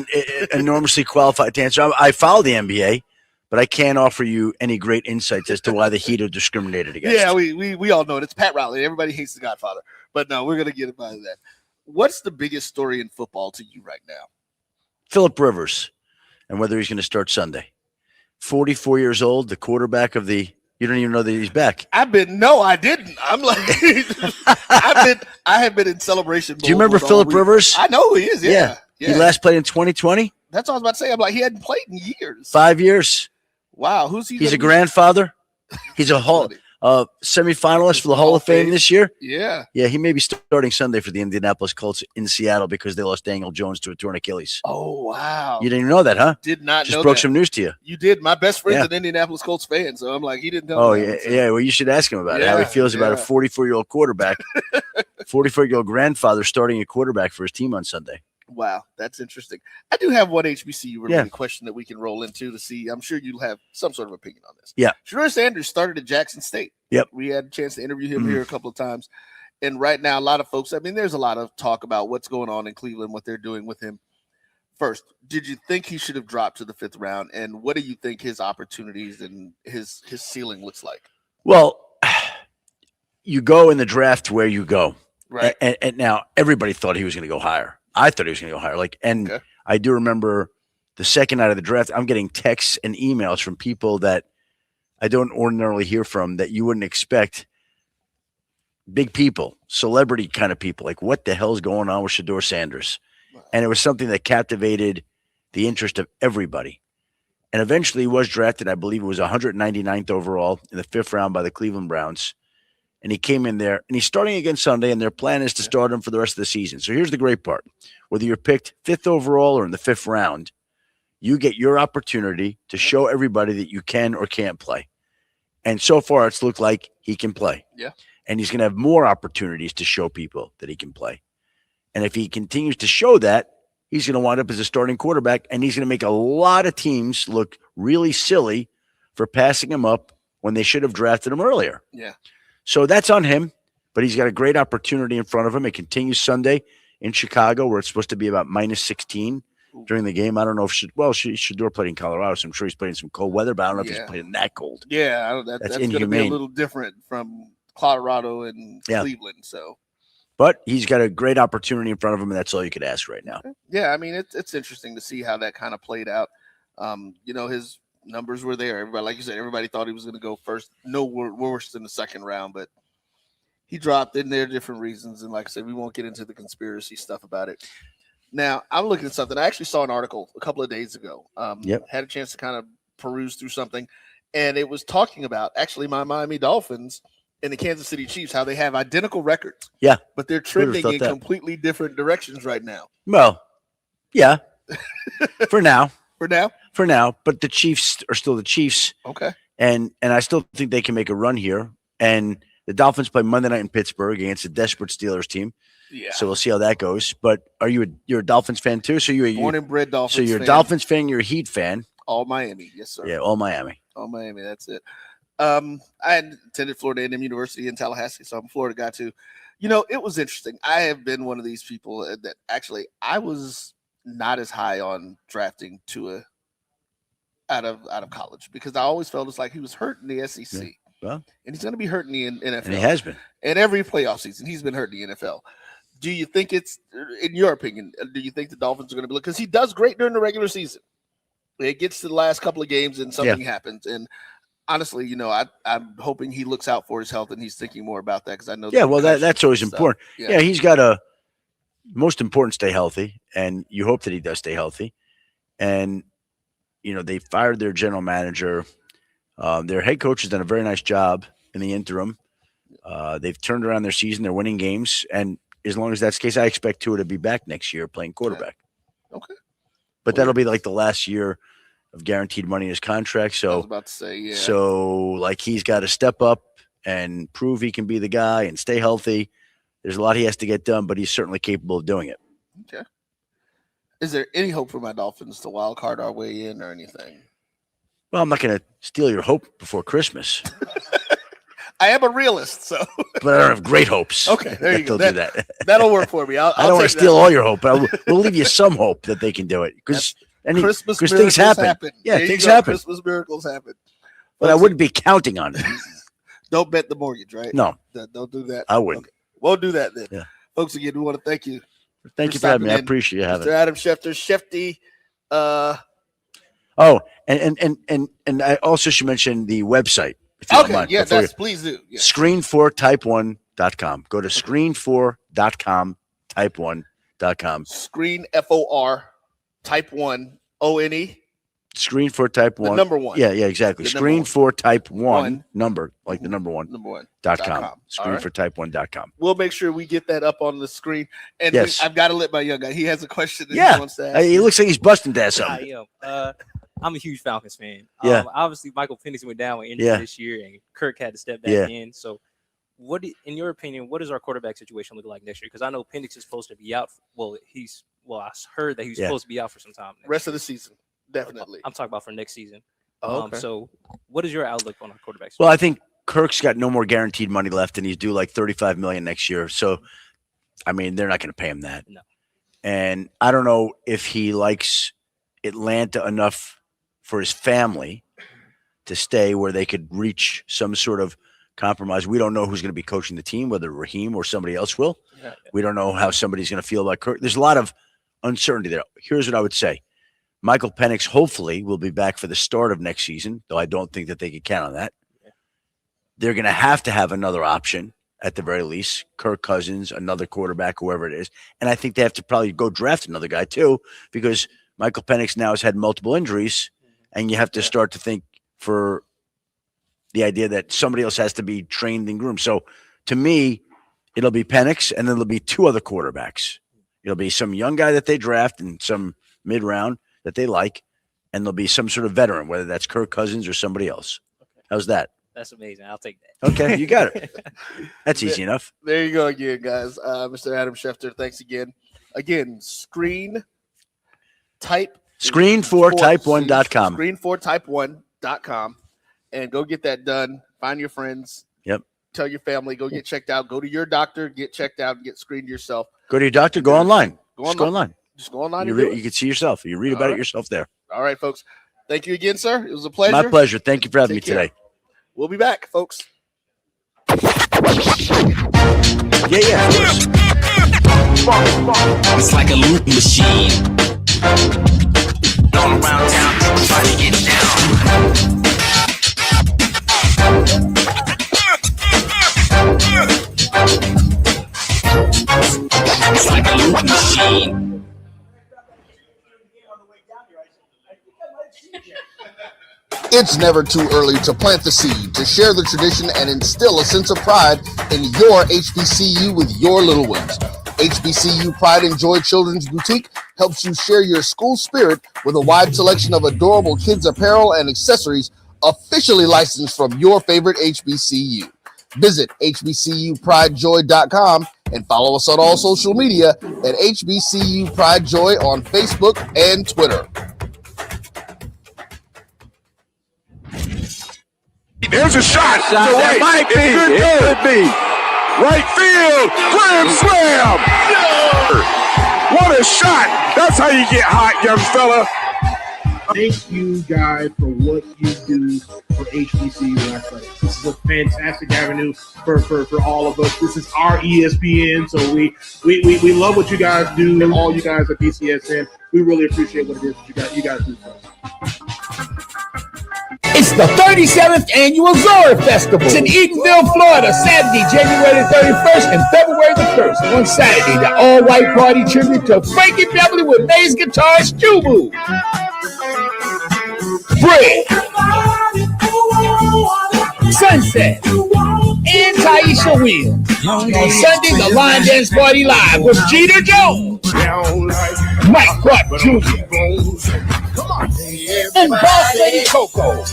enormously qualified to answer. I follow the NBA, but I can't offer you any great insights as to why the Heat are discriminated against. Yeah, we all know it. It's Pat Riley. Everybody hates the Godfather, but no, we're going to get about that. What's the biggest story in football to you right now? Phillip Rivers. And whether he's going to start Sunday. 44 years old, the quarterback of the – you don't even know that he's back. I didn't. I'm like – I have been in celebration. Do you remember Phillip Rivers? I know who he is, yeah. He last played in 2020? That's what I was about to say. I'm like, he hadn't played in years. 5 years. Wow. Who's he? He's a grandfather. He's a semifinalist for the Hall of Fame this year. Yeah. Yeah, he may be starting Sunday for the Indianapolis Colts in Seattle because they lost Daniel Jones to a torn Achilles. Oh, wow. You didn't know that, huh? Did not know Just broke that. some news to you. You did. My best friend's an Indianapolis Colts fan, so I'm like, he didn't tell me. Yeah. Well, you should ask him about it, how he feels about a 44-year-old quarterback, 44-year-old grandfather starting a quarterback for his team on Sunday. Wow, that's interesting. I do have one HBCU-related question that we can roll into to see. I'm sure you'll have some sort of opinion on this. Yeah. Shedeur Sanders started at Jackson State. Yep. We had a chance to interview him here a couple of times. And right now, a lot of folks, I mean, there's a lot of talk about what's going on in Cleveland, what they're doing with him. First, did you think he should have dropped to the 5th round? And what do you think his opportunities and his ceiling looks like? Well, you go in the draft where you go. Right. And now everybody thought he was going to go higher. I thought he was going to go higher. Okay. I do remember the second night of the draft, I'm getting texts and emails from people that I don't ordinarily hear from that you wouldn't expect. Big people, celebrity kind of people, like what the hell's going on with Shedeur Sanders? And it was something that captivated the interest of everybody. And eventually he was drafted, I believe it was 199th overall in the 5th round by the Cleveland Browns. And he came in there, and he's starting again Sunday, and their plan is to start him for the rest of the season. So here's the great part. Whether you're picked 5th overall or in the 5th round, you get your opportunity to show everybody that you can or can't play. And so far, it's looked like he can play. Yeah. And he's going to have more opportunities to show people that he can play. And if he continues to show that, he's going to wind up as a starting quarterback, and he's going to make a lot of teams look really silly for passing him up when they should have drafted him earlier. Yeah. So that's on him, but he's got a great opportunity in front of him. It continues Sunday in Chicago, where it's supposed to be about minus 16 during the game. I don't know if Shedeur played in Colorado, so I'm sure he's playing some cold weather, but I don't know if he's playing that cold. Yeah, that's going to be a inhumane. little different from Colorado and Cleveland. So, but he's got a great opportunity in front of him, and that's all you could ask right now. yeah, I mean, it's interesting to see how that kind of played out. His numbers were there. Everybody, like you said, everybody thought he was going to go first. No worse than the second round, but he dropped in there different reasons. And like I said, we won't get into the conspiracy stuff about it. Now, I'm looking at something. I actually saw an article a couple of days ago. Had a chance to kind of peruse through something, and it was talking about actually my Miami Dolphins and the Kansas City Chiefs, how they have identical records. Yeah. But they're trending in completely different directions right now. Well, yeah, for now. For now. But the Chiefs are still the Chiefs. Okay. And I still think they can make a run here. And the Dolphins play Monday night in Pittsburgh against a desperate Steelers team. Yeah. So we'll see how that goes. But you're a Dolphins fan too? So Born and bred Dolphins. So you're fan. a Dolphins fan, you're a Heat fan. All Miami, yes, sir. Yeah, all Miami. All Miami, that's it. I had attended Florida A&M University in Tallahassee, so I'm a Florida guy too. It was interesting. I have been one of these people that actually I was not as high on drafting Tua out of college because I always felt it's like he was hurt in the SEC. Yeah. Well, and he's going to be hurt in the NFL. And he has been. And every playoff season, he's been hurt in the NFL. Do you think it's, in your opinion, do you think the Dolphins are going to be, because he does great during the regular season. It gets to the last couple of games and something happens. And honestly, I'm hoping he looks out for his health and he's thinking more about that because I know. Yeah, well, that's always important. Yeah, he's got most important, stay healthy. And you hope that he does stay healthy. And, they fired their general manager. Their head coach has done a very nice job in the interim. They've turned around their season. They're winning games. And as long as that's the case, I expect Tua to be back next year playing quarterback. Okay. But that'll be like the last year of guaranteed money in his contract. So I was about to say, yeah. So he's got to step up and prove he can be the guy and stay healthy. There's a lot he has to get done, but he's certainly capable of doing it. Okay. Is there any hope for my Dolphins to wild card our way in or anything? Well, I'm not going to steal your hope before Christmas. I am a realist, so. But I don't have great hopes. Okay, there you go. They'll do that. That'll work for me. I don't want to steal all your hope, but we'll leave you some hope that they can do it because things happen. Yeah, things happen. Christmas miracles happen. But I wouldn't be counting on it. Don't bet the mortgage, right? No. Don't do that. I wouldn't. Okay. Won't do that then. Yeah. Folks, again, we want to thank you. Thank you for having me. I appreciate you having Mr. Adam Schefter. Shefty. Oh, and I also should mention the website. If you don't mind, please do. Yeah. Screen4type1.com. Go to screen4.com, type1.com. Screen FOR, type 1, ONE. Screen for type 1. The number 1. Yeah, exactly. Screen for type 1, number, like the number 1. Number 1. .com. Screen for type 1.com. We'll make sure we get that up on the screen. And yes. I've got to let my young guy. He has a question that he wants to ask. He looks like he's busting to ask something. I am. I'm a huge Falcons fan. Yeah. Obviously, Michael Penix went down with injury this year, and Kirk had to step back in. So, in your opinion, what does our quarterback situation look like next year? Because I know Penix is supposed to be out. I heard that he's supposed to be out for some time. Rest of the season, definitely. I'm talking about for next season. Okay. So, what is your outlook on our quarterback situation? Well, I think Kirk's got no more guaranteed money left, and he's due like $35 million next year. So, I mean, they're not going to pay him that. No. And I don't know if he likes Atlanta enough for his family to stay where they could reach some sort of compromise. We don't know who's going to be coaching the team, whether Raheem or somebody else will. Yeah. We don't know how somebody's going to feel about Kirk. There's a lot of uncertainty there. Here's what I would say. Michael Penix hopefully will be back for the start of next season, though I don't think that they can count on that. They're going to have another option at the very least. Kirk Cousins, another quarterback, whoever it is. And I think they have to probably go draft another guy too, because Michael Penix now has had multiple injuries, and you have to start to think for the idea that somebody else has to be trained and groomed. So to me, it'll be Penix, and then there'll be two other quarterbacks. It'll be some young guy that they draft and some mid-round that they like, and there'll be some sort of veteran, whether that's Kirk Cousins or somebody else. How's that? That's amazing. I'll take that. Okay, you got it. That's easy enough. There you go again, guys. Mr. Adam Schefter, thanks again. Again, Screen4type1.com. Screen4type1.com. And go get that done. Find your friends. Yep. Tell your family. Go get checked out. Go to your doctor. Get checked out. And get screened yourself. Go to your doctor. Go online. Go Go online. online. Just go online. You can see yourself. You read about it yourself there. All right, folks. Thank you again, sir. It was a pleasure. My pleasure. Thank you for having me Take care. today. We'll be back, folks. Yeah. It's like a loop machine. All around town, trying to get down. It's like a loop machine. It's never too early to plant the seed, to share the tradition, and instill a sense of pride in your HBCU with your little ones. HBCU Pride and Joy Children's Boutique helps you share your school spirit with a wide selection of adorable kids' apparel and accessories officially licensed from your favorite HBCU. Visit hbcupridejoy.com and follow us on all social media at HBCU Pride Joy on Facebook and Twitter. There's a shot to right. It could be. Right field. Grand slam. What a shot. That's how you get hot, young fella. Thank you guys for what you do for HBCU athletics. This is a fantastic avenue for all of us. This is our ESPN, so we love what you guys do, and all you guys at BCSN. We really appreciate what it is that you guys do for us. It's the 37th Annual Zora Festival. It's in Edenville, Florida, Saturday, January 31st and February the 1st. On Saturday, the all-white party tribute to Frankie Beverly with bass guitarist Jubu. Fred, Sunset, and Taisha Williams. On Sunday, the Line Dance Party Live with Jeter Jones, Mike Clark Jr., and Boss Lady Coco.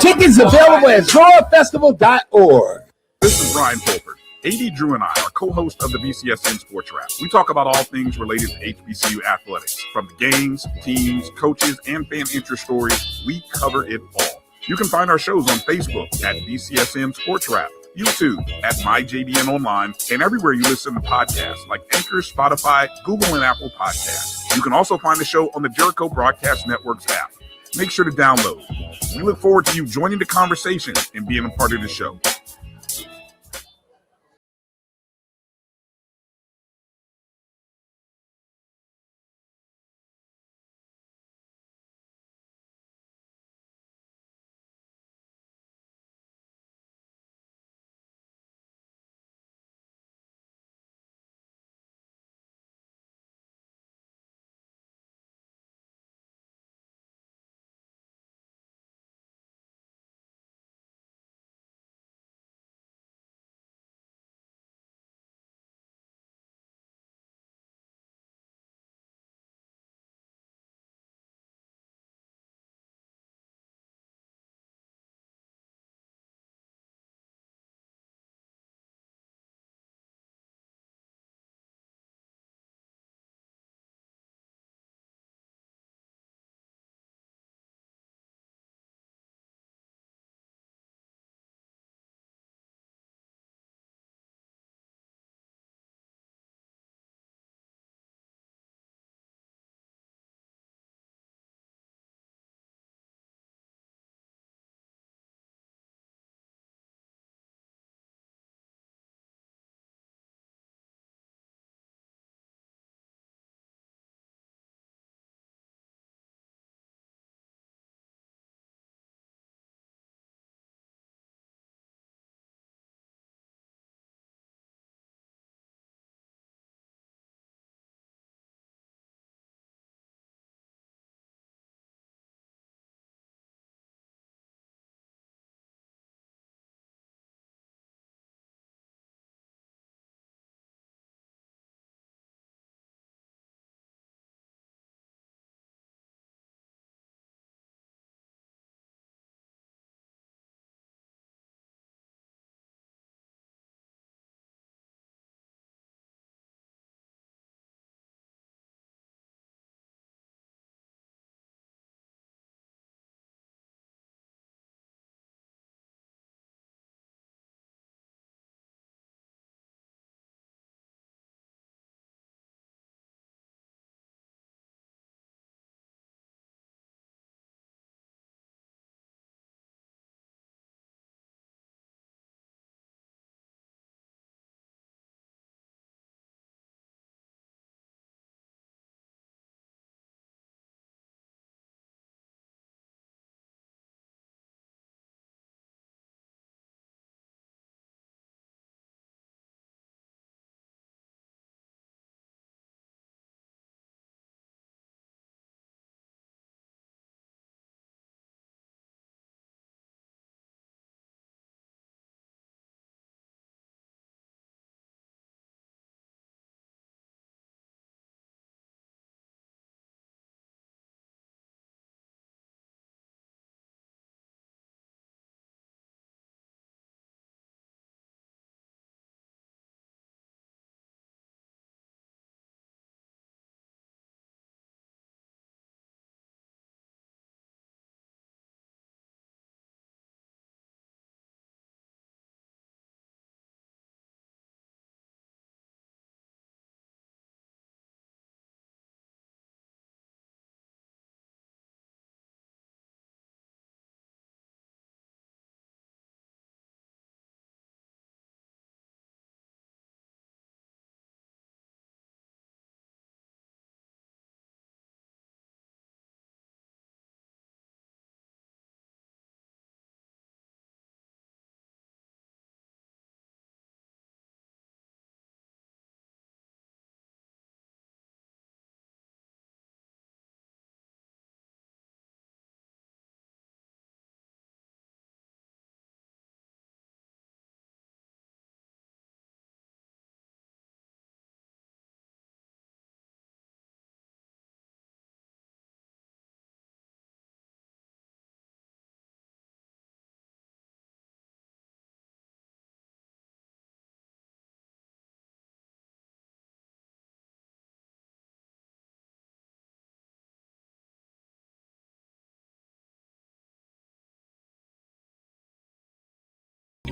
Tickets available at zorafestival.org. This is Ryan Fulford. AD Drew and I are co-hosts of the BCSN Sports Wrap. We talk about all things related to HBCU athletics. From the games, teams, coaches, and fan interest stories, we cover it all. You can find our shows on Facebook at BCSN Sports Wrap, YouTube at MyJBN Online, and everywhere you listen to podcasts like Anchor, Spotify, Google, and Apple Podcasts. You can also find the show on the Jericho Broadcast Network's app. Make sure to download. We look forward to you joining the conversation and being a part of the show.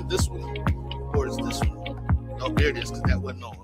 This one, or is this one? Oh, there it is, because that wasn't on.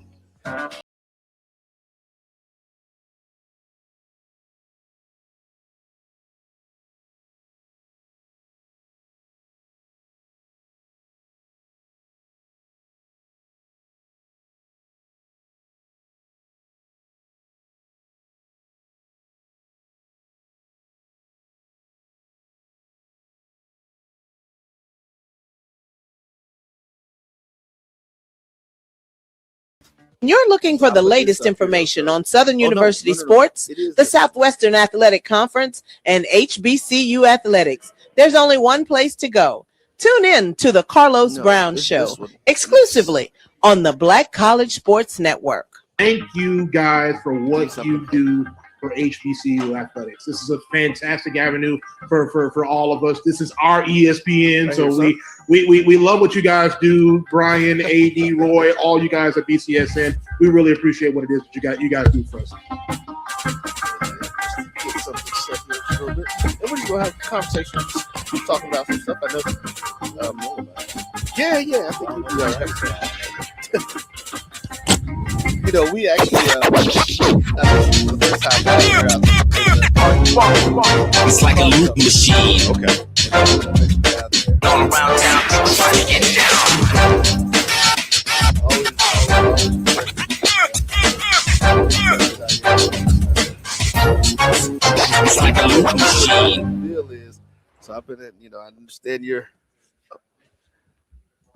You're looking for the latest information on Southern University sports, the Southwestern Athletic Conference, and HBCU athletics. There's only one place to go. Tune in to the Carlos Brown Show, exclusively on the Black College Sports Network. Thank you guys for what you do for HBCU athletics. This is a fantastic avenue for all of us. This is our ESPN, so we love what you guys do. Brian, AD, Roy, all you guys at BCSN. We really appreciate what it is that you guys do for us. And we're just gonna have a conversation, just talking about some stuff. I know. Yeah, I think we'll be all right. You know, we actually it's like a loop machine. Okay. All around town, people trying to get down. It's like a loop machine. Deal is, so I've been at, I understand your.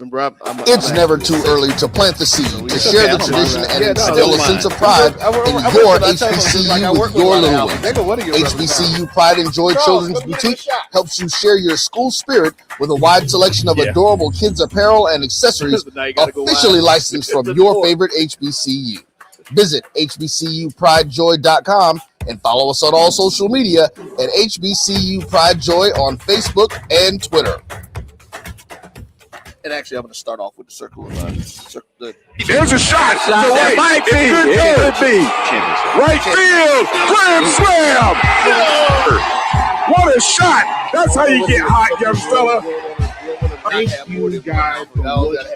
Remember, It's never too early to plant the seed, to share the tradition, and instill a sense of pride in your HBCU with your little ones. HBCU Pride and Joy Children's Boutique helps you share your school spirit with a wide selection of adorable kids' apparel and accessories officially licensed from your favorite HBCU. Visit hbcupridejoy.com and follow us on all social media at HBCU Pride Joy on Facebook and Twitter. And actually, I'm going to start off with the circle of There's a shot. It might be. It could be. Right field. Grand slam. What a shot. That's how you get hot, young fella. Thank you guys for what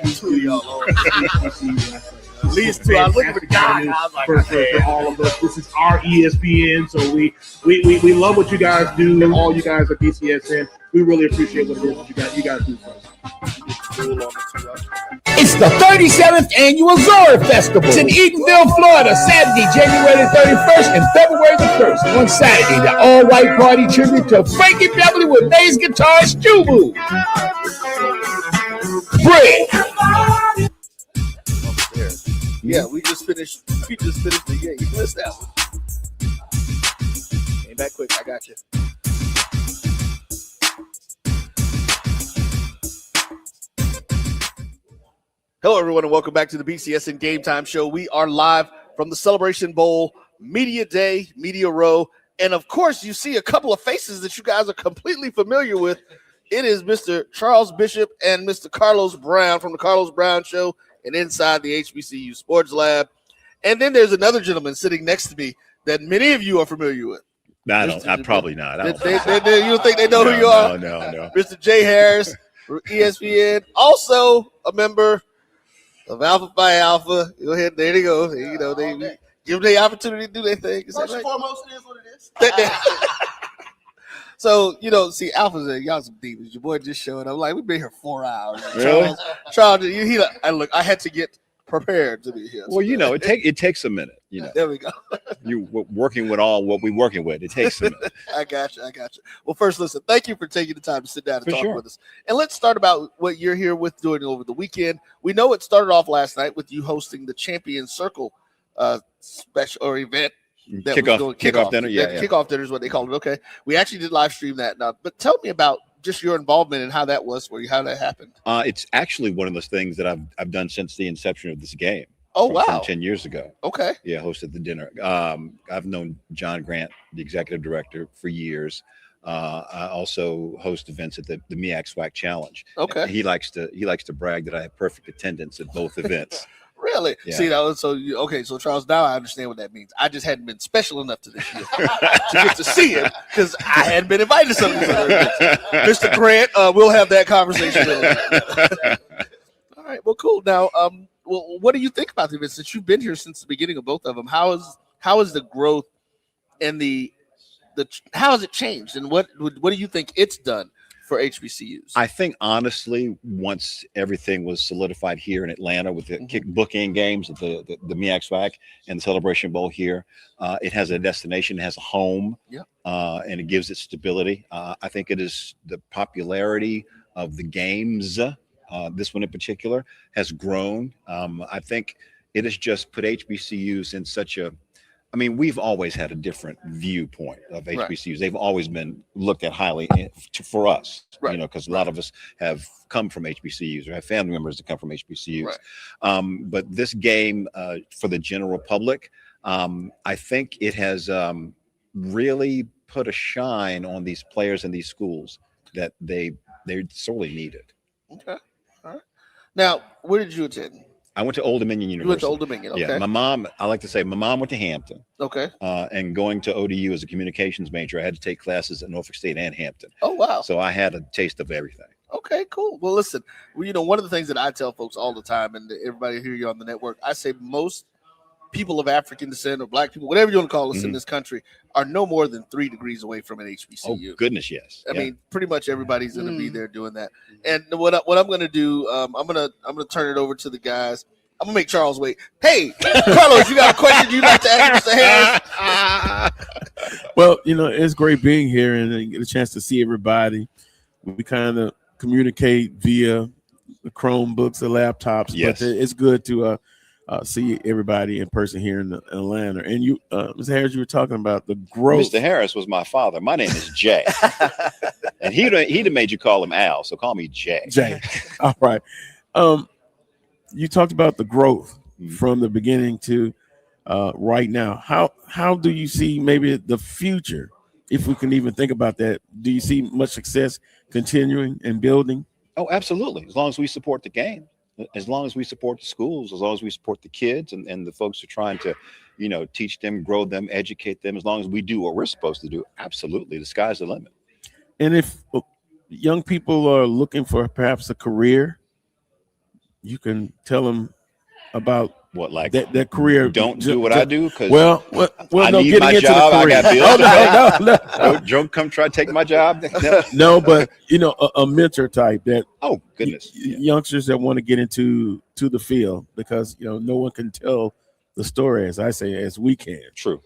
you do. At least two. I was looking for the guy for all of us. This is our ESPN, so we love what you guys do, and all you guys at BCSN. We really appreciate what it is that you guys do for us. It's the 37th Annual Zora Festival. It's in Edenville, Florida, Saturday, January 31st and February the 1st. On Saturday, the all-white party tribute to Frankie Beverly with bass guitarist Jubu. Bread. Yeah, we just finished the game. You missed that one. Came back quick. I got you. Hello, everyone, and welcome back to the BCSN Game Time Show. We are live from the Celebration Bowl, Media Day, Media Row, and of course, you see a couple of faces that you guys are completely familiar with. It is Mr. Charles Bishop and Mr. Carlos Brown from the Carlos Brown Show and inside the HBCU Sports Lab. And then there's another gentleman sitting next to me that many of you are familiar with. No, I'm probably not. You don't think they know who you are? No. Mr. Jay Harris, ESPN, also a member of Alpha Phi Alpha. Go ahead, there they go. They give them the opportunity to do their thing. First and foremost, it is what it is. So, see, Alpha's there. Y'all some demons. Your boy just showed up. Like, we've been here 4 hours. Really? Charles, I had to get prepared to be here. Well, it takes a minute. There we go. You working with all what we're working with. It takes a minute. I got you. Well, first, listen, thank you for taking the time to sit down and talk sure. with us. And let's start about what you're here with doing over the weekend. We know it started off last night with you hosting the Champion Circle special or event. Kickoff dinner. Yeah. Kickoff dinner is what they call it. Okay. We actually did live stream that now. But tell me about just your involvement and how that was for you, how that happened. It's actually one of those things that I've done since the inception of this game. Oh, wow. From 10 years ago. Okay. Yeah, hosted the dinner. I've known John Grant, the executive director, for years. I also host events at the MEAC SWAC Challenge. Okay. He likes to brag that I have perfect attendance at both events. Really? Yeah. See, that was so Charles, now I understand what that means. I just hadn't been special enough to this year to get to see it because I hadn't been invited to some of these other events. Mr. Grant, we'll have that conversation. All right, well, cool. Now, well, what do you think about the event since you've been here since the beginning of both of them? How is the growth and how has it changed, and what do you think it's done for HBCUs? I think honestly, once everything was solidified here in Atlanta with the bookend games, the MEAC SWAC and the Celebration Bowl here, it has a destination, it has a home, and it gives it stability. I think it is the popularity of the games. This one in particular has grown. I think it has just put HBCUs in such a, I mean, we've always had a different viewpoint of HBCUs. Right. They've always been looked at highly for us, right, you know, because a lot of us have come from HBCUs or have family members that come from HBCUs. Right. But this game for the general public, I think it has really put a shine on these players and these schools that they sorely needed. Okay. All right. Now, where did you attend? I went to Old Dominion University. You went to Old Dominion, okay. Yeah, my mom, I like to say my mom went to Hampton. Okay. And going to ODU as a communications major, I had to take classes at Norfolk State and Hampton. Oh, wow. So I had a taste of everything. Okay, cool. Well, listen, you know, one of the things that I tell folks all the time, and everybody here you on the network, I say most people of African descent or black people, whatever you want to call us in this country, are no more than 3 degrees away from an HBCU. Oh, goodness, yes. I mean, pretty much everybody's going to be there doing that. And what I'm going to do, I'm going to turn it over to the guys. I'm going to make Charles wait. Hey, Carlos, you got a question you'd like to ask Mr. Harris? Well, you know, it's great being here and get a chance to see everybody. We kind of communicate via the Chromebooks, the laptops, yes, but it's good to see everybody in person here in Atlanta. And you, Mr. Harris, you were talking about the growth. Mr. Harris was my father. My name is Jay. And he'd have made you call him Al, so call me Jay. Jay. All right. You talked about the growth from the beginning to right now. How do you see maybe the future, if we can even think about that? Do you see much success continuing and building? Oh, absolutely. As long as we support the game, as long as we support the schools, as long as we support the kids and the folks who are trying to, you know, teach them, grow them, educate them, as long as we do what we're supposed to do, absolutely. The sky's the limit. And if young people are looking for perhaps a career, you can tell them about what, like that career. Don't do what I do because I need getting my into job. The I career. got bills. No, don't come try to take my job. No, but you know, a mentor type that. Oh goodness, youngsters that want to get into the field because you know no one can tell the story as I say as we can. True.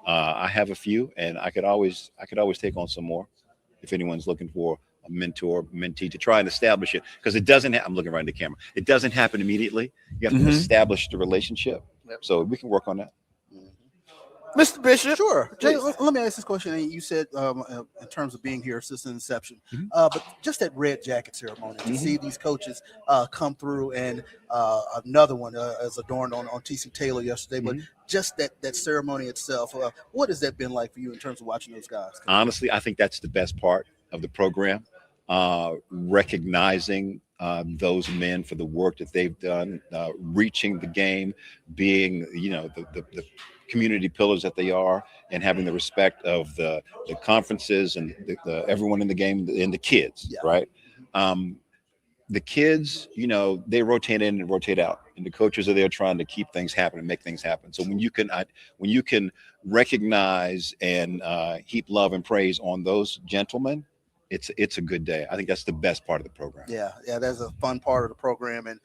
I have a few, and I could always take on some more if anyone's looking for a mentor, mentee to try and establish it, because it doesn't. I'm looking right in the camera. It doesn't happen immediately. You have to establish the relationship. Yep. So we can work on that. Mr. Bishop, sure. Jay, let me ask this question. You said in terms of being here since inception, but just that red jacket ceremony to see these coaches come through, and another one as adorned on TC Taylor yesterday, but just that ceremony itself, what has that been like for you in terms of watching those guys? Honestly, I think that's the best part of the program, recognizing those men for the work that they've done, reaching the game, being, you know, the community pillars that they are, and having the respect of the conferences and everyone in the game and the kids, right? The kids, you know, they rotate in and rotate out, and the coaches are there trying to keep things happen and make things happen. So when you can recognize and heap love and praise on those gentlemen, it's a good day. I think that's the best part of the program. Yeah, that's a fun part of the program, and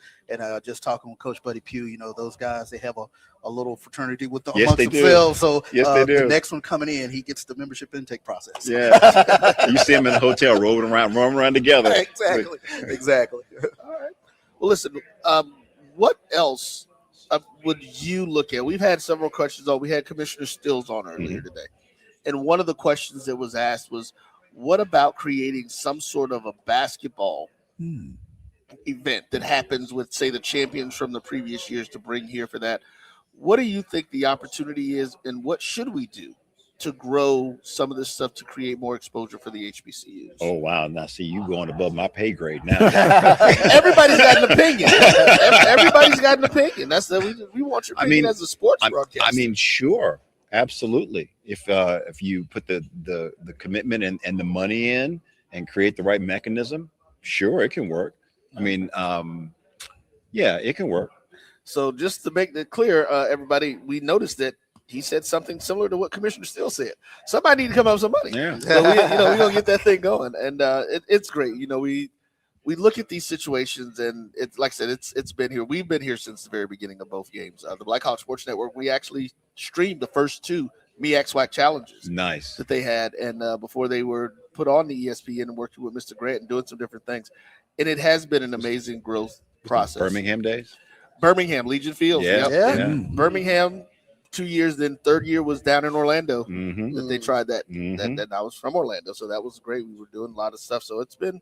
just talking with Coach Buddy Pugh, you know, those guys, they have a little fraternity with amongst themselves. So they do. The next one coming in, he gets the membership intake process. Yeah, you see them in the hotel roaming around together. Exactly. All right. Well, listen. What else would you look at? We've had several questions on. We had Commissioner Stills on earlier today, and one of the questions that was asked was, what about creating some sort of a basketball event that happens with, say, the champions from the previous years to bring here for that? What do you think the opportunity is, and what should we do to grow some of this stuff to create more exposure for the HBCUs? Oh wow! Now see you going above my pay grade now. Everybody's got an opinion. Everybody's got an opinion. That's we want your opinion as a sports broadcaster. I mean, sure, absolutely. If you put the commitment and the money in and create the right mechanism, sure, it can work. I mean, yeah, it can work. So just to make that clear, everybody, we noticed that he said something similar to what Commissioner Steele said. Somebody need to come up with some money. Yeah. So we're gonna get that thing going, and it's great. We look at these situations, and it's like I said, it's been here. We've been here since the very beginning of both games. The Black Hawk Sports Network, we actually streamed the first two MEAC/SWAC challenges. Nice. That they had, and before they were put on the ESPN and working with Mr. Grant and doing some different things, and it has been an amazing growth process. Birmingham days. Birmingham, Legion Fields. Yeah. Yep. Yeah. Birmingham, 2 years. Then third year was down in Orlando. Mm-hmm. That they tried that. That I was from Orlando, so that was great. We were doing a lot of stuff. So it's been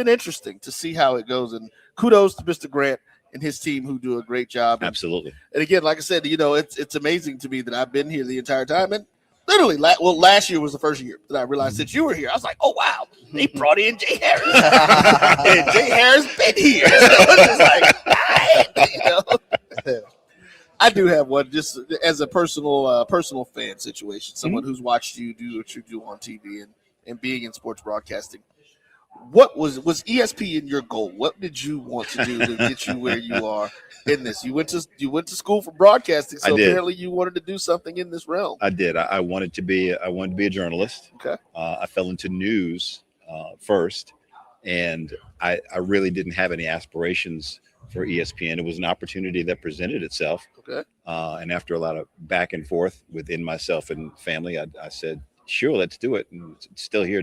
interesting to see how it goes. And kudos to Mr. Grant and his team who do a great job. Absolutely. And again, like I said, it's amazing to me that I've been here the entire time. And literally, last year was the first year that I realized that you were here. I was like, oh wow, they brought in Jay Harris, and Jay Harris been here. So it's just like, I do have one just as a personal fan situation. Someone who's watched you do what you do on TV and being in sports broadcasting. What was ESPN your goal? What did you want to do to get you where you are in this? You went to school for broadcasting, so apparently you wanted to do something in this realm. I did. I wanted to be a journalist. Okay. I fell into news first, and I really didn't have any aspirations for ESPN. It was an opportunity that presented itself. Okay. And after a lot of back and forth within myself and family, I said, sure, let's do it. And it's still here.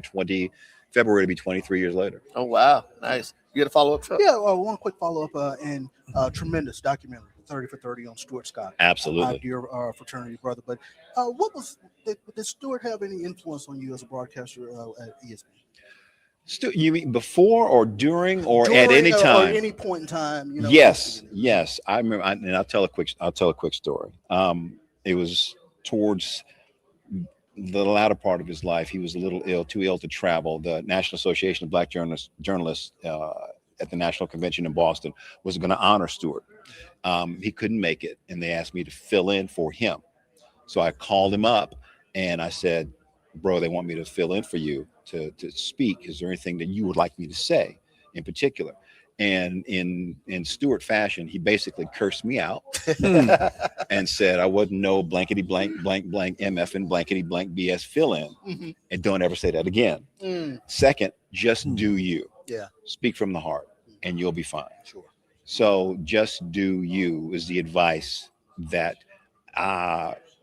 February to be 23 years later. Oh wow, nice. You got a follow up? Yeah, one quick follow up and tremendous documentary, 30 for 30 on Stuart Scott. Absolutely, dear fraternity brother. But did Stuart have any influence on you as a broadcaster at ESPN? You mean before or during or at any time? Or any point in time. Yes. I remember, and I'll tell a quick story. It was towards the latter part of his life. He was a little ill, too ill to travel. The National Association of Black Journalists at the National Convention in Boston was going to honor Stuart. He couldn't make it, and they asked me to fill in for him. So I called him up, and I said, bro, they want me to fill in for you to speak. Is there anything that you would like me to say in particular? And in Stuart fashion, he basically cursed me out and said I wasn't no blankety blank blank blank MF and blankety blank BS fill in, and don't ever say that again. Second, just do you. Yeah. Speak from the heart, and you'll be fine. Sure. So just do you is the advice that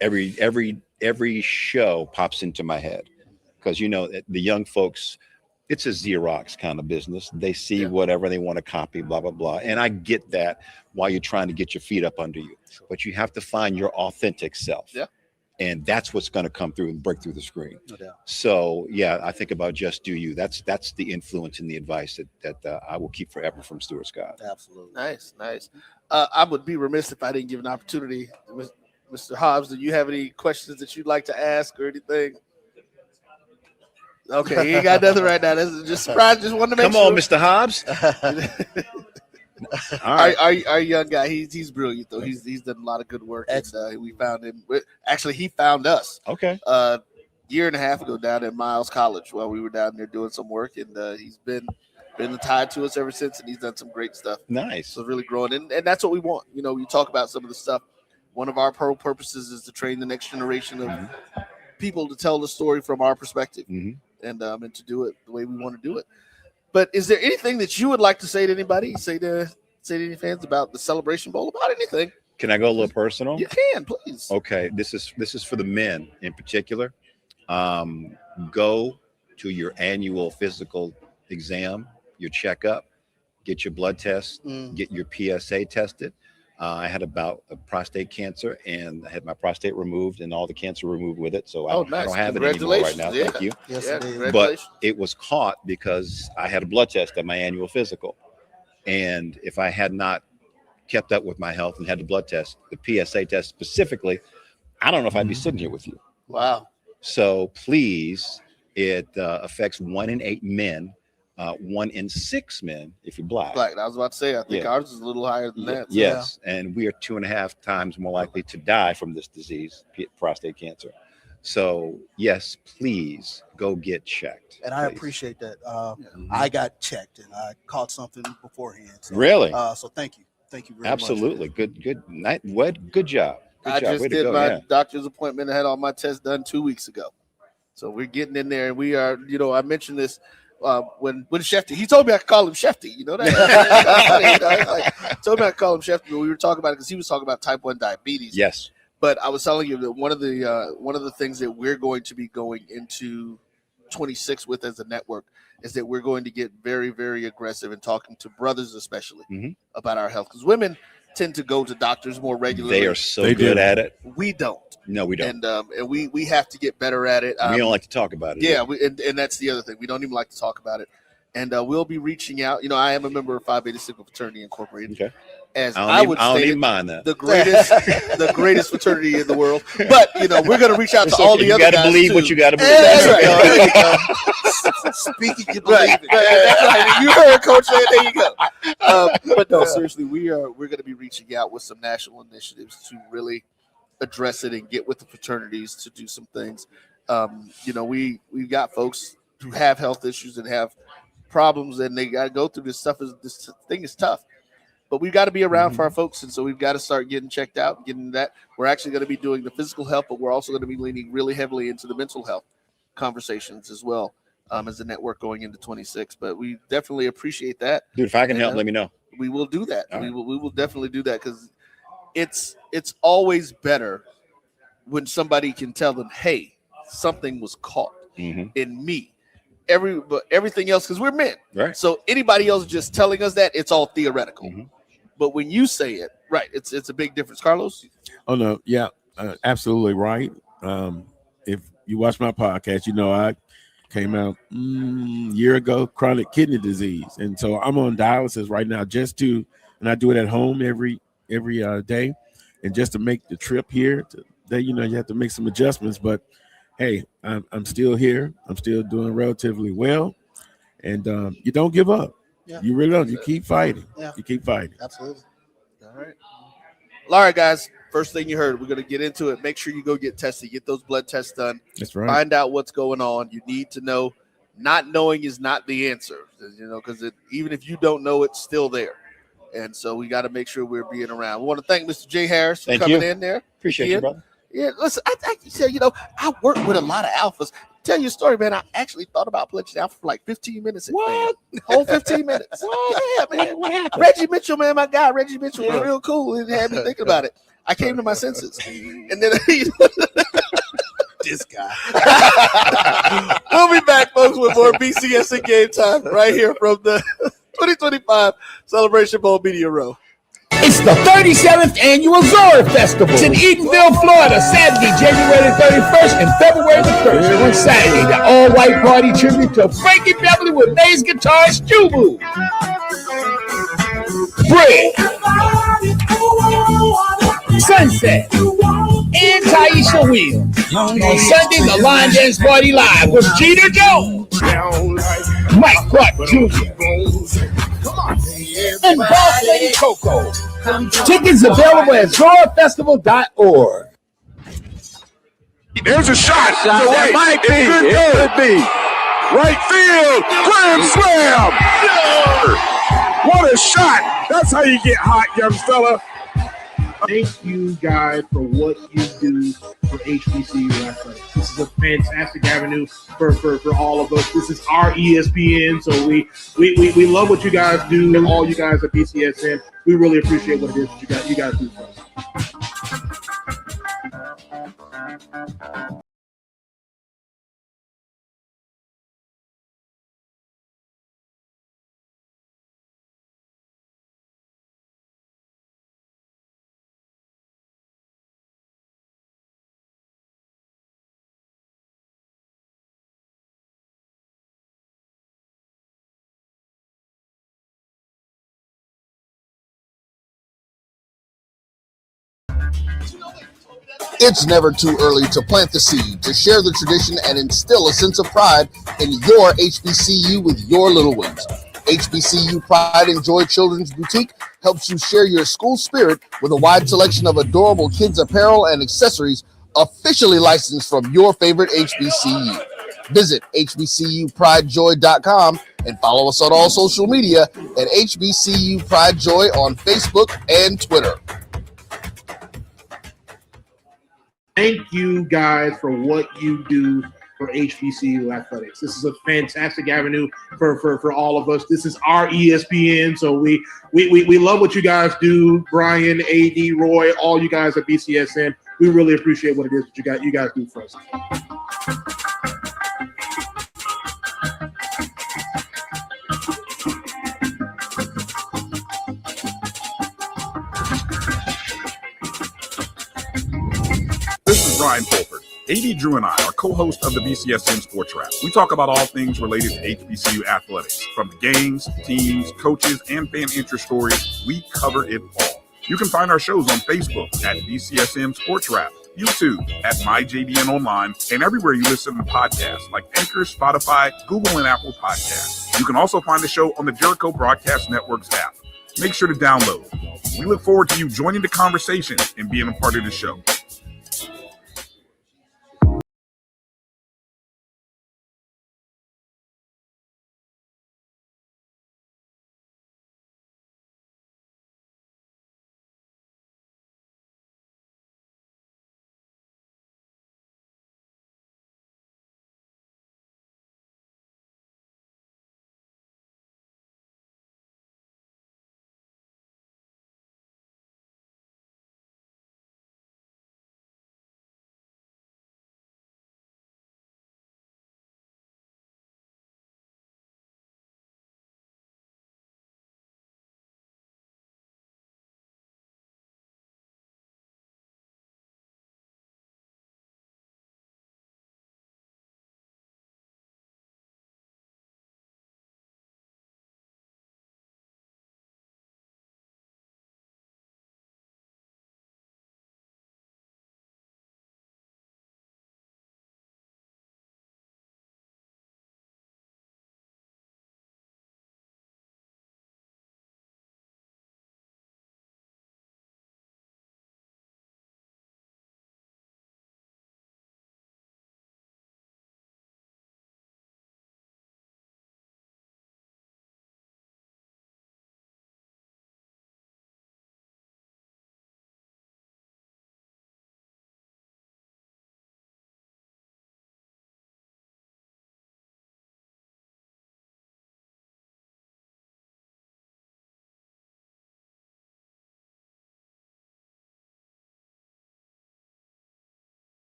every show pops into my head, because the young folks, it's a Xerox kind of business. They see whatever they want to copy, blah, blah, blah. And I get that while you're trying to get your feet up under you. Sure. But you have to find your authentic self. Yeah. And that's what's going to come through and break through the screen. No doubt. So, yeah, I think about just do you. That's the influence and the advice that I will keep forever from Stuart Scott. Absolutely. Nice. I would be remiss if I didn't give an opportunity. Mr. Hobbs, do you have any questions that you'd like to ask or anything? Okay, he ain't got nothing right now. That's just surprised. Just wanted to make sure. Come on, Mr. Hobbs. All right. Our young guy, he's brilliant though. He's done a lot of good work. And, we found him. Actually, he found us. Okay. Year and a half ago down at Miles College while we were down there doing some work, and he's been tied to us ever since, and he's done some great stuff. Nice. So really growing, and that's what we want. We talk about some of the stuff. One of our purposes is to train the next generation of people to tell the story from our perspective. And to do it the way we want to do it. But is there anything that you would like to say to anybody? Say to any fans about the Celebration Bowl, about anything? Can I go a little personal? You can, please. Okay, this is for the men in particular. Go to your annual physical exam, your checkup, get your blood test, get your PSA tested. I had about prostate cancer, and I had my prostate removed and all the cancer removed with it. So I don't have it anymore right now. Thank you. Yes, but it was caught because I had a blood test at my annual physical. And if I had not kept up with my health and had the blood test, the PSA test specifically, I don't know if I'd be sitting here with you. Wow. So please, it affects 1 in 8 men, 1 in 6 men if you're black. Black. I was about to say, I think Yeah. ours is a little higher than that. So. Yes, and we are 2.5 times more likely to die from this disease, prostate cancer. So yes, please go get checked. And I please. appreciate that. I got checked and I caught something beforehand. So, Really? So thank you very Absolutely. Good night. What? Good job. Good I job. just Way to did go. my Yeah. doctor's appointment and had all my tests done 2 weeks ago. So we're getting in there, and we are. I mentioned this when Shefty. He told me I could call him Shefty. You know that. He told me I could call him Shefty, but we were talking about it because he was talking about type 1 diabetes. Yes. But I was telling you that one of the things that we're going to be going into 26 with as a network is that we're going to get very, very aggressive in talking to brothers, especially about our health, because women tend to go to doctors more regularly. They are so good at it. We don't. No, we don't. And we have to get better at it. We don't like to talk about it. Yeah, and that's the other thing. We don't even like to talk about it. And we'll be reaching out. I am a member of Phi Beta Sigma Fraternity Incorporated. Okay. As I would don't say, even mind that. the greatest fraternity in the world. But we're going to reach out It's to all okay. the You other gotta guys believe too. what you gotta believe. That's right. Speaking, you believe Right. it. That's right. You heard Coach say it. There you go. But no, seriously, we're going to be reaching out with some national initiatives to really address it and get with the fraternities to do some things. We've got folks who have health issues and have problems, and they got to go through this stuff. This thing is tough. But we've got to be around for our folks, and so we've got to start getting checked out, getting that. We're actually going to be doing the physical health, but we're also going to be leaning really heavily into the mental health conversations as well as a network going into 26. But we definitely appreciate that. Dude, if I can help, let me know. We will do that. All We right. will definitely do that, because it's always better when somebody can tell them, hey, something was caught in me. But everything else, because we're men. Right. So anybody else just telling us that, it's all theoretical. But when you say it, right, it's a big difference. Carlos? Oh, no. Yeah, absolutely right. If you watch my podcast, I came out a year ago, chronic kidney disease. And so I'm on dialysis right now and I do it at home every day. And just to make the trip here, you have to make some adjustments. But, hey, I'm still here. I'm still doing relatively well. And you don't give up. Yeah. You really don't. You keep fighting. Yeah. You keep fighting. Absolutely. All right. All right, guys. First thing you heard, we're going to get into it. Make sure you go get tested. Get those blood tests done. That's right. Find out what's going on. You need to know. Not knowing is not the answer, because even if you don't know, it's still there. And so we got to make sure we're being around. We want to thank Mr. Jay Harris for coming in there. Appreciate you, brother. Yeah, listen, I said, I work with a lot of alphas. Tell you a story, man. I actually thought about pledging alpha for like 15 minutes. What? Whole 15 minutes. What? Yeah, man. What happened? Reggie Mitchell, man, my guy, Reggie Mitchell was real cool. It had me thinking about it. I came to my senses. And then this guy. We'll be back, folks, with more BCSN Game Time right here from the 2025 Celebration Bowl Media Row. It's the 37th Annual Zora Festival. It's in Edenville, Florida, Saturday, January 31st and February the 1st. On Saturday, the all-white party tribute to Frankie Beverly with bass guitarist Jubu. Bread, Sunset, and Taisha Williams. On Sunday, the Line Dance Party Live with Jeter Jones, Mike Clark Jr., and Boss Lady Coco. Tickets available at zorafestival.org. There's a shot. Shot To that right. might be. It could be. Right field. Grand slam. What a shot. That's how you get hot, young fella. Thank you guys for what you do for HBCU athletics. This is a fantastic avenue for all of us. This is our ESPN, so we love what you guys do, and all you guys at BCSN. We really appreciate what it is that you guys do for us. It's never too early to plant the seed, to share the tradition, and instill a sense of pride in your HBCU with your little ones. HBCU Pride and Joy Children's Boutique helps you share your school spirit with a wide selection of adorable kids' apparel and accessories officially licensed from your favorite HBCU. Visit hbcupridejoy.com and follow us on all social media at HBCU Pride Joy on Facebook and Twitter. Thank you guys for what you do for HBCU athletics. This is a fantastic avenue for all of us. This is our ESPN, so we love what you guys do. Brian, AD, Roy, all you guys at BCSN. We really appreciate what it is that you guys do for us. This is Ryan Fulford. AD Drew and I are co-hosts of the BCSN Sports Wrap. We talk about all things related to HBCU athletics, from the games, teams, coaches, and fan interest stories. We cover it all. You can find our shows on Facebook at BCSN Sports Wrap, YouTube at MyJBN Online, and everywhere you listen to podcasts like Anchor, Spotify, Google, and Apple Podcasts. You can also find the show on the Jericho Broadcast Network's app. Make sure to download. We look forward to you joining the conversation and being a part of the show.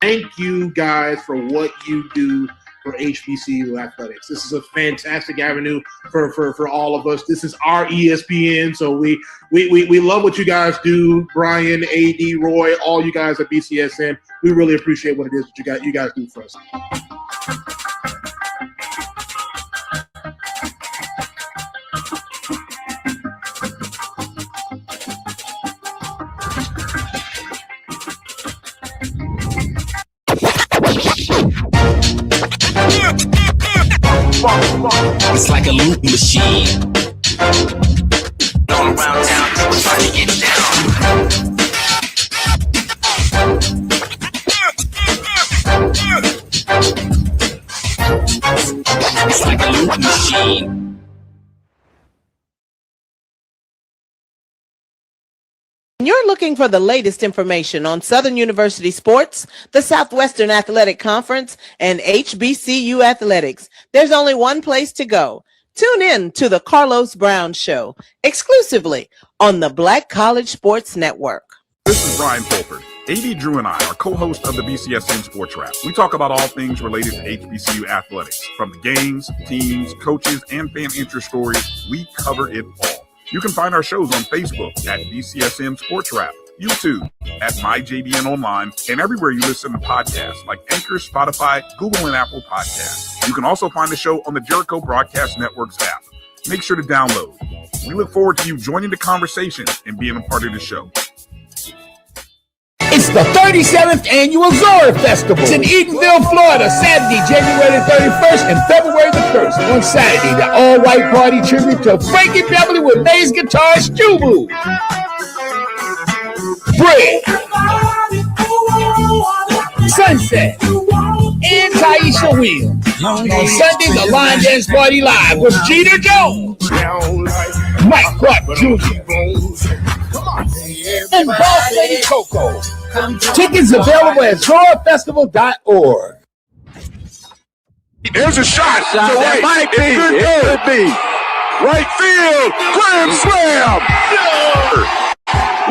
Thank you guys for what you do for HBCU athletics. This is a fantastic avenue for all of us. This is our ESPN, so we love what you guys do. Brian, AD, Roy, all you guys at BCSN. We really appreciate what it is that you guys do for us. It's like a loop machine. Going around town, people trying to get down. It's like a loop machine. When you're looking for the latest information on Southern University sports, the Southwestern Athletic Conference, and HBCU athletics, there's only one place to go. Tune in to the Carlos Brown Show, exclusively on the Black College Sports Network. This is Brian Fulford. AD Drew and I are co-hosts of the BCSN Sports Wrap. We talk about all things related to HBCU athletics, from the games, teams, coaches, and fan interest stories. We cover it all. You can find our shows on Facebook at BCSN Sports Wrap, YouTube at MyJBN Online, and everywhere you listen to podcasts like Anchor, Spotify, Google, and Apple Podcasts. You can also find the show on the Jericho Broadcast Network's app. Make sure to download. We look forward to you joining the conversation and being a part of the show. It's the 37th Annual Zora Festival. It's in Edenville, Florida, Saturday, January 31st and February the 1st. On Saturday, the all-white party tribute to Frankie Beverly with bass guitarist Jubu. Bread, Sunset, and Taisha Williams. On Sunday, the Line Dance Party Live with Jeter Jones, Mike Clark Jr., and Boss Lady Coco. Tickets available at zorafestival.org. There's a shot to right. Might be. It could be. Right field. Grand slam. No.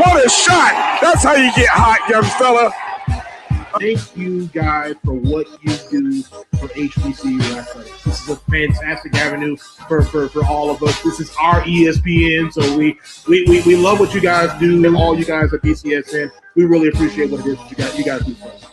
What a shot. That's how you get hot, young fella. Thank you guys for what you do for HBCU athletics. This is a fantastic avenue for all of us. This is our ESPN, so we love what you guys do, and all you guys at BCSN. We really appreciate what it is that you guys do for us.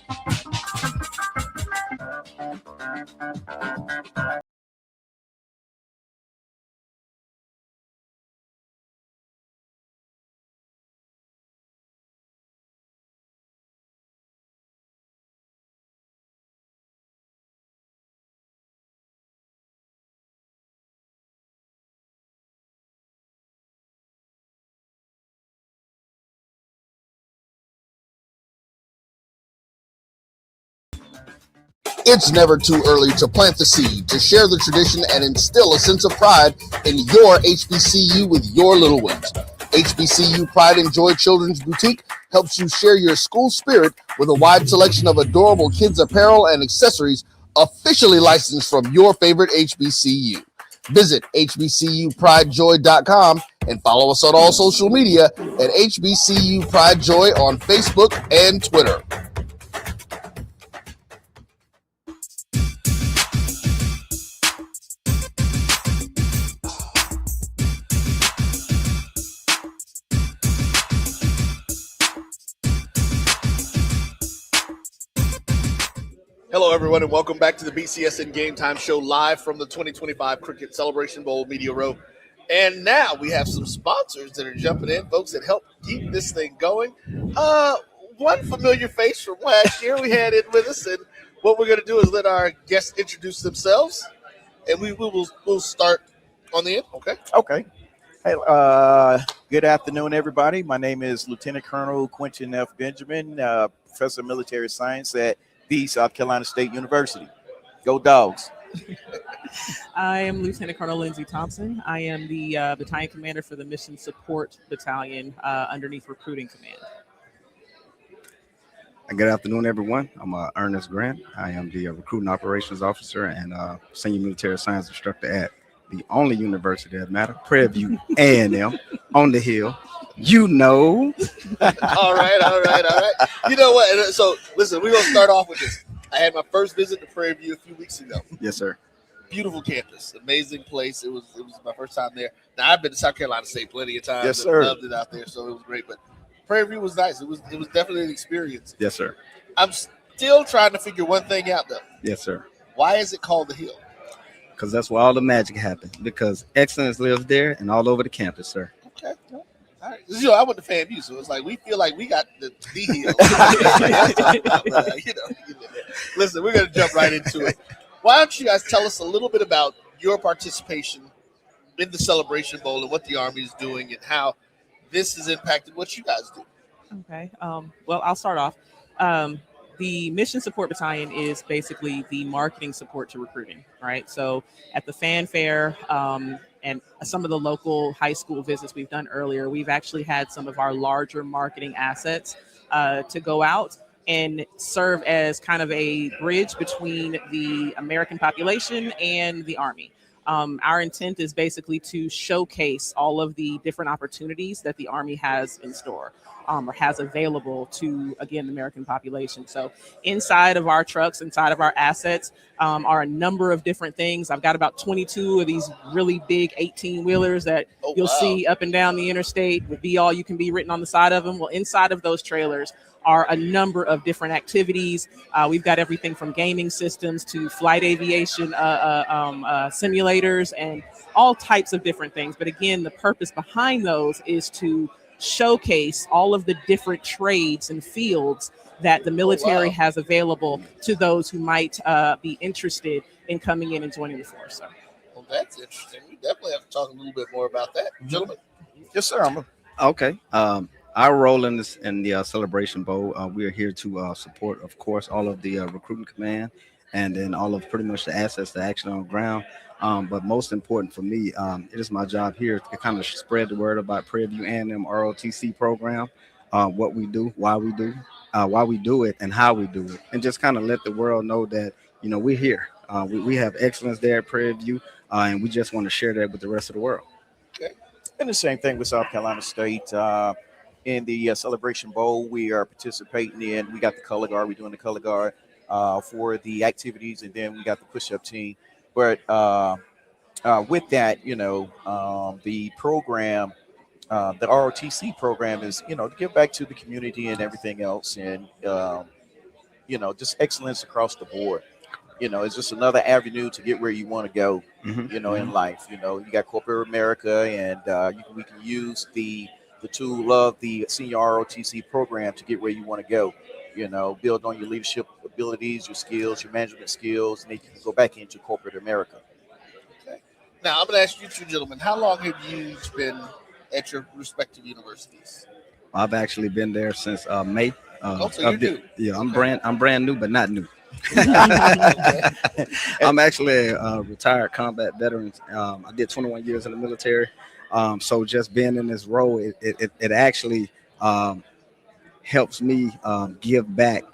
It's never too early to plant the seed, to share the tradition, and instill a sense of pride in your HBCU with your little ones. HBCU Pride and Joy Children's Boutique helps you share your school spirit with a wide selection of adorable kids' apparel and accessories officially licensed from your favorite HBCU. Visit hbcupridejoy.com and follow us on all social media at HBCU Pride Joy on Facebook and Twitter. Hello, everyone, and welcome back to the BCSN Game Time Show live from the 2025 Cricket Celebration Bowl Media Row. And now we have some sponsors that are jumping in, folks that help keep this thing going. One familiar face from last year we had it with us, and what we're going to do is let our guests introduce themselves, and we'll start on the end, okay? Okay. Hey, good afternoon, everybody. My name is Lieutenant Colonel Quentin F. Benjamin, Professor of Military Science at the South Carolina State University. Go Dogs. I am Lieutenant Colonel Lindsay Thompson. I am the battalion commander for the Mission Support Battalion underneath Recruiting Command. Good afternoon, everyone. I'm Ernest Grant. I am the Recruiting Operations Officer and Senior Military Science Instructor at the only university that matter, Prairie View A&M on the hill. You know. All right. You know what? So listen, we're gonna start off with this. I had my first visit to Prairie View a few weeks ago. Yes, sir. Beautiful campus, amazing place. It was my first time there. Now I've been to South Carolina State plenty of times. Yes, sir. Loved it out there, so it was great. But Prairie View was nice. It was definitely an experience. Yes, sir. I'm still trying to figure one thing out though. Yes, sir. Why is it called the Hill? Because that's where all the magic happens. Because excellence lives there and all over the campus, sir. Okay. All right. You know, I went to FAMU, so it's like we feel like we got the Hill. Listen, we're gonna jump right into it. Why don't you guys tell us a little bit about your participation in the Celebration Bowl and what the Army is doing and how this has impacted what you guys do? Okay. Well, I'll start off. The Mission Support Battalion is basically the marketing support to recruiting, right? So at the fanfare and some of the local high school visits we've done earlier, we've actually had some of our larger marketing assets to go out and serve as kind of a bridge between the American population and the Army. Our intent is basically to showcase all of the different opportunities that the Army has in store or has available to, again, the American population. So inside of our trucks, inside of our assets are a number of different things. I've got about 22 of these really big 18-wheelers that you'll see up and down the interstate with Be All You Can Be written on the side of them. Well, inside of those trailers are a number of different activities. We've got everything from gaming systems to flight aviation simulators and all types of different things. But again, the purpose behind those is to showcase all of the different trades and fields that the military has available to those who might be interested in coming in and joining the force. So. Well, that's interesting. We definitely have to talk a little bit more about that, gentlemen. Yes, sir. Okay. Our role in the Celebration Bowl, we are here to support, of course, all of the recruiting command and then all of pretty much the assets that are actually on the ground. But most important for me, it is my job here to kind of spread the word about Prairie View A&M ROTC program, what we do, why we do it, and how we do it, and just kind of let the world know that, you know, we're here. We have excellence there at Prairie View, and we just want to share that with the rest of the world. Okay. And the same thing with South Carolina State. In the Celebration Bowl, we are participating in. We got the color guard. We're doing the color guard for the activities, and then we got the push-up team. But with that, you know, the program, the ROTC program is, you know, to give back to the community and everything else, and you know, just excellence across the board. You know, it's just another avenue to get where you want to go. You know, in life. You know, you got corporate America, and we can use the tool of the senior ROTC program to get where you want to go. You know, build on your leadership abilities, your skills, your management skills, and then you can go back into corporate America. Okay. Now, I'm going to ask you two gentlemen, how long have you been at your respective universities? I've actually been there since May. So you're new. Yeah, I'm brand new, but not new. I'm actually a retired combat veteran. I did 21 years in the military. So just being in this role, it actually helps me give back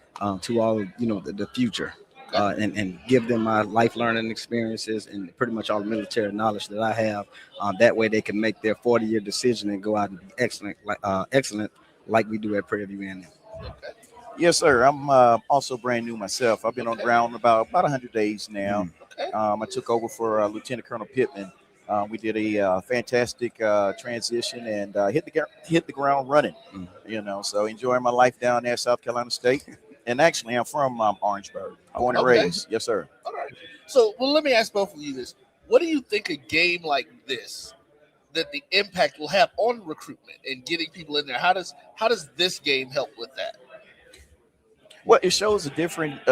to all, you know, the future, and give them my life learning experiences and pretty much all the military knowledge that I have. That way they can make their 40-year decision and go out and be excellent like we do at Prairie View A&M. Okay. Yes, sir. I'm also brand new myself. I've been on ground about 100 days now. Okay. I took over for Lieutenant Colonel Pittman. We did a fantastic transition and hit the ground running. You know, so enjoying my life down there at South Carolina State. And actually, I'm from Orangeburg, born and raised. Yes, sir. All right. So, well, let me ask both of you this: what do you think a game like this, that the impact will have on recruitment and getting people in there? How does this game help with that? Well, it shows a different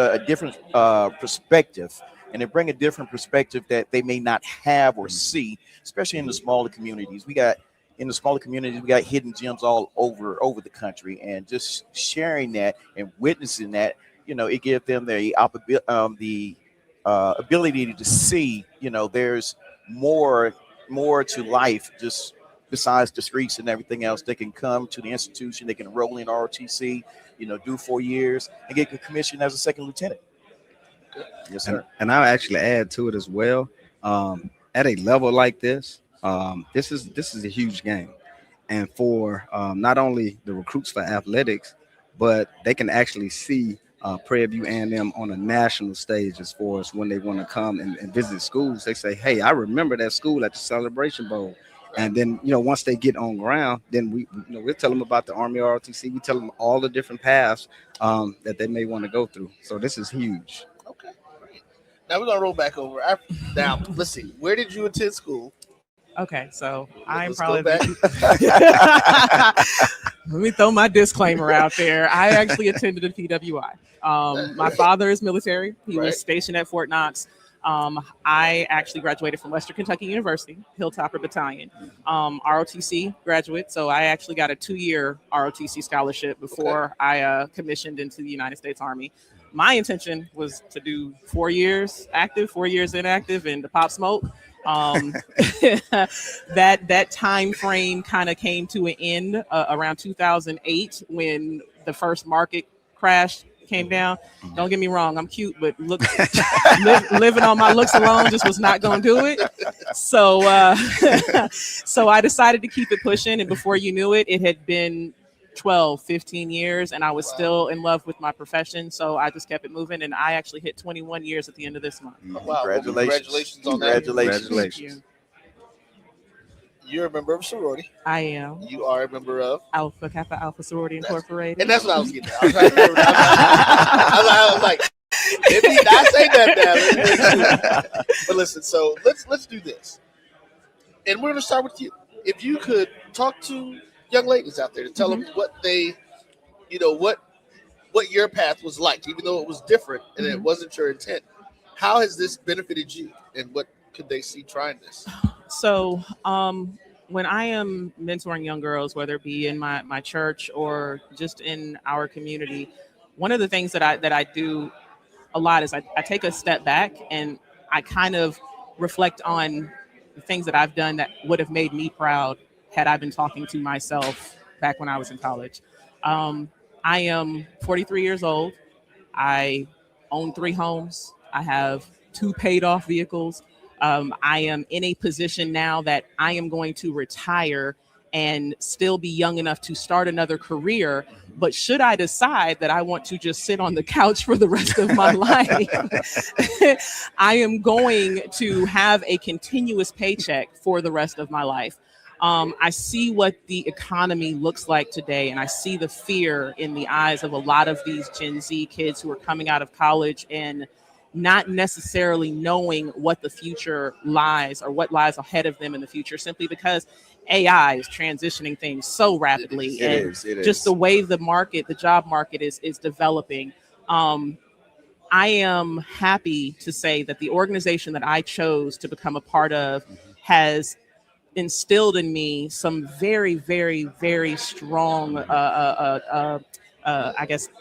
perspective, and it brings a different perspective that they may not have or see, especially in the smaller communities. We got hidden gems all over the country, and just sharing that and witnessing that, you know, it gives them the ability to see, you know, there's more to life just besides the streets and everything else. They can come to the institution, they can enroll in ROTC, you know, do 4 years and get a commission as a second lieutenant. Yes, sir. And I'll actually add to it as well. at a level like this, this is a huge game, and for not only the recruits for athletics, but they can actually see Prairie View A&M on a national stage as far as when they want to come and visit schools. They say, hey, I remember that school at the Celebration Bowl. And then, once they get on ground, then we'll tell them about the Army ROTC. We tell them all the different paths that they may want to go through. So this is huge. Okay, great. Now we're going to roll back over. Now, let's see. Where did you attend school? Okay, so I'm Let's probably. go Let me throw my disclaimer out there. I actually attended a PWI. My father is military. He was stationed at Fort Knox. I actually graduated from Western Kentucky University, Hilltopper Battalion, ROTC graduate. So I actually got a 2-year ROTC scholarship before I commissioned into the United States Army. My intention was to do 4 years active, 4 years inactive, and to pop smoke. That time frame kind of came to an end around 2008 when the first market crash came down. Don't get me wrong, I'm cute, but living on my looks alone just was not going to do it. So so I decided to keep it pushing, and before you knew it, it had been 12, 15 years, and I was still in love with my profession. So I just kept it moving, and I actually hit 21 years at the end of this month. Wow. Congratulations on that. Congratulations. You're a member of sorority. I am. You are a member of Alpha Kappa Alpha Sorority Incorporated. And that's what I was getting at. I was trying to remember. I was like, did he not say that now? But listen, so let's do this. And we're going to start with you. If you could talk to young ladies out there to tell them what they, what your path was like, even though it was different and it wasn't your intent. How has this benefited you, and what could they see trying this? So when I am mentoring young girls, whether it be in my church or just in our community, one of the things that I do a lot is I take a step back and I kind of reflect on the things that I've done that would have made me proud had I been talking to myself back when I was in college. I am 43 years old. I own 3 homes. I have 2 paid off vehicles. I am in a position now that I am going to retire and still be young enough to start another career. But should I decide that I want to just sit on the couch for the rest of my life, I am going to have a continuous paycheck for the rest of my life. I see what the economy looks like today, and I see the fear in the eyes of a lot of these Gen Z kids who are coming out of college and not necessarily knowing what the future lies or what lies ahead of them in the future, simply because AI is transitioning things so rapidly. It is. Just the way the job market is developing. I am happy to say that the organization that I chose to become a part of has instilled in me some very, very, very strong,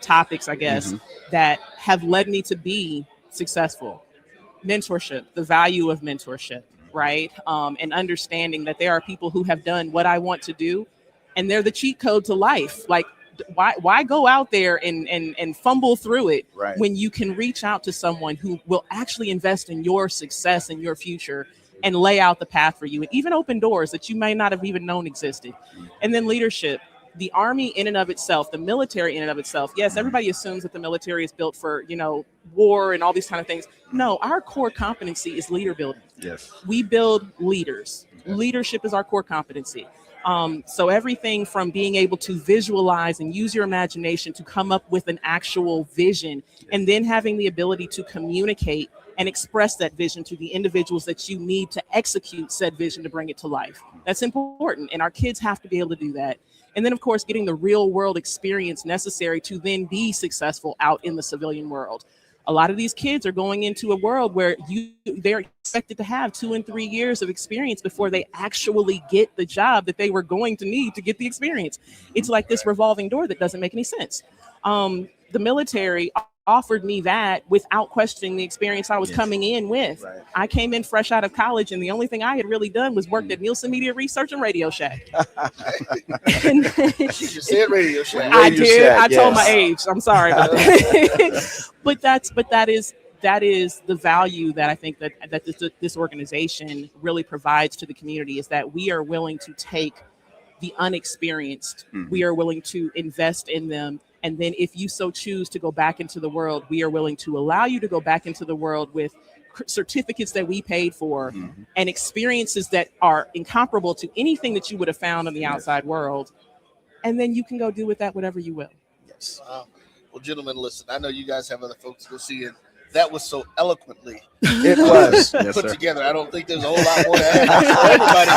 topics, that have led me to be successful. Mentorship, the value of mentorship, right? And understanding that there are people who have done what I want to do, and they're the cheat code to life. Like, why go out there and fumble through it when you can reach out to someone who will actually invest in your success and your future and lay out the path for you, and even open doors that you may not have even known existed. And then leadership. The Army in and of itself, the military in and of itself. Yes, everybody assumes that the military is built for, war and all these kind of things. No, our core competency is leader building. Yes. We build leaders. Leadership is our core competency. So everything from being able to visualize and use your imagination to come up with an actual vision, and then having the ability to communicate and express that vision to the individuals that you need to execute said vision to bring it to life. That's important, and our kids have to be able to do that. And then, of course, getting the real world experience necessary to then be successful out in the civilian world. A lot of these kids are going into a world where they're expected to have 2 and 3 years of experience before they actually get the job that they were going to need to get the experience. It's like this revolving door that doesn't make any sense. The military offered me that without questioning the experience I was coming in with. I came in fresh out of college, and the only thing I had really done was worked at Nielsen Media Research and Radio Shack. You said Radio Shack. I did. I told my age. I'm sorry about that. but that is that is the value that I think that this organization really provides to the community, is that we are willing to take the unexperienced. We are willing to invest in them. And then if you so choose to go back into the world, we are willing to allow you to go back into the world with certificates that we paid for and experiences that are incomparable to anything that you would have found in the outside world. And then you can go do with that whatever you will. Yes. Well, gentlemen, listen, I know you guys have other folks to go see, and that was so eloquently It was. put together. I don't think there's a whole lot more to add for everybody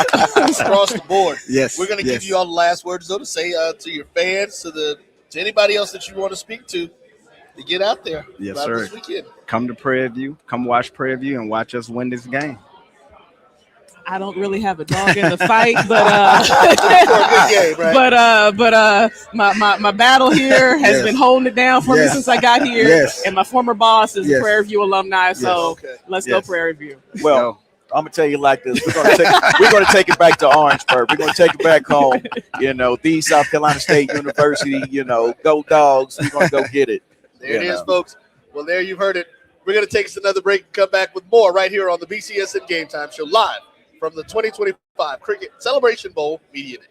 across the board. Yes. We're going to give you all the last words, though, to say to your fans, to anybody else that you want to speak to get out there. Yes, about sir. This weekend. Come to Prairie View. Come watch Prairie View and watch us win this game. I don't really have a dog in the fight, but my battle here has been holding it down for me since I got here. Yes. And my former boss is a Prairie View alumni, so let's go Yes. Prairie View. Well, I'm gonna tell you like this. We're gonna take it back to Orangeburg. We're gonna take it back home. The South Carolina State University. Go Dogs. We're gonna go get it. There it is, folks. Well, there you've heard it. We're going to take us another break and come back with more right here on the BCSN Game Time Show, live from the 2025 Cricket Celebration Bowl Media Day.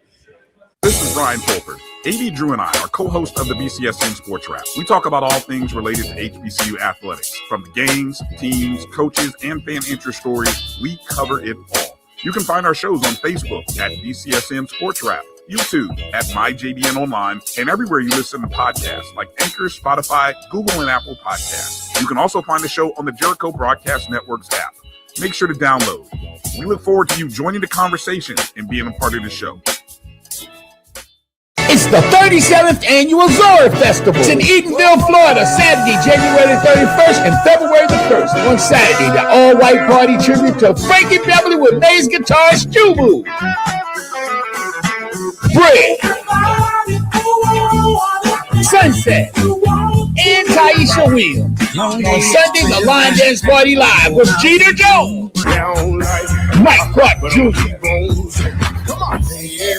This is Brian Fulford. AD Drew and I are co-hosts of the BCSN Sports Wrap. We talk about all things related to HBCU athletics, from the games, teams, coaches, and fan interest stories. We cover it all. You can find our shows on Facebook at BCSN Sports Wrap, YouTube at MyJBN Online, and everywhere you listen to podcasts like Anchor, Spotify, Google, and Apple Podcasts. You can also find the show on the Jericho Broadcast Network's app. Make sure to download. We look forward to you joining the conversation and being a part of the show. It's the 37th annual Zora Festival. It's in Edenville, Florida, Saturday, January 31st and February the 1st. On Saturday, the all-white party tribute to Frankie Beverly with Maze guitarist Jubu. Brick, Sunset, and Taisha Williams. On Sunday, the Line Dance Party Live with Jeter Jones, Mike Clark Jr.,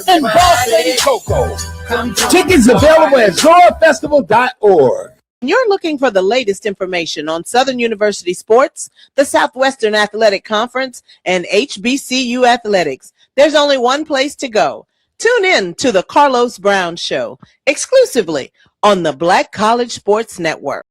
and Boss Lady Coco. Tickets available at zorafestival.org. You're looking for the latest information on Southern University sports, the Southwestern Athletic Conference, and HBCU athletics. There's only one place to go. Tune in to the Carlos Brown Show, exclusively on the Black College Sports Network.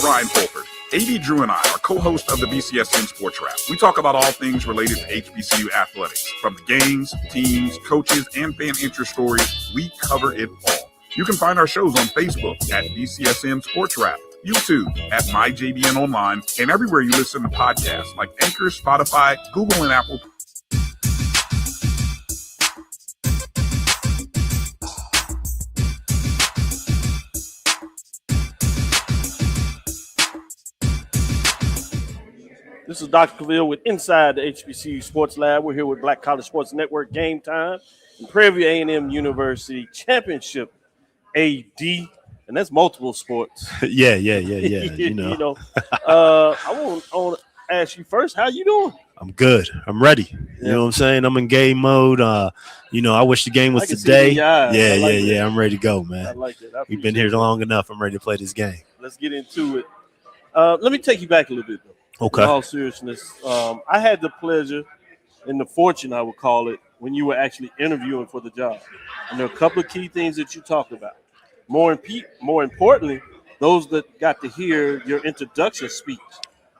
Ryan Fulford. AD Drew and I are co-hosts of the BCSN Sports Wrap. We talk about all things related to HBCU athletics. From the games, teams, coaches, and fan interest stories, we cover it all. You can find our shows on Facebook at BCSN Sports Wrap, YouTube at MyJBN Online, and everywhere you listen to podcasts like Anchor, Spotify, Google, and Apple. This is Dr. Cavill with Inside the HBCU Sports Lab. We're here with Black College Sports Network Game Time and Prairie View A&M University Championship AD, and that's multiple sports. Yeah. You know, I want to ask you first, how you doing? I'm good. I'm ready. You know what I'm saying? I'm in game mode. I wish the game was today. Yeah. I'm ready to go, man. I like it. We've been here long enough. I'm ready to play this game. Let's get into it. Let me take you back a little bit, though. Okay. In all seriousness, I had the pleasure and the fortune, I would call it, when you were actually interviewing for the job. And there are a couple of key things that you talked about. More importantly, those that got to hear your introduction speech,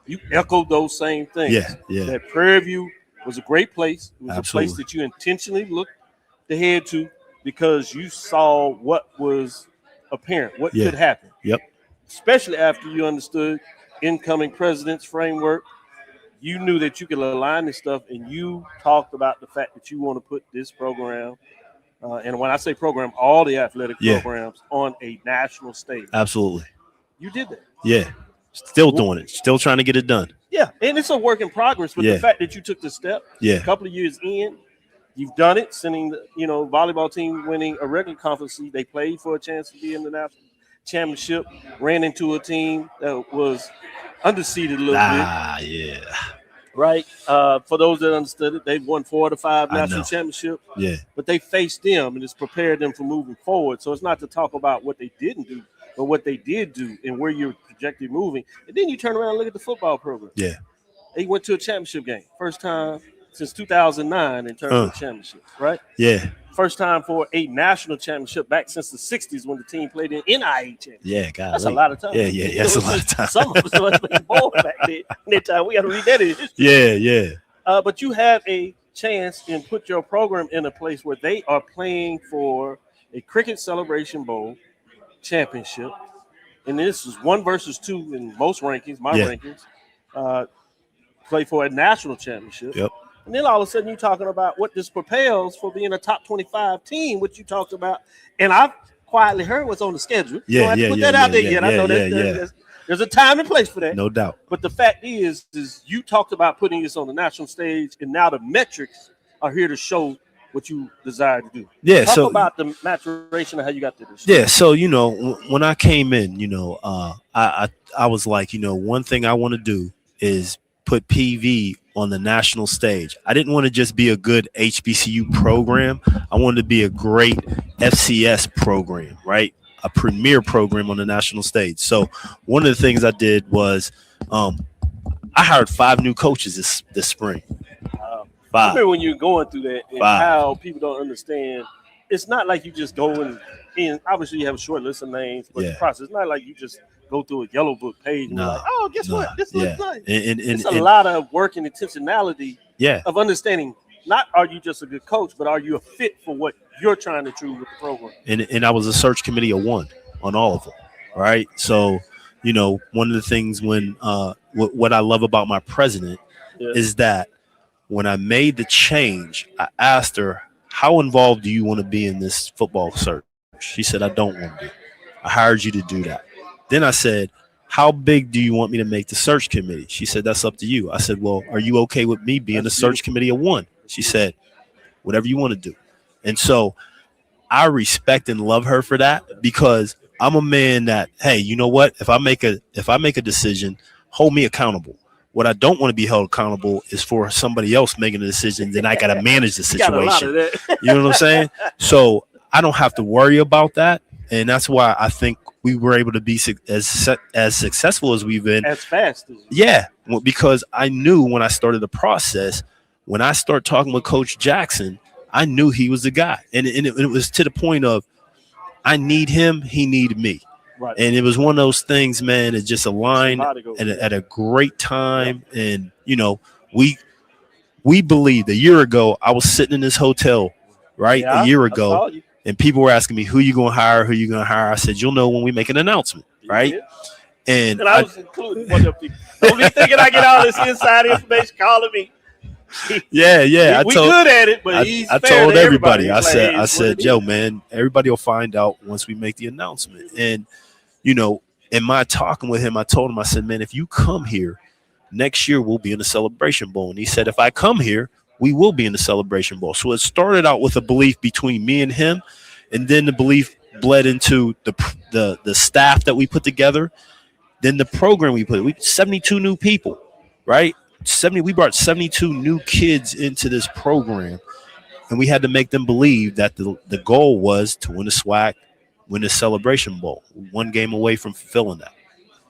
you echoed those same things. Yeah. That Prairie View was a great place. It was Absolutely. a place that you intentionally looked ahead to because you saw what was apparent, what could happen. Yep. Especially after you understood incoming president's framework, you knew that you could align this stuff, and you talked about the fact that you want to put this program, and when I say program, all the athletic programs on a national stage. Absolutely. You did that. Yeah. Still doing it. Still trying to get it done. Yeah, and it's a work in progress, but the fact that you took the step, a couple of years in, you've done it, sending the volleyball team winning a regular conference. They played for a chance to be in the national championship, ran into a team that was underseeded a little bit. Yeah. Right. For those that understood it, they've won 4 out of 5 national championships. Yeah. But they faced them, and it's prepared them for moving forward. So it's not to talk about what they didn't do, but what they did do and where you're projected moving. And then you turn around and look at the football program. Yeah. They went to a championship game. First time since 2009 in terms of championships, right? Yeah. First time for a national championship back since the 60s when the team played in NIA championship. Yeah, God. That's a lot of time. Yeah, that's a lot of time. Some of us played ball back then. That time we got to read that in history. Yeah. But you have a chance and put your program in a place where they are playing for a Cricket Celebration Bowl championship. And this is 1 versus 2 in most rankings, my rankings. Play for a national championship. Yep. And then all of a sudden you're talking about what this propels for being a top 25 team, which you talked about. And I've quietly heard what's on the schedule. You don't have to put that out there yet. I know there's a time and place for that. No doubt. But the fact is you talked about putting this on the national stage, and now the metrics are here to show what you desire to do. Yeah. Talk about the maturation of how you got to this. Yeah. So, when I came in, I was like, one thing I want to do is put PV on the national stage. I didn't want to just be a good HBCU program. I wanted to be a great FCS program, right? A premier program on the national stage. So one of the things I did was I hired 5 new coaches this spring. 5. I remember when you're going through that and how people don't understand. It's not like you just go in. Obviously, you have a short list of names, but the process, it's not like you just go through a yellow book page and like, oh, guess what? This looks nice. It's a lot of work and intentionality of understanding. Not are you just a good coach, but are you a fit for what you're trying to do with the program? And I was a search committee of 1 on all of them, right? So, one of the things when what I love about my president is that when I made the change, I asked her, how involved do you want to be in this football search? She said, I don't want to be. I hired you to do that. Then I said, how big do you want me to make the search committee? She said, that's up to you. I said, well, are you okay with me being a search committee of 1? She said, whatever you want to do. And so I respect and love her for that, because I'm a man that, hey, you know what? If I make a decision, hold me accountable. What I don't want to be held accountable is for somebody else making a decision, then I got to manage the situation. You know what I'm saying? So I don't have to worry about that. And that's why I think we were able to be as successful as we've been. As fast as because I knew when I started the process, when I started talking with Coach Jackson, I knew he was the guy. And it was to the point of, I need him, he needed me. Right. And it was one of those things, man. It just aligned at a great time, and we believed. A year ago, I was sitting in this hotel, right? Yeah, a year I ago, saw you. and people were asking me, "Who you gonna hire? Who you gonna hire?" I said, "You'll know when we make an announcement, right?" Yeah. And I was including one of them people. Don't be thinking I get all this inside information calling me. Yeah. We good at it, but he's I fair told to everybody. He's I like, said, "Yo, man, everybody will find out once we make the announcement." And in my talking with him, I told him, I said, "Man, if you come here next year, we'll be in the Celebration Bowl." And he said, "If I come here, we will be in the Celebration Bowl." So it started out with a belief between me and him, and then the belief bled into the staff that we put together. Then the program we 72 new people, right? We brought 72 new kids into this program, and we had to make them believe that the goal was to win the SWAC, win the Celebration Bowl, one game away from fulfilling that.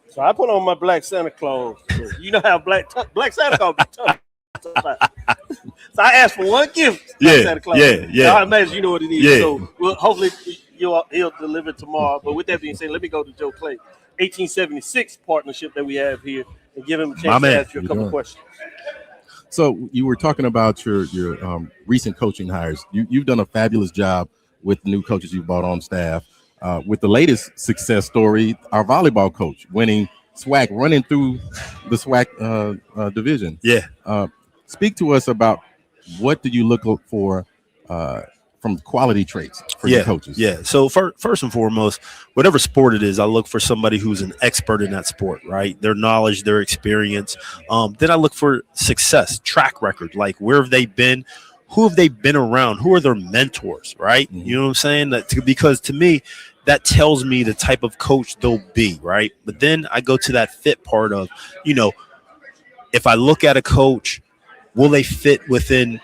So I put on my black Santa Claus. You know how black Santa Claus be tough. So I asked for one gift. Santa Claus. Yeah. I imagine you know what it is. Yeah. So hopefully he'll deliver tomorrow. But with that being said, let me go to Joe Clay, 1876 partnership that we have here, and give him a chance to ask you a couple of questions. So you were talking about your recent coaching hires. You've done a fabulous job with the new coaches you brought on staff. With the latest success story, our volleyball coach winning SWAC, running through the SWAC division. Yeah. Speak to us about what do you look for from quality traits for your coaches? Yeah. So first and foremost, whatever sport it is, I look for somebody who's an expert in that sport, right? Their knowledge, their experience. Then I look for success, track record, like where have they been? Who have they been around? Who are their mentors, right? Mm-hmm. You know what I'm saying? Because to me, that tells me the type of coach they'll be, right? But then I go to that fit part of, if I look at a coach, will they fit within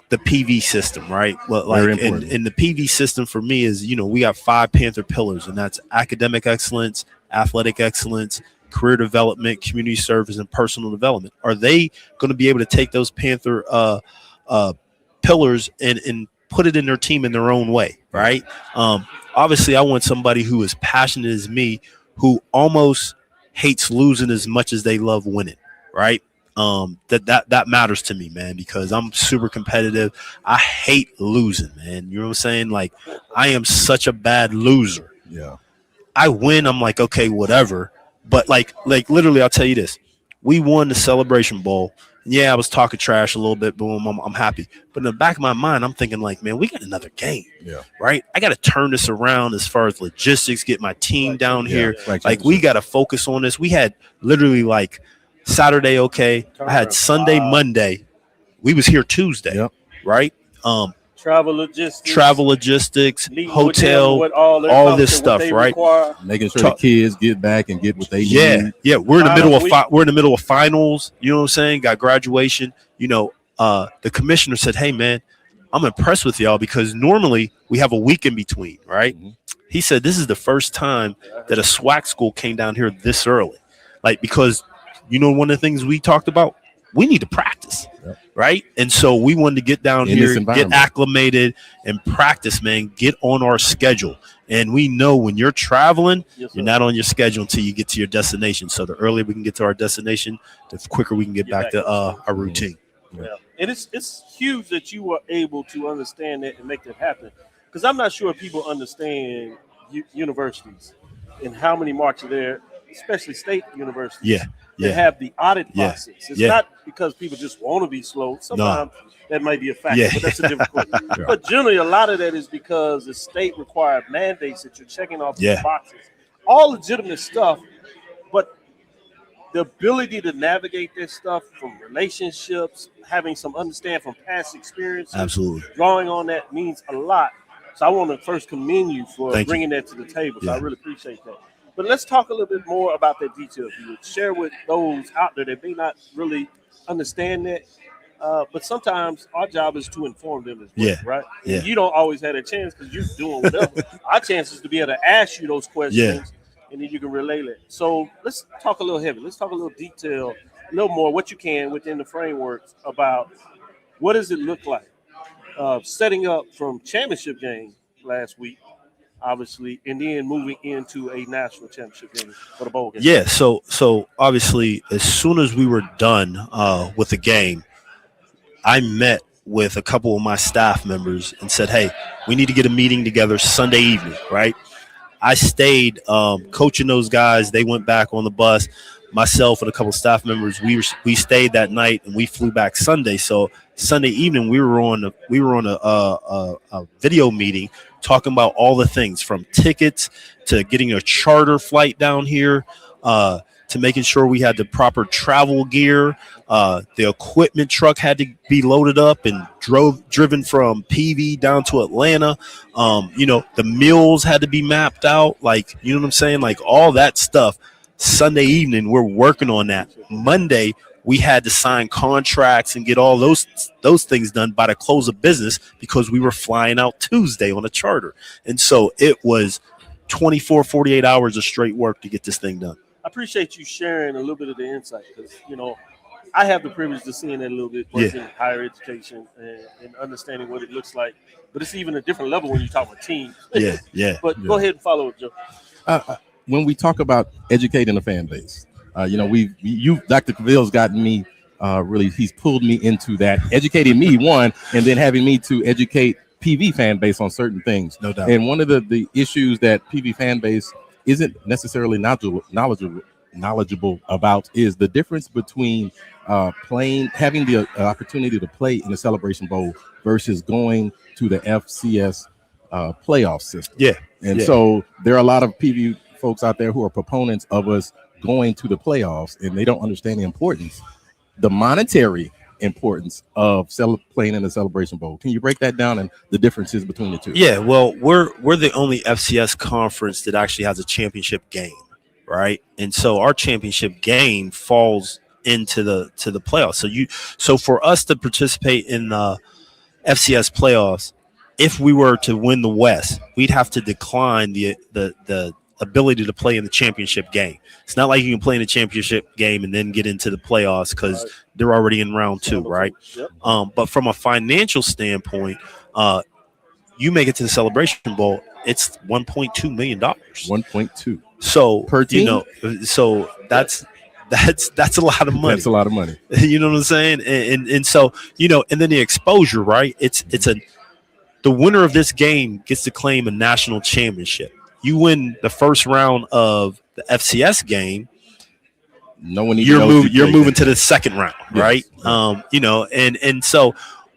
the PV system, right? Well, like in the PV system for me is, we got 5 Panther pillars, and that's academic excellence, athletic excellence, career development, community service, and personal development. Are they going to be able to take those Panther pillars and put it in their team in their own way, right? Obviously, I want somebody who is passionate as me, who almost hates losing as much as they love winning, right? That matters to me, man, because I'm super competitive. I hate losing, man. You know what I'm saying? Like, I am such a bad loser. Yeah. I win, I'm like, okay, whatever. But like literally, I'll tell you this. We won the Celebration Bowl. Yeah, I was talking trash a little bit. Boom, I'm happy. But in the back of my mind, I'm thinking like, man, we got another game. Yeah. Right? I got to turn this around as far as logistics, get my team down here. Like, we got to focus on this. We had literally like Saturday, okay. I had Sunday, Monday. We was here Tuesday, right? Travel logistics, hotel, all this stuff, right? Require. Making sure the kids get back and get what they need. Yeah. We're in the middle of finals. You know what I'm saying? Got graduation. The commissioner said, "Hey, man, I'm impressed with y'all because normally we have a week in between, right?" Mm-hmm. He said this is the first time that a SWAC school came down here this early, like because one of the things we talked about. We need to practice, right? And so we wanted to get down here, get acclimated, and practice, man. Get on our schedule. And we know when you're traveling, you're not on your schedule until you get to your destination. So the earlier we can get to our destination, the quicker we can get back to our routine. Yeah. And it's huge that you were able to understand that and make that happen. Because I'm not sure people understand universities and how many marks are there, especially state universities. They have the audit process. It's not because people just want to be slow. Sometimes that might be a factor, but that's a different question. But generally, a lot of that is because the state required mandates that you're checking off the boxes. All legitimate stuff, but the ability to navigate this stuff from relationships, having some understand from past experiences, absolutely, drawing on that means a lot. So I want to first commend you for bringing that to the table. So I really appreciate that. But let's talk a little bit more about that detail. If you would share with those out there that may not really understand that. But sometimes our job is to inform them as well, right? Yeah. And you don't always have a chance because you're doing whatever. Our chance is to be able to ask you those questions, and then you can relay it. So let's talk a little heavy. Let's talk a little detail, a little more, what you can within the frameworks about what does it look like setting up from championship game last week. obviously, and then moving into a national championship game for the bowl game. Yeah, so obviously, as soon as we were done with the game, I met with a couple of my staff members and said, "Hey, we need to get a meeting together Sunday evening, right?" I stayed coaching those guys. They went back on the bus. Myself and a couple of staff members, we stayed that night and we flew back Sunday. So Sunday evening, we were on a video meeting talking about all the things from tickets to getting a charter flight down here, to making sure we had the proper travel gear. The equipment truck had to be loaded up and driven from PV down to Atlanta. The meals had to be mapped out. Like, you know what I'm saying? Like all that stuff. Sunday evening, we're working on that. Monday, we had to sign contracts and get all those things done by the close of business because we were flying out Tuesday on a charter. And so it was 24, 48 hours of straight work to get this thing done. I appreciate you sharing a little bit of the insight because, I have the privilege of seeing that a little bit working in higher education and understanding what it looks like. But it's even a different level when you talk about teams. Yeah. But go ahead and follow up, Joe. When we talk about educating the fan base, Dr. Cavill's gotten me he's pulled me into that, educating me one, and then having me to educate PV fan base on certain things. No doubt. And one of the issues that PV fan base isn't necessarily knowledgeable about is the difference between having the opportunity to play in the Celebration Bowl versus going to the FCS playoff system. So there are a lot of PV folks out there who are proponents of us going to the playoffs, and they don't understand the monetary importance of playing in the Celebration Bowl. Can you break that down and the differences between the two? Yeah, well, we're the only FCS conference that actually has a championship game, right? And so our championship game falls into the playoffs. So for us to participate in the FCS playoffs, if we were to win the West, we'd have to decline the ability to play in the championship game. It's not like you can play in the championship game and then get into the playoffs because they're already in round 2, right? But from a financial standpoint, you make it to the Celebration Bowl, it's $1.2 million. 1.2. So per team? So that's a lot of money. That's a lot of money. You know what I'm saying? And so, and then the exposure, right? The winner of this game gets to claim a national championship. You win the first round of the FCS game, no one you're moving to the second round, right? And so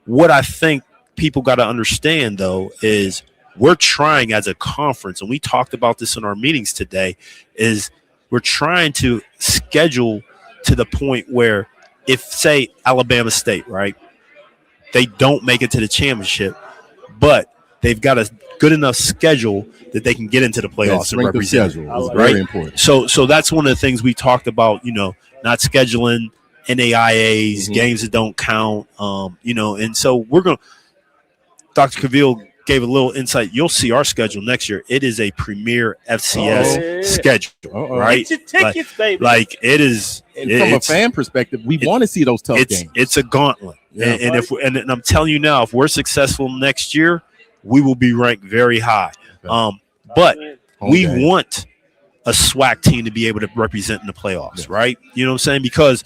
what I think people got to understand though is we're trying as a conference, and we talked about this in our meetings today, is we're trying to schedule to the point where if, say, Alabama State, right, they don't make it to the championship, but they've got a good enough schedule that they can get into the playoffs and represent. Schedule is right? very important. So that's one of the things we talked about, not scheduling NAIAs, games that don't count, and so we're going to – Dr. Cavill gave a little insight. You'll see our schedule next year. It is a premier FCS schedule, right? Get your tickets, baby. Like it is. And from a fan perspective, we want to see those tough games. It's a gauntlet. Yeah. And I'm telling you now, if we're successful next year, we will be ranked very high. Okay. But we want a SWAC team to be able to represent in the playoffs, right? You know what I'm saying? Because,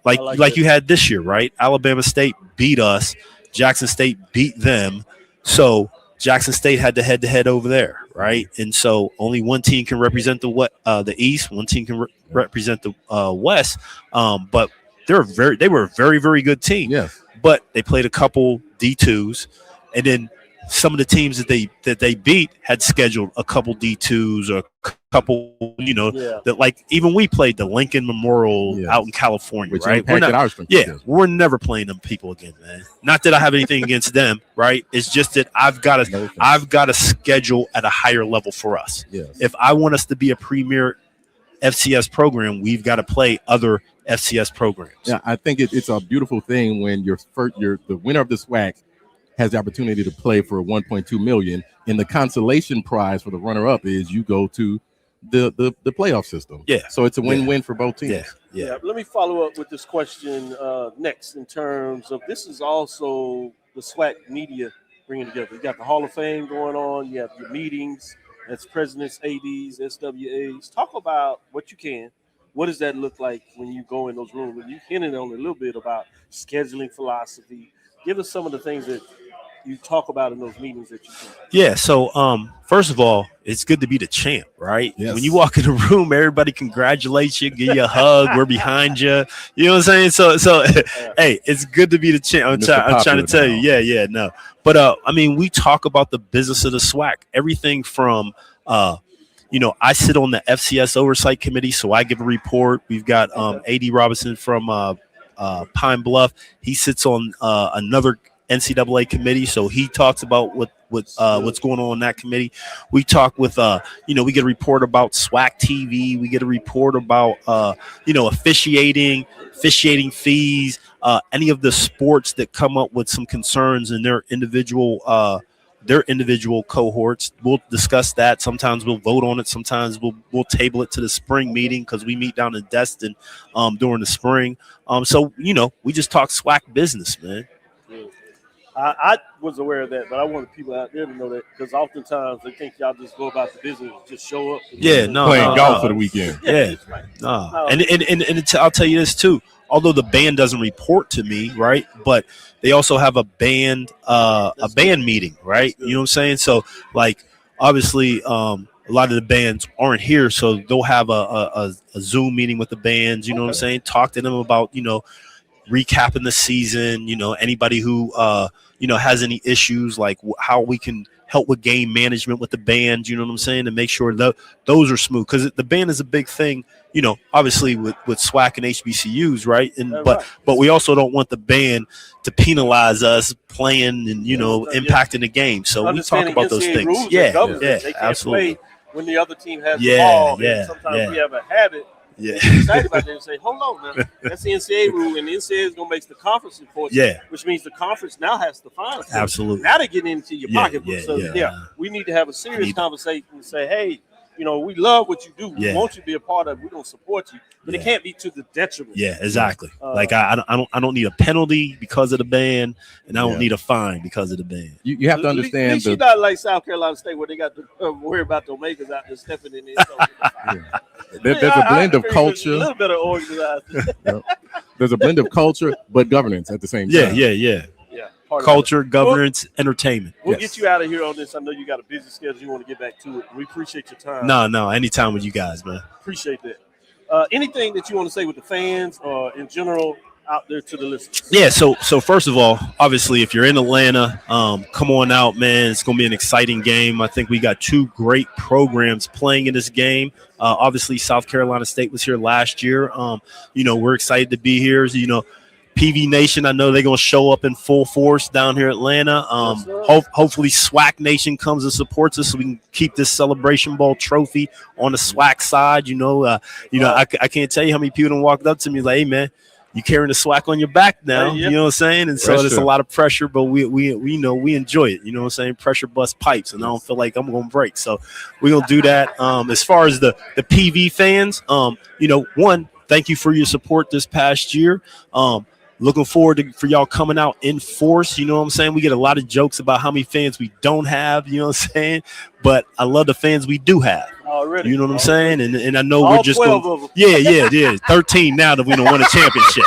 like you had this year, right? Alabama State beat us. Jackson State beat them. So Jackson State had the head-to-head over there, right? And so only one team can represent the East. One team can represent the West. But they were a very, very good team. Yes. But they played a couple D2s, and then some of the teams that they beat had scheduled a couple D2s or a couple, that like even we played the Lincoln Memorial out in California, which right? We're never playing them people again, man. Not that I have anything against them, right? It's just that I've got to schedule at a higher level for us. Yes. If I want us to be a premier FCS program, we've got to play other FCS programs. Yeah, I think it's a beautiful thing when you're the winner of the SWAC has the opportunity to play for $1.2 million, and the consolation prize for the runner-up is you go to the playoff system. Yeah. So it's a win-win for both teams. Yeah. Let me follow up with this question next in terms of this is also the SWAC media bringing together. You got the Hall of Fame going on. You have your meetings. That's presidents, ADs, SWAs. Talk about what you can. What does that look like when you go in those rooms? And you hinted on a little bit about scheduling philosophy. Give us some of the things that you talk about in those meetings that you do. Yeah. So, first of all, it's good to be the champ, right? Yes. When you walk in the room, everybody congratulates you, give you a hug. We're behind you. You know what I'm saying? So, hey, it's good to be the champ. I'm trying to tell you. Yeah, no. But I mean, we talk about the business of the SWAC. Everything from I sit on the FCS oversight committee, so I give a report. We've got AD Robinson from Pine Bluff. He sits on another NCAA committee, so he talks about what's going on in that committee. We talk with we get a report about SWAC TV. We get a report about officiating fees, any of the sports that come up with some concerns in their individual cohorts. We'll discuss that. Sometimes we'll vote on it. Sometimes we'll table it to the spring meeting because we meet down in Destin during the spring. So we just talk SWAC business, man. I was aware of that, but I wanted people out there to know that because oftentimes they think y'all just go about the business and just show up. Playing golf for the weekend. Yeah. And I'll tell you this too. Although the band doesn't report to me, right? But they also have a band meeting, right? You know what I'm saying? So like obviously a lot of the bands aren't here, so they'll have a Zoom meeting with the bands, you know what I'm saying? Talk to them about, recapping the season, anybody who has any issues, like how we can help with game management with the band, you know what I'm saying, to make sure those are smooth, because the band is a big thing, obviously with SWAC and HBCUs, right? But we also don't want the band to penalize us playing and impacting the game, so we talk about those things. Yeah, absolutely. Play when the other team has the ball, and sometimes we have a habit. Yeah, excited about that and say, hold on, man. That's the NCAA rule, and the NCAA is going to make the conference report. Yeah, which means the conference now has to fine. Absolutely. Now they're getting into your pocketbook. We need to have a serious conversation and say, hey, we love what you do. We want you to be a part of it. We're going to support you, but it can't be to the detriment. Yeah, exactly. Like I don't need a penalty because of the ban, and I don't need a fine because of the ban. You have to understand. At least you're not like South Carolina State where they got to worry about the Omegas out there stepping in there. There's a blend of culture. A little bit of organized. There's a blend of culture, but governance at the same time. Yeah. Culture, governance, entertainment. We'll get you out of here on this. I know you got a busy schedule. You want to get back to it. We appreciate your time. No, anytime with you guys, man. Appreciate that. Anything that you want to say with the fans or in general out there to the listeners? Yeah, so first of all, obviously, if you're in Atlanta, come on out, man. It's going to be an exciting game. I think we got two great programs playing in this game. Obviously, South Carolina State was here last year. We're excited to be here. PV Nation, I know they're going to show up in full force down here in Atlanta. Hopefully SWAC Nation comes and supports us so we can keep this Celebration Bowl trophy on the SWAC side. I can't tell you how many people done walked up to me like, hey, man, you carrying the SWAC on your back now. You know what I'm saying? And so there's a lot of pressure, but we enjoy it. You know what I'm saying? Pressure bust pipes, and I don't feel like I'm going to break. So we're going to do that. As far as the PV fans, one, thank you for your support this past year. Looking forward for y'all coming out in force. You know what I'm saying? We get a lot of jokes about how many fans we don't have, you know what I'm saying? But I love the fans we do have. Already. You know what I'm saying? And I know all we're just 12 of them. Yeah. 13 now that we don't win a championship.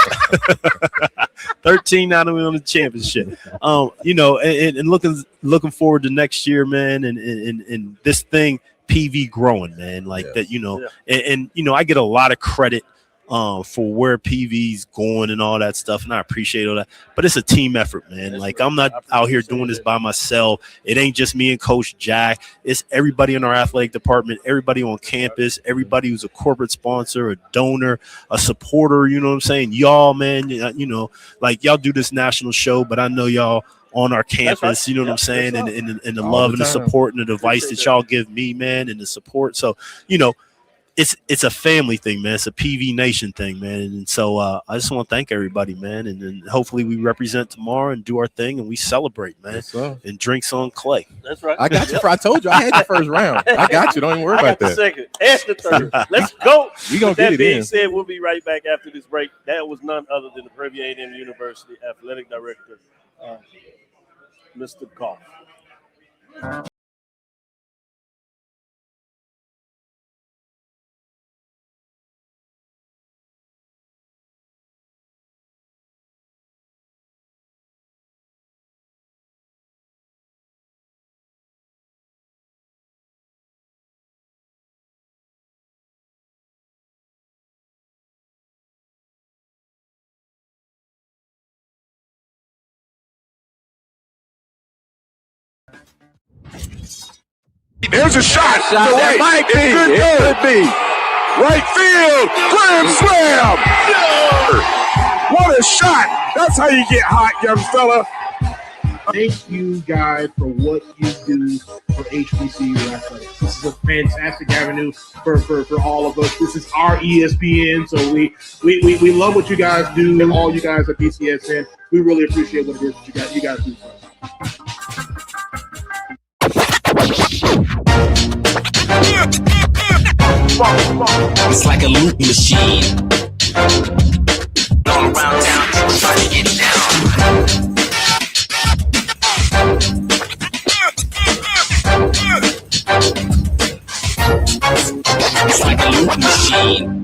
13 now that we won a championship. And looking forward to next year, man, and this thing PV growing, man. Like that, and I get a lot of credit for where PV's going and all that stuff, and I appreciate all that. But it's a team effort, man. I'm not out here doing this by myself. It ain't just me and Coach Jack. It's everybody in our athletic department, everybody on campus, everybody who's a corporate sponsor, a donor, a supporter. You know what I'm saying? Y'all, man. Y'all do this national show, but I know y'all on our campus. You know what I'm saying? And the love and the support and the advice that y'all give me, man, and the support. So it's a family thing, man. It's a PV Nation thing, man. And so I just want to thank everybody, man. And hopefully we represent tomorrow and do our thing and we celebrate, man. And drinks on clay. That's right. I got you. I told you I had the first round. I got you. Don't even worry about that. Second and the third. Let's go. We gonna get it in. That being said, we'll be right back after this break. That was none other than the Prairie A&M University Athletic Director, Mr. Golf. There's a shot. To right. It could be. Right field. Grand slam. What a shot. That's how you get hot, young fella. Thank you guys for what you do for HBCU athletics. This is a fantastic avenue for all of us. This is our ESPN, so we love what you guys do, and all you guys at BCSN. We really appreciate what it is that you guys do for us. It's like a loop machine. All around town, people trying to get down. It's like a loop machine.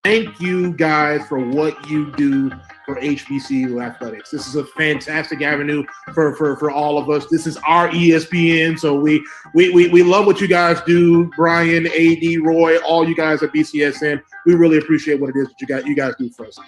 Thank you guys for what you do for HBCU athletics. This is a fantastic avenue for all of us. This is our ESPN, so we love what you guys do. Brian, AD, Roy, all you guys at BCSN. We really appreciate what it is that you guys do for us.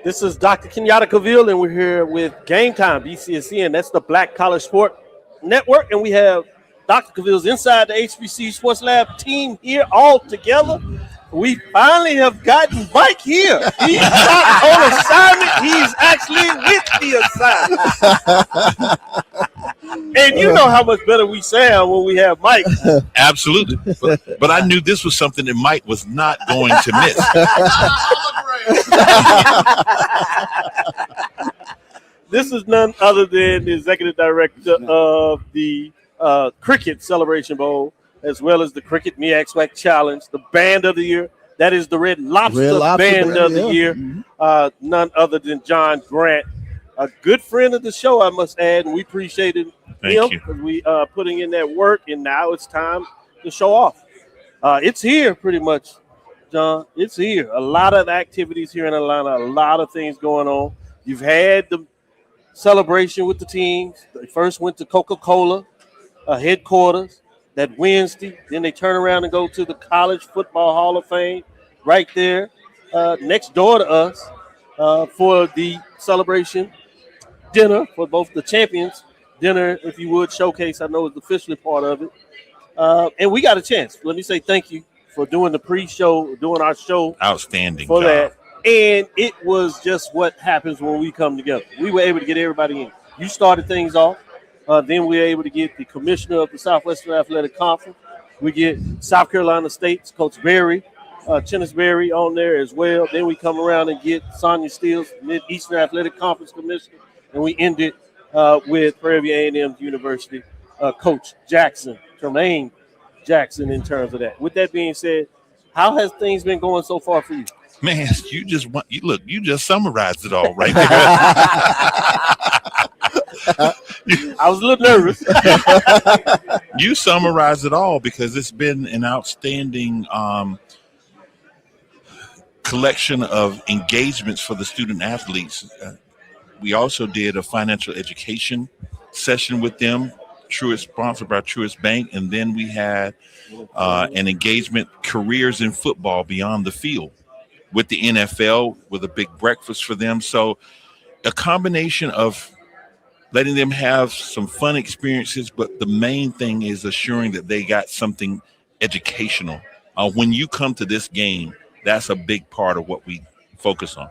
This is Dr. Kenyatta Cavill, and we're here with Game Time, BCSN. That's the Black College Sport Network, and we have Dr. Cavill's inside the HBC Sports Lab team here all together. We finally have gotten Mike here. He's not on assignment. He's actually with the assignment. And you know how much better we sound when we have Mike. Absolutely. But I knew this was something that Mike was not going to miss. This is none other than the executive director of the Cricket Celebration Bowl, as well as the Cricket MEAXWAC Challenge, the band of the year. That is the Red Lobster, band of the year. None other than John Grant, a good friend of the show, I must add, and we appreciated him because we putting in that work, and now it's time to show off. It's here pretty much, John. It's here. A lot of activities here in Atlanta, a lot of things going on. You've had the celebration with the teams. They first went to Coca-Cola headquarters that Wednesday. Then they turn around and go to the College Football Hall of Fame right there next door to us for the celebration dinner for both the champions. Dinner, if you would, showcase, I know is officially part of it. And we got a chance. Let me say thank you for doing the pre-show, doing our show. Outstanding for job. that. And it was just what happens when we come together. We were able to get everybody in. You started things off. Then we were able to get the commissioner of the Southwestern Athletic Conference. We get South Carolina State's Coach Berry, Chennis Berry on there as well. Then we come around and get Sonia Steele, Mid-Eastern Athletic Conference Commissioner. And we ended with Prairie View A&M University Coach Jackson, Tremaine Jackson, in terms of that. With that being said, how has things been going so far for you? Man, you just summarized it all right there. I was a little nervous. You summarized it all because it's been an outstanding collection of engagements for the student athletes. We also did a financial education session with them, Truist, sponsored by Truist Bank, and then we had an engagement, careers in football beyond the field, with the NFL, with a big breakfast for them. So a combination of letting them have some fun experiences, but the main thing is assuring that they got something educational. When you come to this game, that's a big part of what we focus on.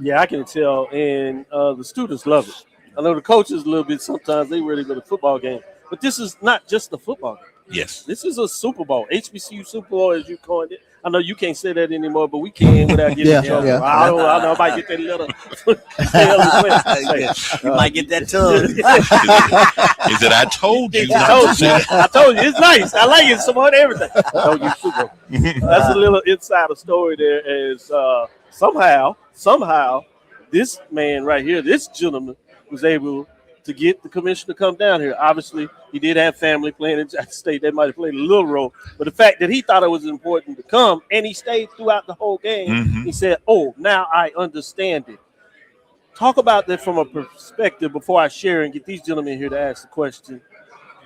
Yeah, I can tell, and the students love it. I know the coaches a little bit, sometimes they really go to football game, but this is not just a football game. Yes. This is a Super Bowl, HBCU Super Bowl, as you coined it. I know you can't say that anymore, but we can without getting in trouble. I don't know. I might get that little. You might get that tongue. Is that I told you not to say that? I told you. It's nice. I like it. Support everything. I told you Super Bowl. That's a little insider story there. As somehow, this man right here, this gentleman, was able to get the commissioner to come down here. Obviously, he did have family playing in Jackson State. That might have played a little role. But the fact that he thought it was important to come, and he stayed throughout the whole game, he said, oh, now I understand it. Talk about that from a perspective before I share and get these gentlemen here to ask the question.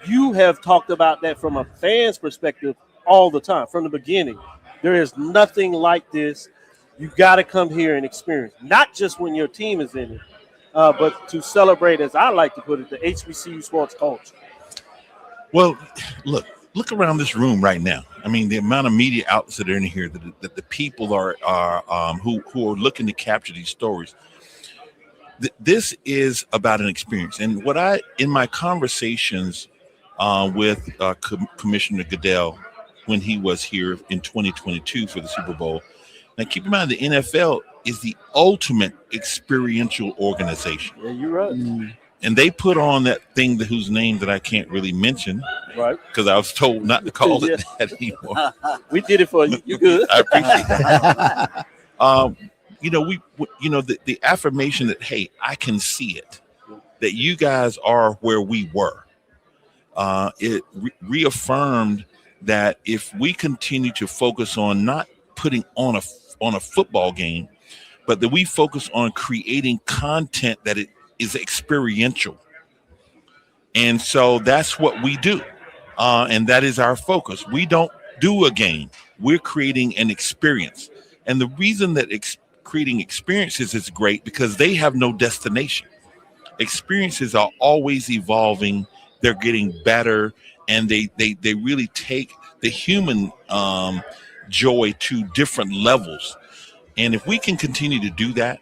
You have talked about that from a fan's perspective all the time, from the beginning. There is nothing like this. You got to come here and experience, not just when your team is in it, but to celebrate, as I like to put it, the HBCU sports culture. Well, look around this room right now. I mean, the amount of media outlets that are in here, that the people are who are looking to capture these stories. This is about an experience, and what in my conversations with Commissioner Goodell when he was here in 2022 for the Super Bowl. Now, keep in mind, the NFL is the ultimate experiential organization. Yeah, you're right. And they put on that thing whose name that I can't really mention, right? Because I was told not to call it that anymore. We did it for you. You good? I appreciate that. The affirmation that, hey, I can see it, that you guys are where we were. It reaffirmed that if we continue to focus on not putting on a football game, but that we focus on creating content that it is experiential. And so that's what we do. And that is our focus. We don't do a game. We're creating an experience. And the reason that creating experiences is great because they have no destination. Experiences are always evolving. They're getting better, and they really take the human joy to different levels. And if we can continue to do that,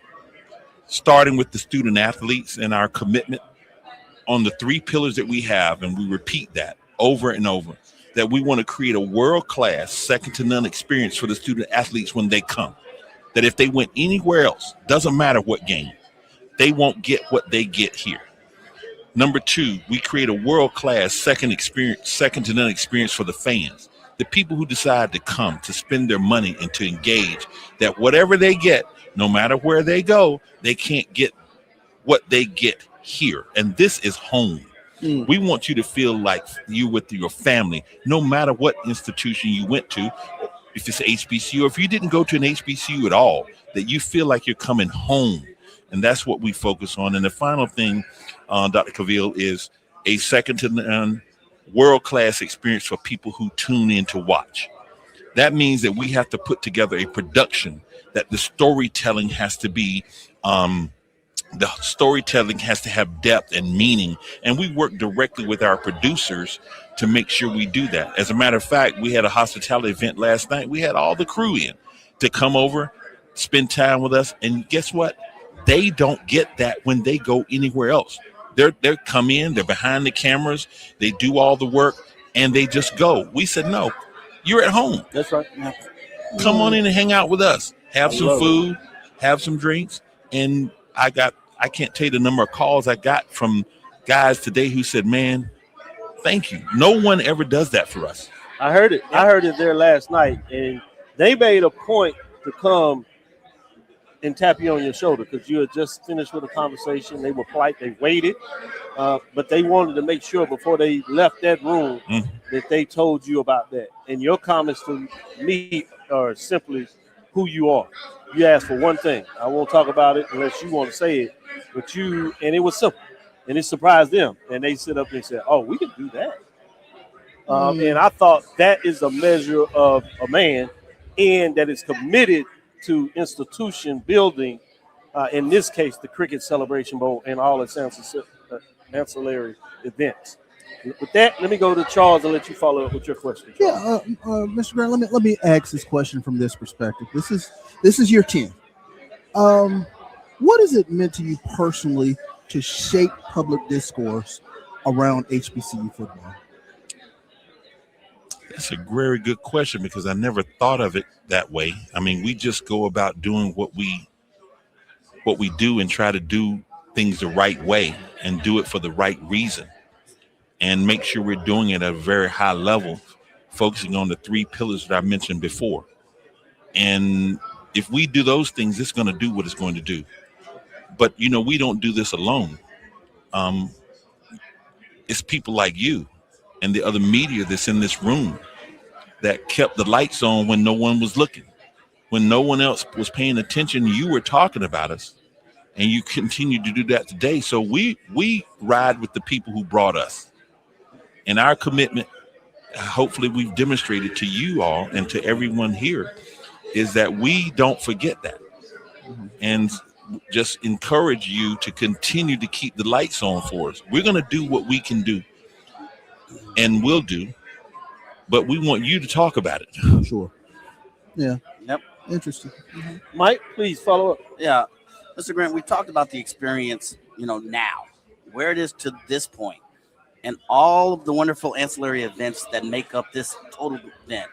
starting with the student athletes and our commitment on the 3 pillars that we have, and we repeat that over and over, that we want to create a world-class, second-to-none experience for the student athletes when they come. That if they went anywhere else, doesn't matter what game, they won't get what they get here. Number 2, we create a world-class second-to-none experience for the fans, the people who decide to come, to spend their money and to engage, that whatever they get, no matter where they go, they can't get what they get here. And this is home. We want you to feel like you with your family, no matter what institution you went to, if it's HBCU, or if you didn't go to an HBCU at all, that you feel like you're coming home. And that's what we focus on. And the final thing, Dr. Cavill, is a second-to-none world-class experience for people who tune in to watch. That means that we have to put together a production, that the storytelling has to be the storytelling has to have depth and meaning, and we work directly with our producers to make sure we do that. As a matter of fact, we had a hospitality event last night. We had all the crew in to come over, spend time with us, and guess what? They don't get that when they go anywhere else. They're come in, they're behind the cameras, they do all the work, and they just go. We said, no, you're at home. That's right. Come on in and hang out with us. Have some food, have some drinks, and I can't tell you the number of calls I got from guys today who said, man, thank you. No one ever does that for us. I heard it. I heard it there last night, and they made a point to come and tap you on your shoulder because you had just finished with a conversation. They were polite. They waited, but they wanted to make sure before they left that room that they told you about that. And your comments to me are simply who you are. You asked for one thing. I won't talk about it unless you want to say it. But and it was simple, and it surprised them. And they sit up and said, "Oh, we can do that." And I thought that is a measure of a man, and that is committed to institution building. In this case, the Cricket Celebration Bowl and all its ancillary events. With that, let me go to Charles and let you follow up with your question. Yeah, Mr. Grant, let me ask this question from this perspective. This is year 10. What has it meant to you personally to shape public discourse around HBCU football? That's a very good question because I never thought of it that way. I mean, we just go about doing what we do and try to do things the right way and do it for the right reason and make sure we're doing it at a very high level, focusing on the 3 pillars that I mentioned before. And if we do those things, it's going to do what it's going to do. But, we don't do this alone. It's people like you and the other media that's in this room that kept the lights on when no one was looking. When no one else was paying attention, you were talking about us, and you continue to do that today. So we ride with the people who brought us. And our commitment, hopefully we've demonstrated to you all and to everyone here, is that we don't forget that. And just encourage you to continue to keep the lights on for us. We're going to do what we can do and will do, but we want you to talk about it. Sure. Yeah. Yep. Interesting. Mike, please follow up. Yeah. Mr. Grant, we talked about the experience, now, where it is to this point, and all of the wonderful ancillary events that make up this total event.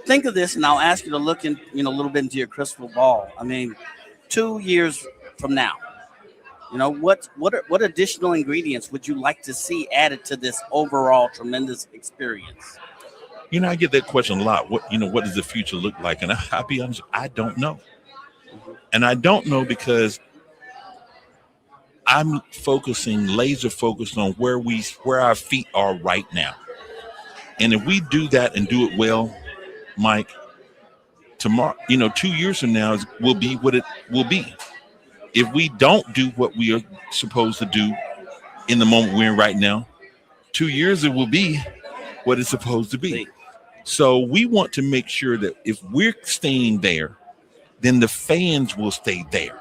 Think of this, and I'll ask you to look in, a little bit into your crystal ball. I mean, 2 years from now, what additional ingredients would you like to see added to this overall tremendous experience? I get that question a lot. What does the future look like? And I'll be honest, I don't know. And I don't know because I'm laser focused on where our feet are right now. And if we do that and do it well, Mike, tomorrow, 2 years from now will be what it will be. If we don't do what we are supposed to do in the moment we're in right now, 2 years it will be what it's supposed to be. So we want to make sure that if we're staying there, then the fans will stay there,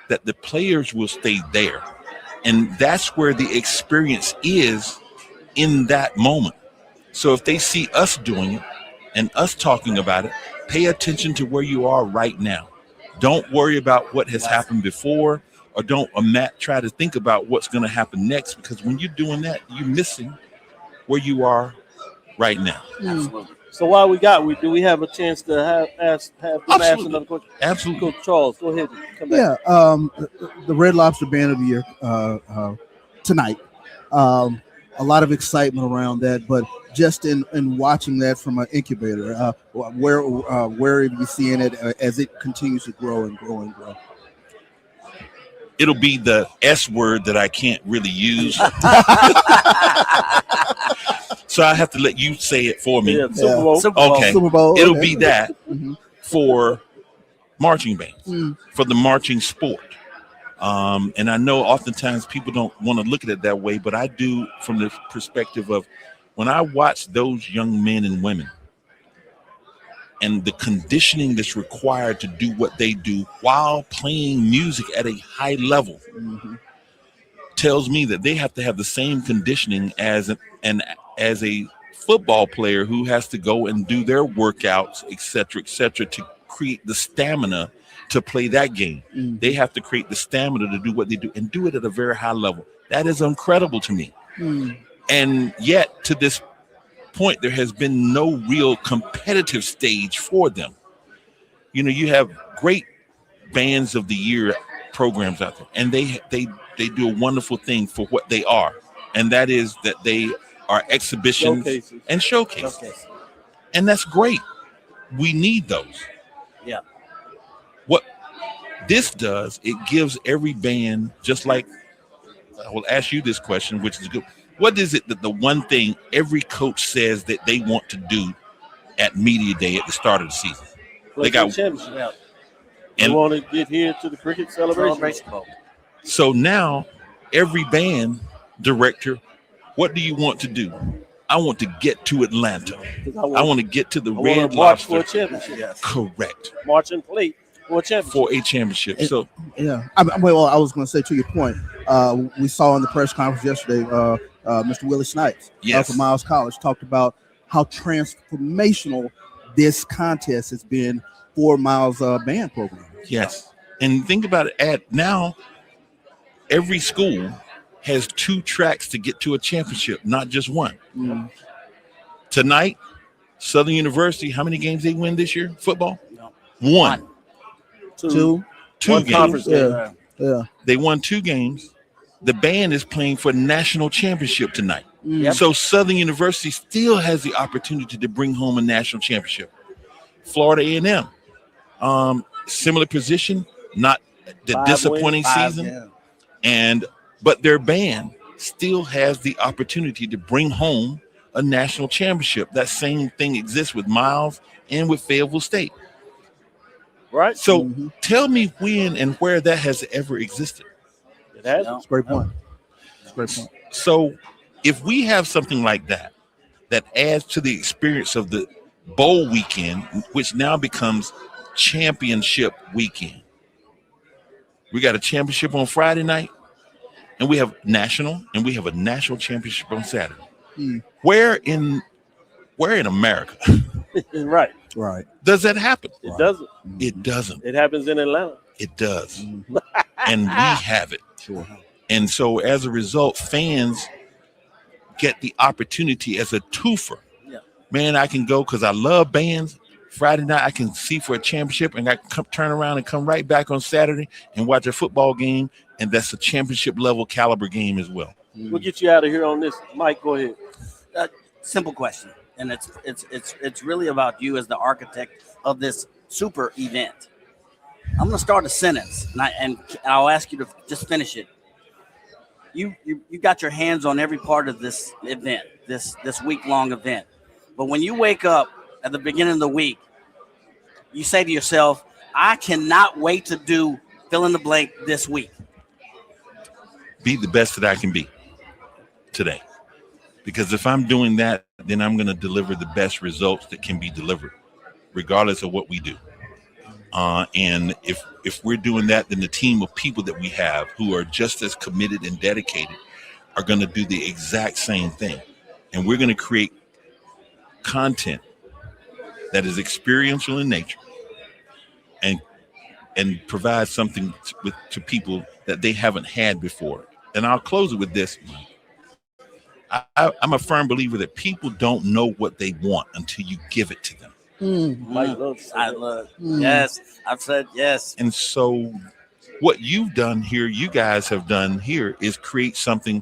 that the players will stay there. And that's where the experience is in that moment. So if they see us doing it and us talking about it, pay attention to where you are right now. Don't worry about what has happened before, or don't try to think about what's going to happen next, because when you're doing that, you're missing where you are right now. Absolutely. So while do we have a chance to have another question? Absolutely. Coach Charles, go ahead. Come back. Yeah, the Red Lobster Band of the Year tonight. A lot of excitement around that, but just in watching that from an incubator, where are you seeing it as it continues to grow and grow and grow? It'll be the S word that I can't really use. So I have to let you say it for me. Yeah, Super Bowl. Okay. Super Bowl, It'll okay. be that for marching bands, for the marching sport. And I know oftentimes people don't want to look at it that way, but I do, from the perspective of when I watch those young men and women and the conditioning that's required to do what they do while playing music at a high level, tells me that they have to have the same conditioning as a football player who has to go and do their workouts, et cetera, to create the stamina to play that game. They have to create the stamina to do what they do and do it at a very high level. That is incredible to me. And yet, to this point, there has been no real competitive stage for them. You know, you have great bands of the year programs out there, and they do a wonderful thing for what they are, and that is that they are exhibitions and showcases. And that's great. We need those. Yeah. What this does, it gives every band, just like I will ask you this question, which is good. What is it that the one thing every coach says that they want to do at Media Day at the start of the season? They got championship. They want to get here to the cricket celebration. So now every band director, what do you want to do? I want to get to Atlanta. I want to get to the Red Lobster for a Lobster. championship. Correct. March and play for a championship. For a championship. So Yeah. I was going to say, to your point, we saw in the press conference yesterday, Mr. Willie Snipes from Miles College talked about how transformational this contest has been for Miles' band program. yes. And think about it, now every school has 2 tracks to get to a championship, not just one. Tonight, Southern University, how many games they win this year? Football? One. Two Two games. Yeah. They won 2 games. The band is playing for national championship tonight. Yep. So Southern University still has the opportunity to bring home a national championship. Florida A&M, similar position, not the 5 disappointing wins, 5, season, but their band still has the opportunity to bring home a national championship. That same thing exists with Miles and with Fayetteville State. Right. So tell me when and where that has ever existed. It has. That's a great point. So if we have something like that adds to the experience of the bowl weekend, which now becomes championship weekend. We got a championship on Friday night, and we have national, and we have a national championship on Saturday. Where in America Right. does that happen? It doesn't. It doesn't. It happens in Atlanta. It does. And we have it. Sure. And so as a result, fans get the opportunity as a twofer. Yeah. Man, I can go because I love bands. Friday night, I can see for a championship, and I can turn around and come right back on Saturday and watch a football game, and that's a championship level caliber game as well. We'll get you out of here on this. Mike, go ahead. Simple question, and it's really about you as the architect of this super event. I'm going to start a sentence, and I'll ask you to just finish it. You got your hands on every part of this event, this week-long event. But when you wake up at the beginning of the week, you say to yourself, I cannot wait to do fill in the blank this week. Be the best that I can be today. Because if I'm doing that, then I'm going to deliver the best results that can be delivered, regardless of what we do. And if we're doing that, then the team of people that we have who are just as committed and dedicated are going to do the exact same thing. And we're going to create content that is experiential in nature and provide something to people that they haven't had before. And I'll close it with this. I'm a firm believer that people don't know what they want until you give it to them. I love. Yes, I've said yes. And so what you've done here, you guys have done here, is create something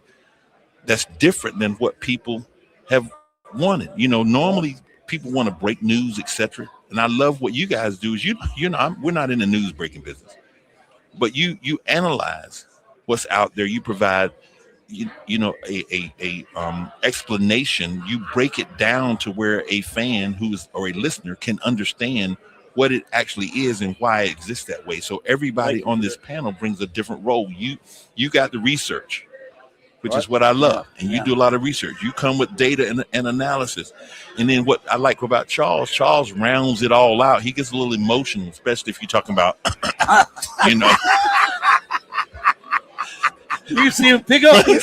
that's different than what people have wanted. Normally people want to break news, etc. And I love what you guys do is we're not in the news breaking business, but you analyze what's out there. You provide a explanation. You break it down to where a fan or a listener can understand what it actually is and why it exists that way. So everybody on this panel brings a different role. You got the research, which is what I love. And you do a lot of research. You come with data and analysis. And then what I like about Charles rounds it all out. He gets a little emotional, especially if you're talking about, You see him pick up. He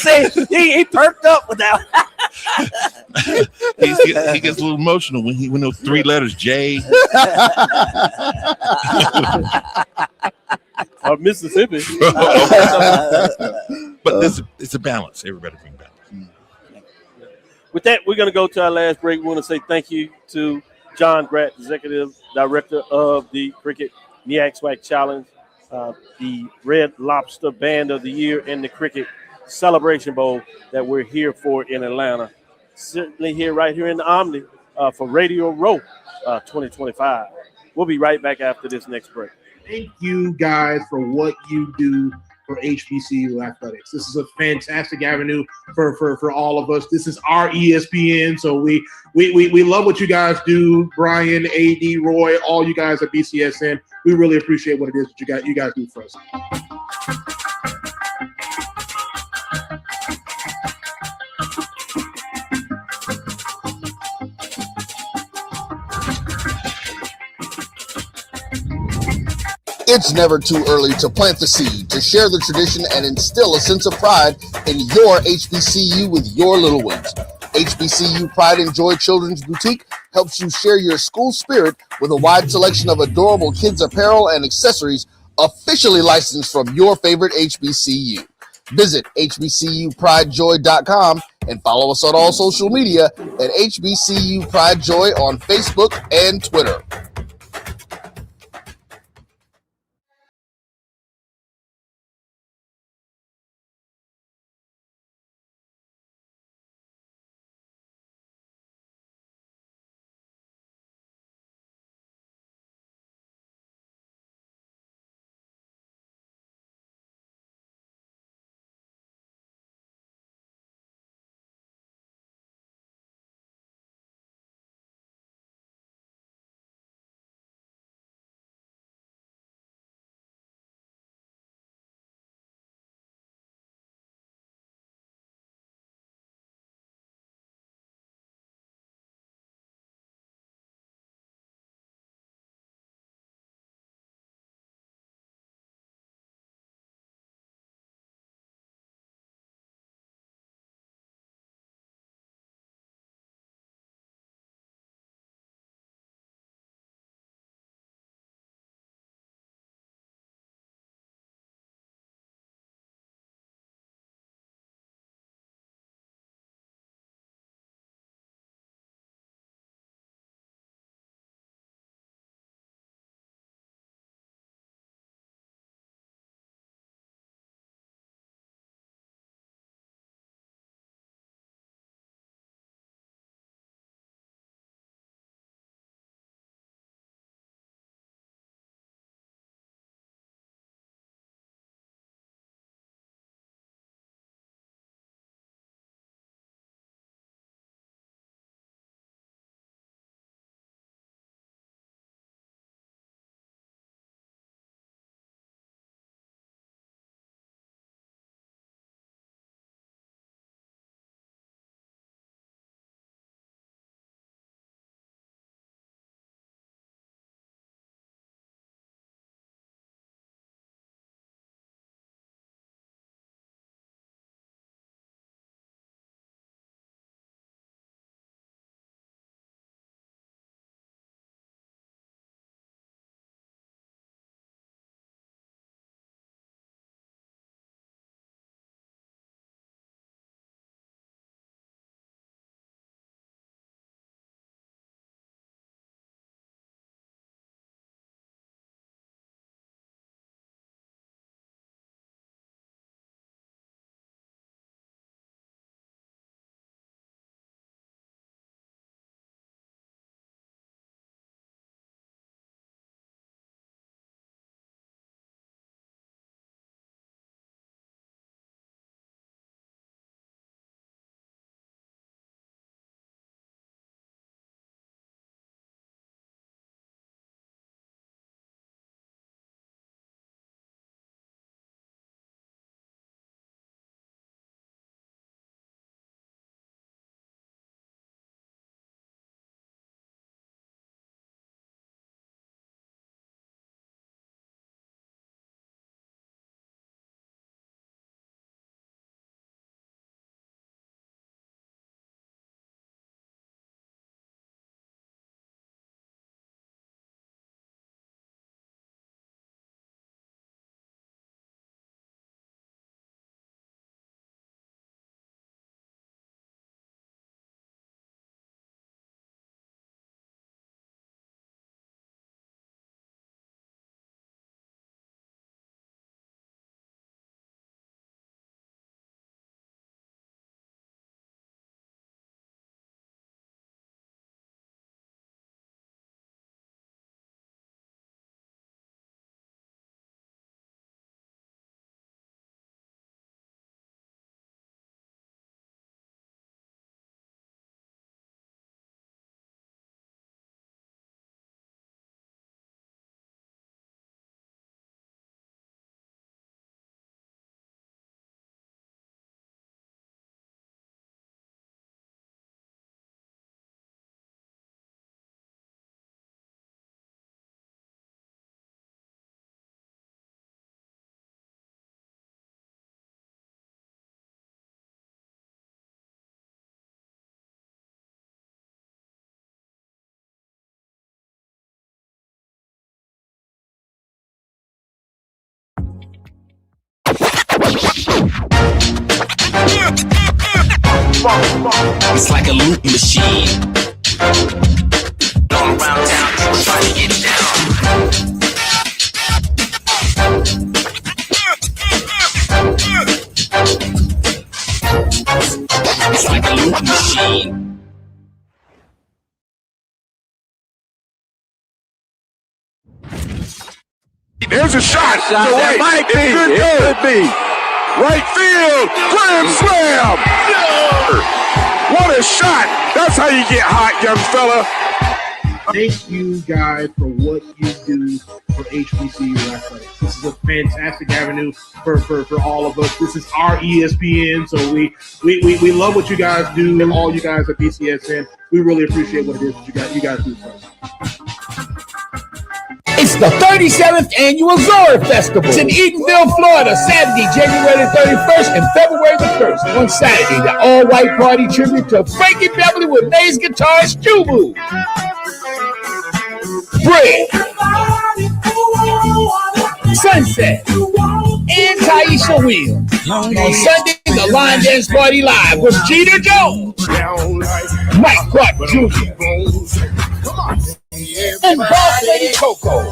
perked up with that. He gets a little emotional when those three letters J. Or Mississippi. But it's a balance. Everybody bring balance. With that, we're going to go to our last break. We want to say thank you to John Gratt, Executive Director of the Cricket MEAC SWAC Challenge, the Red Lobster Band of the Year, and the Cricket Celebration Bowl that we're here for in Atlanta. Certainly right here in the Omni for Radio Row 2025. We'll be right back after this next break. Thank you guys for what you do for HBCU athletics. This is a fantastic avenue for all of us. This is our ESPN, so we love what you guys do. Brian, AD, Roy, all you guys at BCSN. We really appreciate what it is that you guys do for us. It's never too early to plant the seed, to share the tradition, and instill a sense of pride in your HBCU with your little ones. HBCU Pride and Joy Children's Boutique helps you share your school spirit with a wide selection of adorable kids' apparel and accessories officially licensed from your favorite HBCU. Visit hbcupridejoy.com and follow us on all social media at HBCU Pride Joy on Facebook and Twitter. It's like a loop machine. All around town, people trying to get down. It's like a loop machine. There's a shot. It might be. It could be. Right field. Grand slam. What a shot. That's how you get hot, young fella. Thank you guys for what you do for HBCU athletics. This is a fantastic avenue for all of us. This is our ESPN, so we love what you guys do, and all you guys at BCSN. We really appreciate what it is that you guys do for us. It's the 37th annual Zora Festival. It's in Eatonville, Florida, Saturday, January 31st and February the 1st. On Saturday, the all-white party tribute to Frankie Beverly with bass guitarist Jubu. Bread, Sunset, and Taisha Wheel. On Sunday, the Line Dance Party Live with Jeter Jones, Mike Clark Jr., and Boss Lady Coco.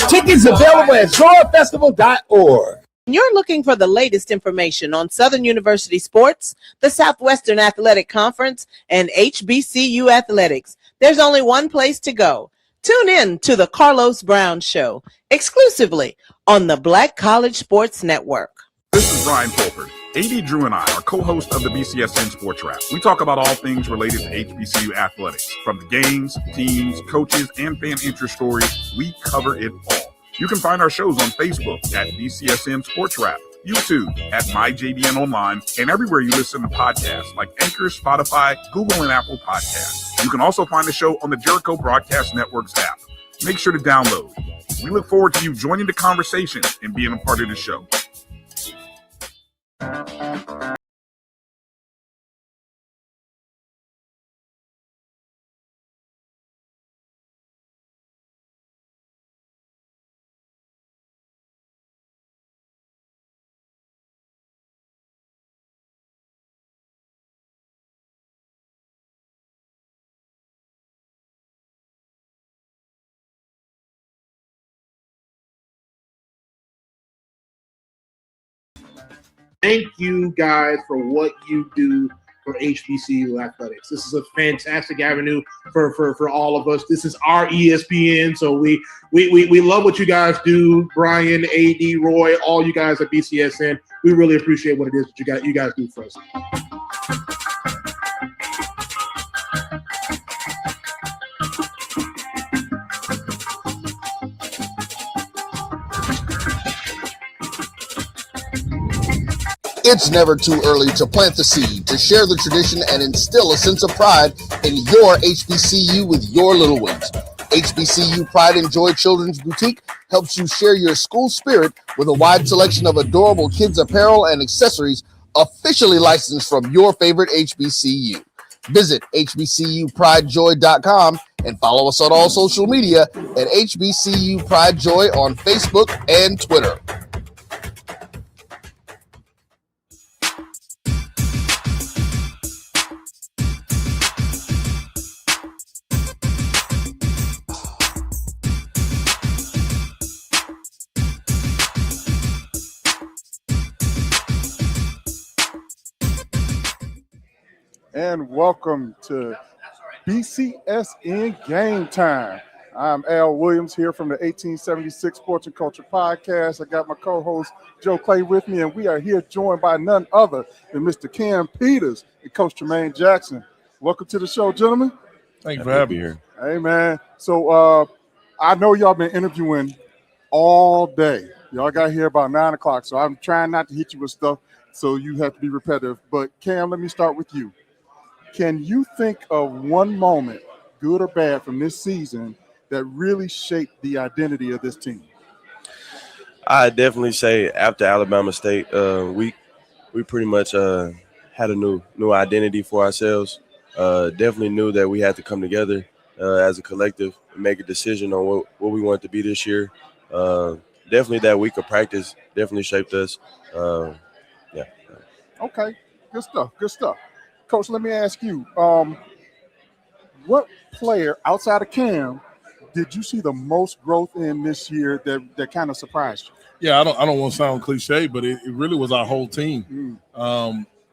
Tickets available at zorafestival.org. You're looking for the latest information on Southern University sports, the Southwestern Athletic Conference, and HBCU athletics. There's only one place to go. Tune in to the Carlos Brown Show, exclusively on the Black College Sports Network. This is Brian Fulford. AD Drew and I are co-hosts of the BCSN Sports Wrap. We talk about all things related to HBCU athletics. From the games, teams, coaches, and fan interest stories, we cover it all. You can find our shows on Facebook at BCSN Sports Wrap, YouTube at MyJBN Online, and everywhere you listen to podcasts like Anchor, Spotify, Google, and Apple Podcasts. You can also find the show on the Jericho Broadcast Network's app. Make sure to download. We look forward to you joining the conversation and being a part of the show. Thank you guys for what you do for HBCU athletics. This is a fantastic avenue for all of us. This is our ESPN, so we love what you guys do. Brian, AD, Roy, all you guys at BCSN. We really appreciate what it is that you guys do for us. It's never too early to plant the seed, to share the tradition, and instill a sense of pride in your HBCU with your little ones. HBCU Pride and Joy Children's Boutique helps you share your school spirit with a wide selection of adorable kids' apparel and accessories officially licensed from your favorite HBCU. Visit hbcupridejoy.com and follow us on all social media at HBCU Pride Joy on Facebook and Twitter. And welcome to BCSN Game Time. I'm Al Williams here from the 1876 Sports and Culture Podcast. I got my co-host Joe Clay with me, and we are here joined by none other than Mr. Cam Peters and Coach Tremaine Jackson. Welcome to the show, gentlemen. Thank you for having me here. Hey, man. So I know y'all been interviewing all day. Y'all got here about 9 o'clock, so I'm trying not to hit you with stuff, so you have to be repetitive. But, Cam, let me start with you. Can you think of one moment, good or bad, from this season that really shaped the identity of this team? I definitely say after Alabama State, we pretty much had a new identity for ourselves. Definitely knew that we had to come together as a collective and make a decision on what we wanted to be this year. Definitely that week of practice definitely shaped us. Okay, good stuff. Good stuff. Coach, let me ask you, what player outside of Cam did you see the most growth in this year that kind of surprised you? Yeah, I don't want to sound cliche, but it really was our whole team.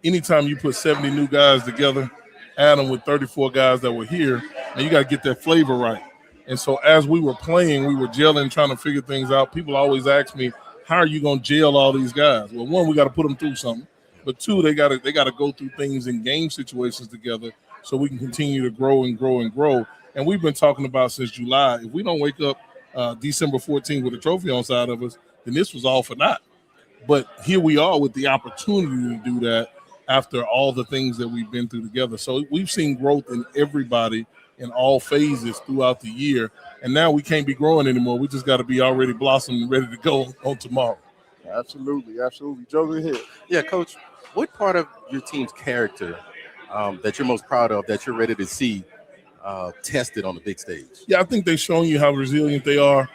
Anytime you put 70 new guys together, add them with 34 guys that were here, and you got to get that flavor right. And so as we were playing, we were gelling, trying to figure things out. People always ask me, how are you going to gel all these guys? Well, one, we got to put them through something. But two, they got to go through things in game situations together so we can continue to grow and grow and grow. And we've been talking about since July, if we don't wake up December 14th with a trophy on side of us, then this was all for naught. But here we are with the opportunity to do that after all the things that we've been through together. So we've seen growth in everybody in all phases throughout the year. And now we can't be growing anymore. We just got to be already blossoming and ready to go on tomorrow. Absolutely, absolutely. Joe, go ahead. Yeah, Coach, what part of your team's character that you're most proud of, that you're ready to see tested on the big stage? Yeah, I think they've shown you how resilient they are.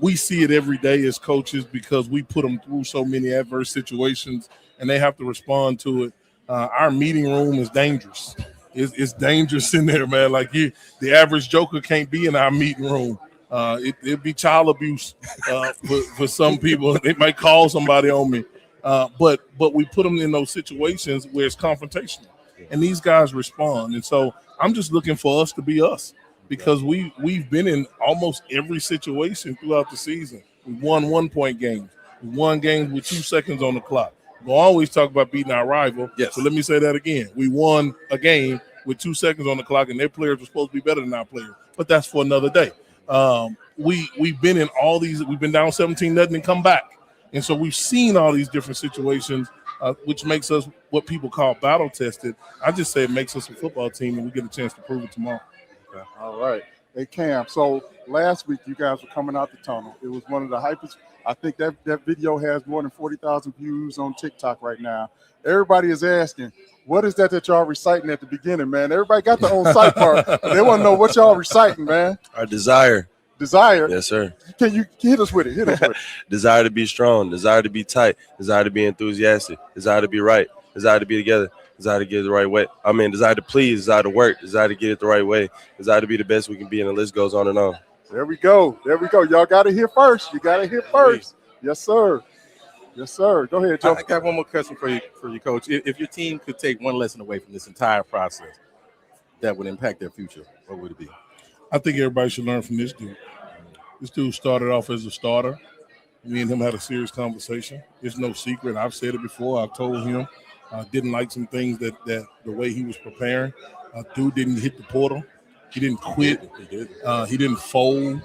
We see it every day as coaches because we put them through so many adverse situations and they have to respond to it. Our meeting room is dangerous. It's dangerous in there, man. Like the average joker can't be in our meeting room. It'd be child abuse for some people. They might call somebody on me. But we put them in those situations where it's confrontational. And these guys respond. And so I'm just looking for us to be us because we've been in almost every situation throughout the season. We won 1-point games. We won games with 2 seconds on the clock. We'll always talk about beating our rival. Yes. So let me say that again. We won a game with 2 seconds on the clock, and their players were supposed to be better than our players. But that's for another day. We've been in all these. We've been down 17-0 and come back. And so we've seen all these different situations, which makes us what people call battle tested. I just say it makes us a football team, and we get a chance to prove it tomorrow. Okay. All right. Hey, Cam, so last week you guys were coming out the tunnel. It was one of the hypest. I think that video has more than 40,000 views on TikTok right now. Everybody is asking, what is that y'all reciting at the beginning, man? Everybody got their own site part. They want to know what y'all reciting, man. Our desire. Desire? Yes, sir. Can you hit us with it? Hit us with it. Desire to be strong, desire to be tight, desire to be enthusiastic, desire to be right, desire to be together, desire to get it the right way. I mean, desire to please, desire to work, desire to get it the right way, desire to be the best we can be, and the list goes on and on. There we go. There we go. Y'all got to hear first. You got to hear first. Yes, sir. Yes, sir. Go ahead, Joe. I got one more question for you, Coach. If your team could take one lesson away from this entire process that would impact their future, what would it be? I think everybody should learn from this dude. This dude started off as a starter. Me and him had a serious conversation. It's no secret. I've said it before. I've told him I didn't like some things that the way he was preparing. Dude didn't hit the portal. He didn't quit. He didn't fold.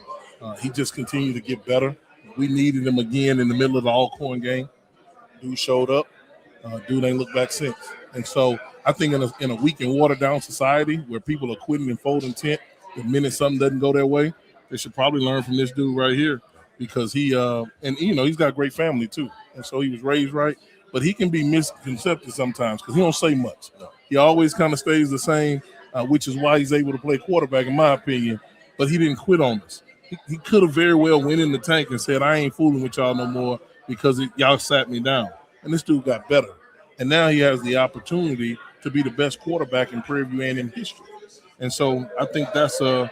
He just continued to get better. We needed him again in the middle of the Alcorn game. Dude showed up. Dude ain't looked back since. And so I think in a weak and watered down society where people are quitting and folding tent the minute something doesn't go their way, they should probably learn from this dude right here because he's got a great family too. And so he was raised right, but he can be misconcepted sometimes because he don't say much. He always kind of stays the same, which is why he's able to play quarterback in my opinion, but he didn't quit on us. He could have very well went in the tank and said, I ain't fooling with y'all no more because y'all sat me down. And this dude got better. And now he has the opportunity to be the best quarterback in Prairie View A&M history. And so I think that's a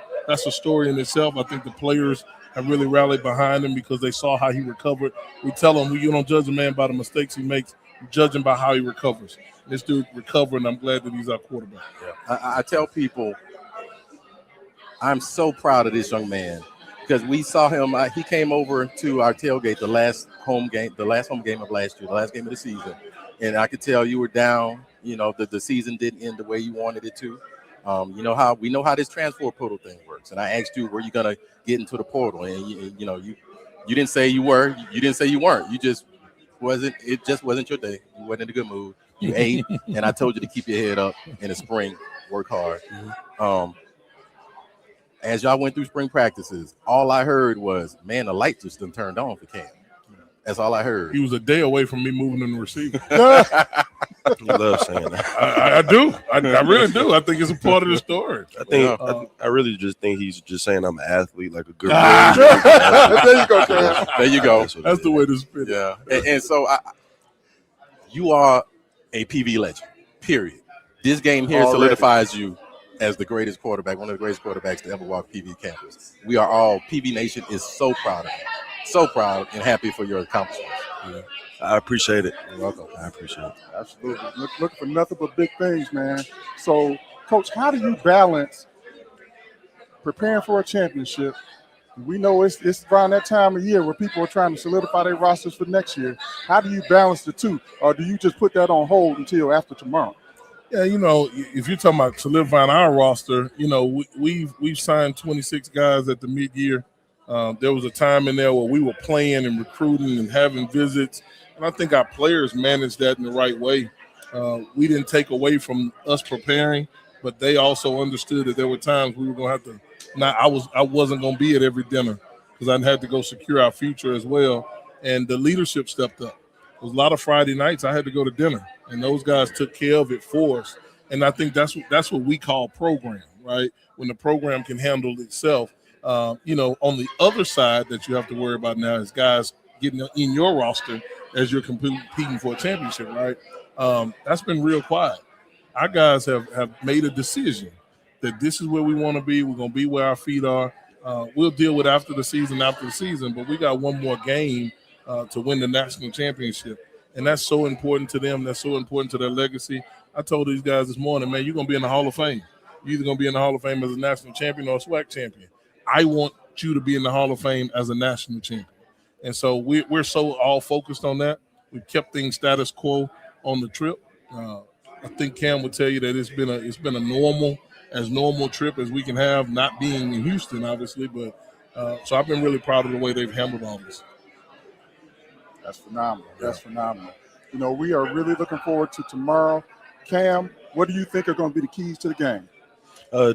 story in itself. I think the players have really rallied behind him because they saw how he recovered. We tell him, you don't judge a man by the mistakes he makes. You judge him by how he recovers. This dude recovered, and I'm glad that he's our quarterback. Yeah. I tell people I'm so proud of this young man because we saw him. He came over to our tailgate the last home game of last year, the last game of the season. And I could tell you were down. You know, the season didn't end the way you wanted it to. We know how this transfer portal thing works. And I asked you, were you going to get into the portal? And you didn't say you were. You didn't say you weren't. You just wasn't. It just wasn't your day. You wasn't in a good mood. You ate, and I told you to keep your head up in the spring. Work hard. As y'all went through spring practices, all I heard was, man, the light just done turned on for Cam. That's all I heard. He was a day away from me moving in the receiver. I love saying that. I do. I really do. I think it's a part of the story. I really just think he's just saying I'm an athlete, like a good There you go, Cam. There you go. That's the way to spin it. Yeah. And so you are a PV legend. Period. This game here Already. solidifies you as the greatest quarterback, one of the greatest quarterbacks to ever walk PV campus. We are all, PV Nation is so proud of you. So proud and happy for your accomplishments. Yeah. I appreciate it. You're welcome. I appreciate it. Absolutely. Looking for nothing but big things, man. So, Coach, how do you balance preparing for a championship? We know it's around that time of year where people are trying to solidify their rosters for next year. How do you balance the two? Or do you just put that on hold until after tomorrow? Yeah, if you're talking about solidifying our roster, we've signed 26 guys at the mid-year. There was a time in there where we were playing and recruiting and having visits, and I think our players managed that in the right way. We didn't take away from us preparing, but they also understood that there were times we were going to have to. I wasn't going to be at every dinner because I had to go secure our future as well, and the leadership stepped up. There was a lot of Friday nights I had to go to dinner, and those guys took care of it for us. And I think that's what we call program, right? When the program can handle itself. On the other side that you have to worry about now is guys getting in your roster as you're competing for a championship, right? That's been real quiet. Our guys have made a decision that this is where we want to be. We're going to be where our feet are. We'll deal with after the season, but we got one more game to win the national championship. And that's so important to them. That's so important to their legacy. I told these guys this morning, man, you're going to be in the Hall of Fame. You're either going to be in the Hall of Fame as a national champion or a SWAC champion. I want you to be in the Hall of Fame as a national champion. And so we're so all focused on that. We've kept things status quo on the trip. I think Cam would tell you that it's been a normal trip as we can have, not being in Houston, obviously. But so I've been really proud of the way they've handled all this. That's phenomenal. That's phenomenal. We are really looking forward to tomorrow. Cam, what do you think are going to be the keys to the game?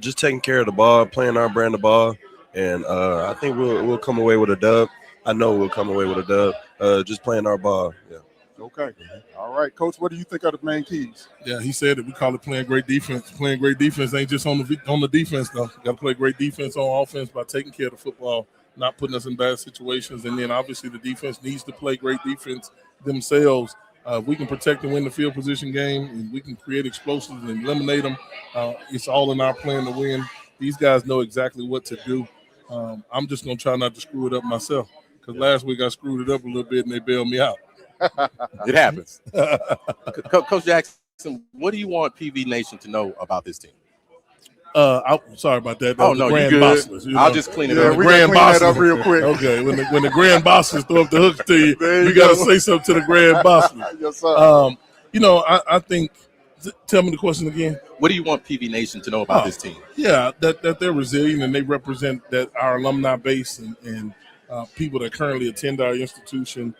Just taking care of the ball, playing our brand of ball, and I think we'll come away with a dub. I know we'll come away with a dub. Just playing our ball. Yeah. Okay. All right, Coach. What do you think are the main keys? Yeah, he said it. We call it playing great defense. Playing great defense ain't just on the defense though. You got to play great defense on offense by taking care of the football, not putting us in bad situations, and then obviously the defense needs to play great defense themselves. If we can protect and win the field position game, and we can create explosives and eliminate them, it's all in our plan to win. These guys know exactly what to do. I'm just going to try not to screw it up myself because last week I screwed it up a little bit and they bailed me out. It happens. Coach Jackson, what do you want PV Nation to know about this team? I'm sorry about that. Oh, no, you good. I'll just clean it up. We can clean that up real quick. Okay, when the grand bosses throw up the hooks to you, you got to say something to the grand bosses. Yes, sir. I think. Tell me the question again. What do you want PV Nation to know about this team? Yeah, that they're resilient and they represent that our alumni base and people that currently attend our institution.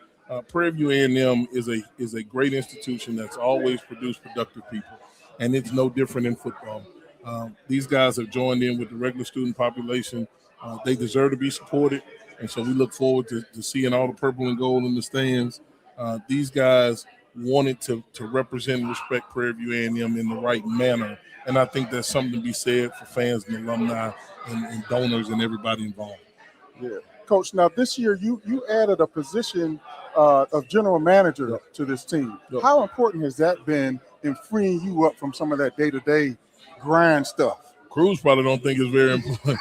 Prairie View A&M is a great institution that's always produced productive people, and it's no different in football. These guys have joined in with the regular student population. They deserve to be supported, and so we look forward to seeing all the purple and gold in the stands. These guys wanted to represent and respect Prairie View A&M in the right manner, and I think that's something to be said for fans and alumni and donors and everybody involved. Yeah. Coach, now this year you added a position of general manager to this team. Yep. How important has that been in freeing you up from some of that day-to-day grind stuff? Cruz probably don't think it's very important.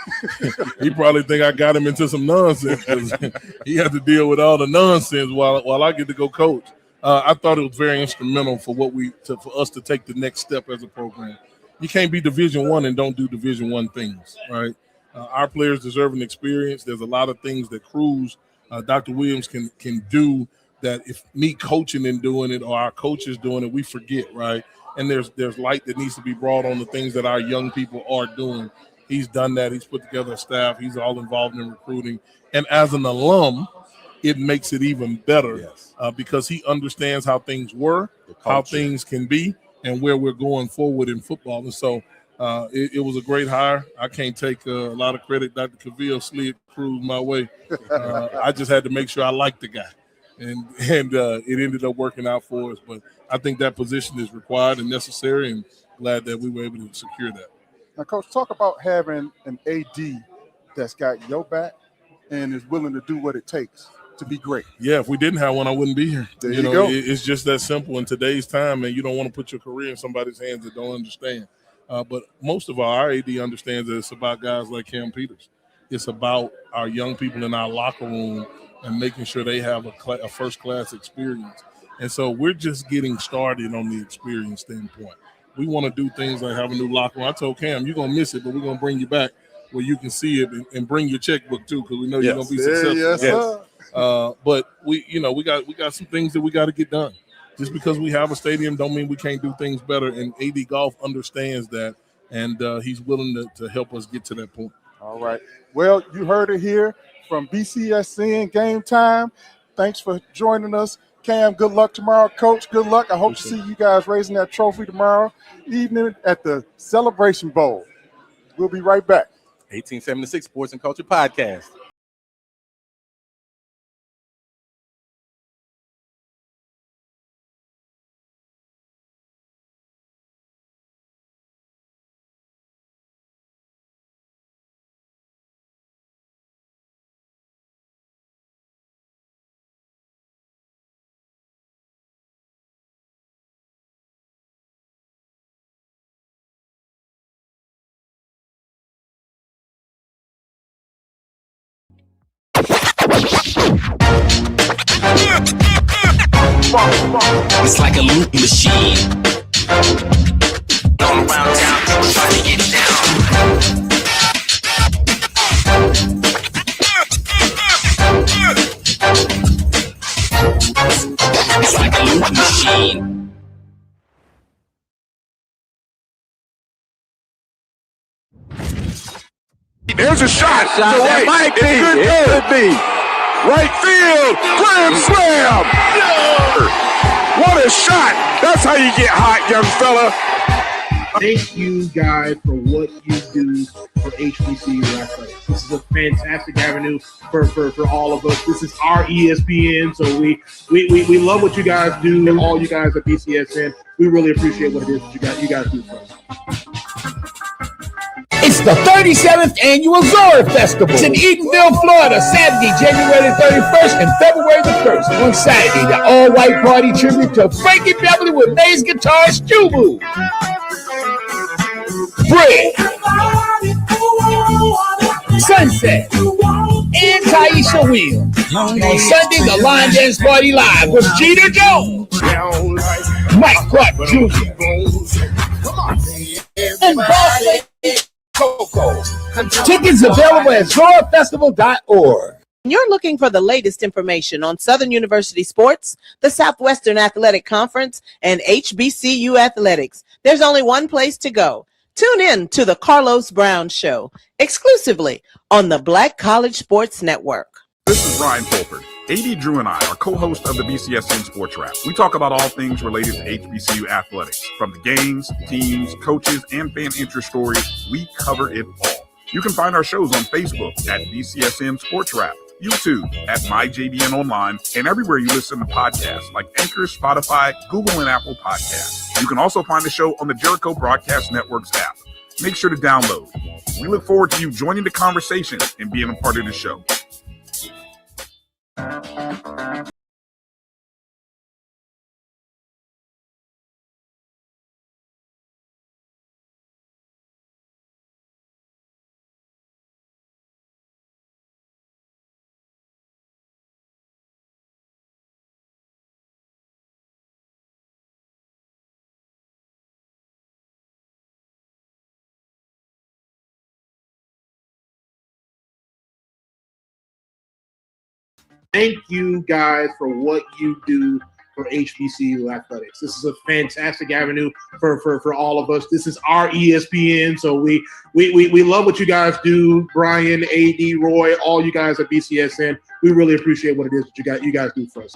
He probably think I got him into some nonsense because he had to deal with all the nonsense while I get to go coach. I thought it was very instrumental for us to take the next step as a program. You can't be Division I and don't do Division I things, right? Our players deserve an experience. There's a lot of things that Cruz, Dr. Williams can do that if me coaching and doing it or our coaches doing it, we forget, right? And there's light that needs to be brought on the things that our young people are doing. He's done that. He's put together a staff. He's all involved in recruiting. And as an alum, it makes it even better because he understands how things were, how things can be, and where we're going forward in football. And so it was a great hire. I can't take a lot of credit. Dr. Cavill slid Cruz my way. I just had to make sure I liked the guy. And it ended up working out for us. But I think that position is required and necessary, and glad that we were able to secure that. Now, Coach, talk about having an AD that's got your back and is willing to do what it takes to be great. Yeah, if we didn't have one, I wouldn't be here. There you go. It's just that simple in today's time, and you don't want to put your career in somebody's hands that don't understand. But most of all, our AD understands that it's about guys like Cam Peters. It's about our young people in our locker room and making sure they have a first-class experience. And so we're just getting started on the experience standpoint. We want to do things like have a new locker room. I told Cam, you're going to miss it, but we're going to bring you back where you can see it and bring your checkbook too, because we know you're going to be successful. Yes, sir. But we got some things that we got to get done. Just because we have a stadium don't mean we can't do things better. And AD Golf understands that, and he's willing to help us get to that point. All right. Well, you heard it here from BCSN Game Time. Thanks for joining us. Cam, good luck tomorrow. Coach, good luck. I hope to see you guys raising that trophy tomorrow evening at the Celebration Bowl. We'll be right back. 1876 Sports and Culture Podcast. It's like a loop machine. All around town, people trying to get down. It's like a loop machine. There's a shot. To right. Might be. It could be. Right field. Grand slam. What a shot. That's how you get hot, young fella. Thank you guys for what you do for HBCU athletics. This is a fantastic avenue for all of us. This is our ESPN, so we love what you guys do. All you guys at BCSN, we really appreciate what it is that you guys do for us. It's the 37th Annual Zora Festival. It's in Edenville, Florida, Saturday, January 31st and February the 1st. On Saturday, the all-white party tribute to Frankie Beverly with bass guitarist Jubu. Bread, Sunset, and Taisha Wheel. On Sunday, the Line Dance Party Live with Jeter Jones, Mike Clark Jr., and Boss Coco. Tickets available at zorafestival.org. You're looking for the latest information on Southern University sports, the Southwestern Athletic Conference, and HBCU athletics. There's only one place to go. Tune in to the Carlos Brown Show, exclusively on the Black College Sports Network. This is Ryan Fulford. AD Drew and I are co-hosts of the BCSN Sports Wrap. We talk about all things related to HBCU athletics. From the games, teams, coaches, and fan interest stories, we cover it all. You can find our shows on Facebook at BCSN Sports Wrap, YouTube at MyJBN Online, and everywhere you listen to podcasts like Anchor, Spotify, Google, and Apple Podcasts. You can also find the show on the Jericho Broadcast Network's app. Make sure to download. We look forward to you joining the conversation and being a part of the show. Thank you guys for what you do for HBCU athletics. This is a fantastic avenue for all of us. This is our ESPN, so we love what you guys do. Brian, AD, Roy, all you guys at BCSN, we really appreciate what it is that you guys do for us.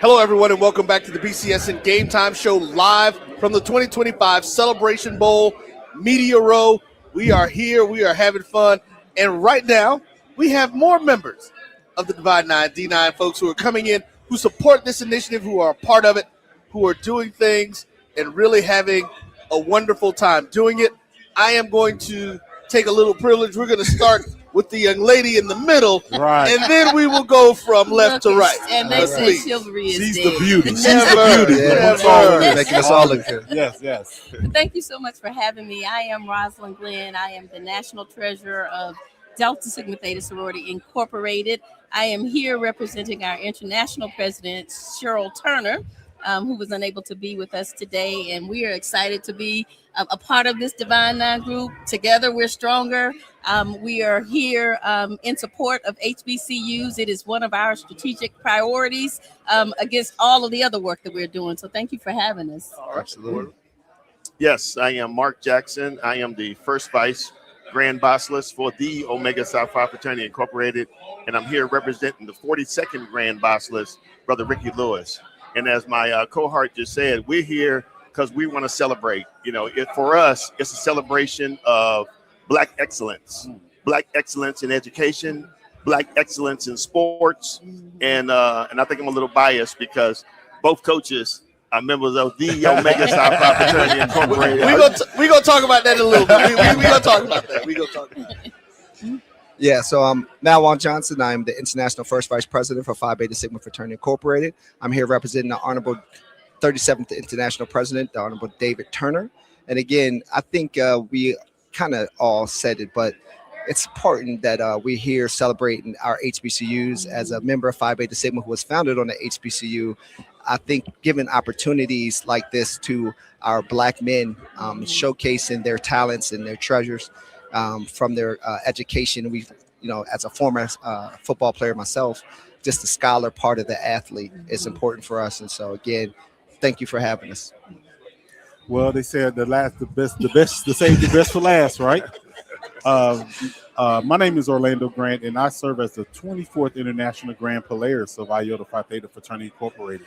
Hello, everyone, and welcome back to the BCSN Game Time Show live from the 2025 Celebration Bowl Media Row. We are here. We are having fun. And right now, we have more members of the Divine 9, D9 folks who are coming in, who support this initiative, who are a part of it, who are doing things and really having a wonderful time doing it. I am going to take a little privilege. We're going to start with the young lady in the middle, Right. and then we will go from left to right. And they say chivalry is She's dead. the beauty. She's Never, the beauty. never. Making us all look good. Yes. Thank you so much for having me. I am Rosalind Glenn. I am the National Treasurer of Delta Sigma Theta Sorority Incorporated. I am here representing our international president, Cheryl Turner, who was unable to be with us today. And we are excited to be a part of this Divine Nine group. Together, we're stronger. We are here in support of HBCUs. It is one of our strategic priorities against all of the other work that we're doing. So thank you for having us. Absolutely. Yes, I am Mark Jackson. I am the first vice Grand Bosslist for the Omega Psi Phi Fraternity Incorporated, and I'm here representing the 42nd Grand Bosslist, Brother Ricky Lewis. And as my cohort just said, we're here because we want to celebrate. You know, for us, it's a celebration of Black excellence in education, Black excellence in sports, and I think I'm a little biased because both coaches are members of the Omega Psi Phi Fraternity Incorporated. We're going to talk about that in a little bit. We're going to talk about that. We're going to talk about that. Yeah, so I'm Malwan Johnson. I'm the International First Vice President for Phi Beta Sigma Fraternity Incorporated. I'm here representing the Honorable 37th International President, the Honorable David Turner. And again, I think we kind of all said it, but it's important that we're here celebrating our HBCUs. As a member of Phi Beta Sigma who was founded on the HBCU, I think giving opportunities like this to our Black men, showcasing their talents and their treasures from their education. We, as a former football player myself, just the scholar part of the athlete is important for us. And so again, thank you for having us. Well, they said the save the best for last, right? My name is Orlando Grant, and I serve as the 24th International Grand Polaris of Iota Phi Theta Fraternity Incorporated,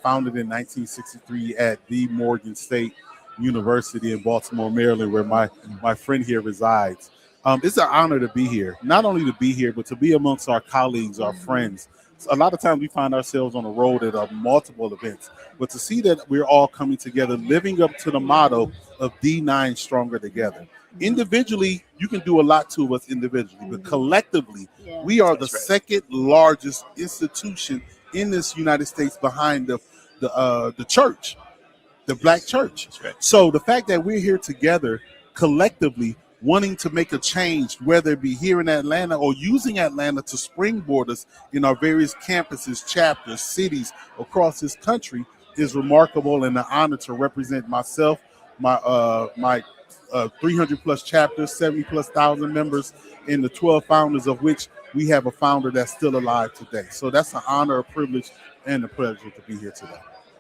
founded in 1963 at the Morgan State University in Baltimore, Maryland, where my friend here resides. It's an honor to be here, not only to be here, but to be amongst our colleagues, our friends. A lot of times we find ourselves on the road at multiple events, but to see that we're all coming together, living up to the motto of D9 Stronger Together. Individually, you can do a lot to us individually, but collectively, we are the second largest institution in this United States behind the church, the Black church. So the fact that we're here together collectively, wanting to make a change, whether it be here in Atlanta or using Atlanta to springboard us in our various campuses, chapters, cities across this country, is remarkable, and an honor to represent myself, my 300 plus chapters, 70 plus thousand members, and the 12 founders, of which we have a founder that's still alive today. So that's an honor, a privilege, and a pleasure to be here today.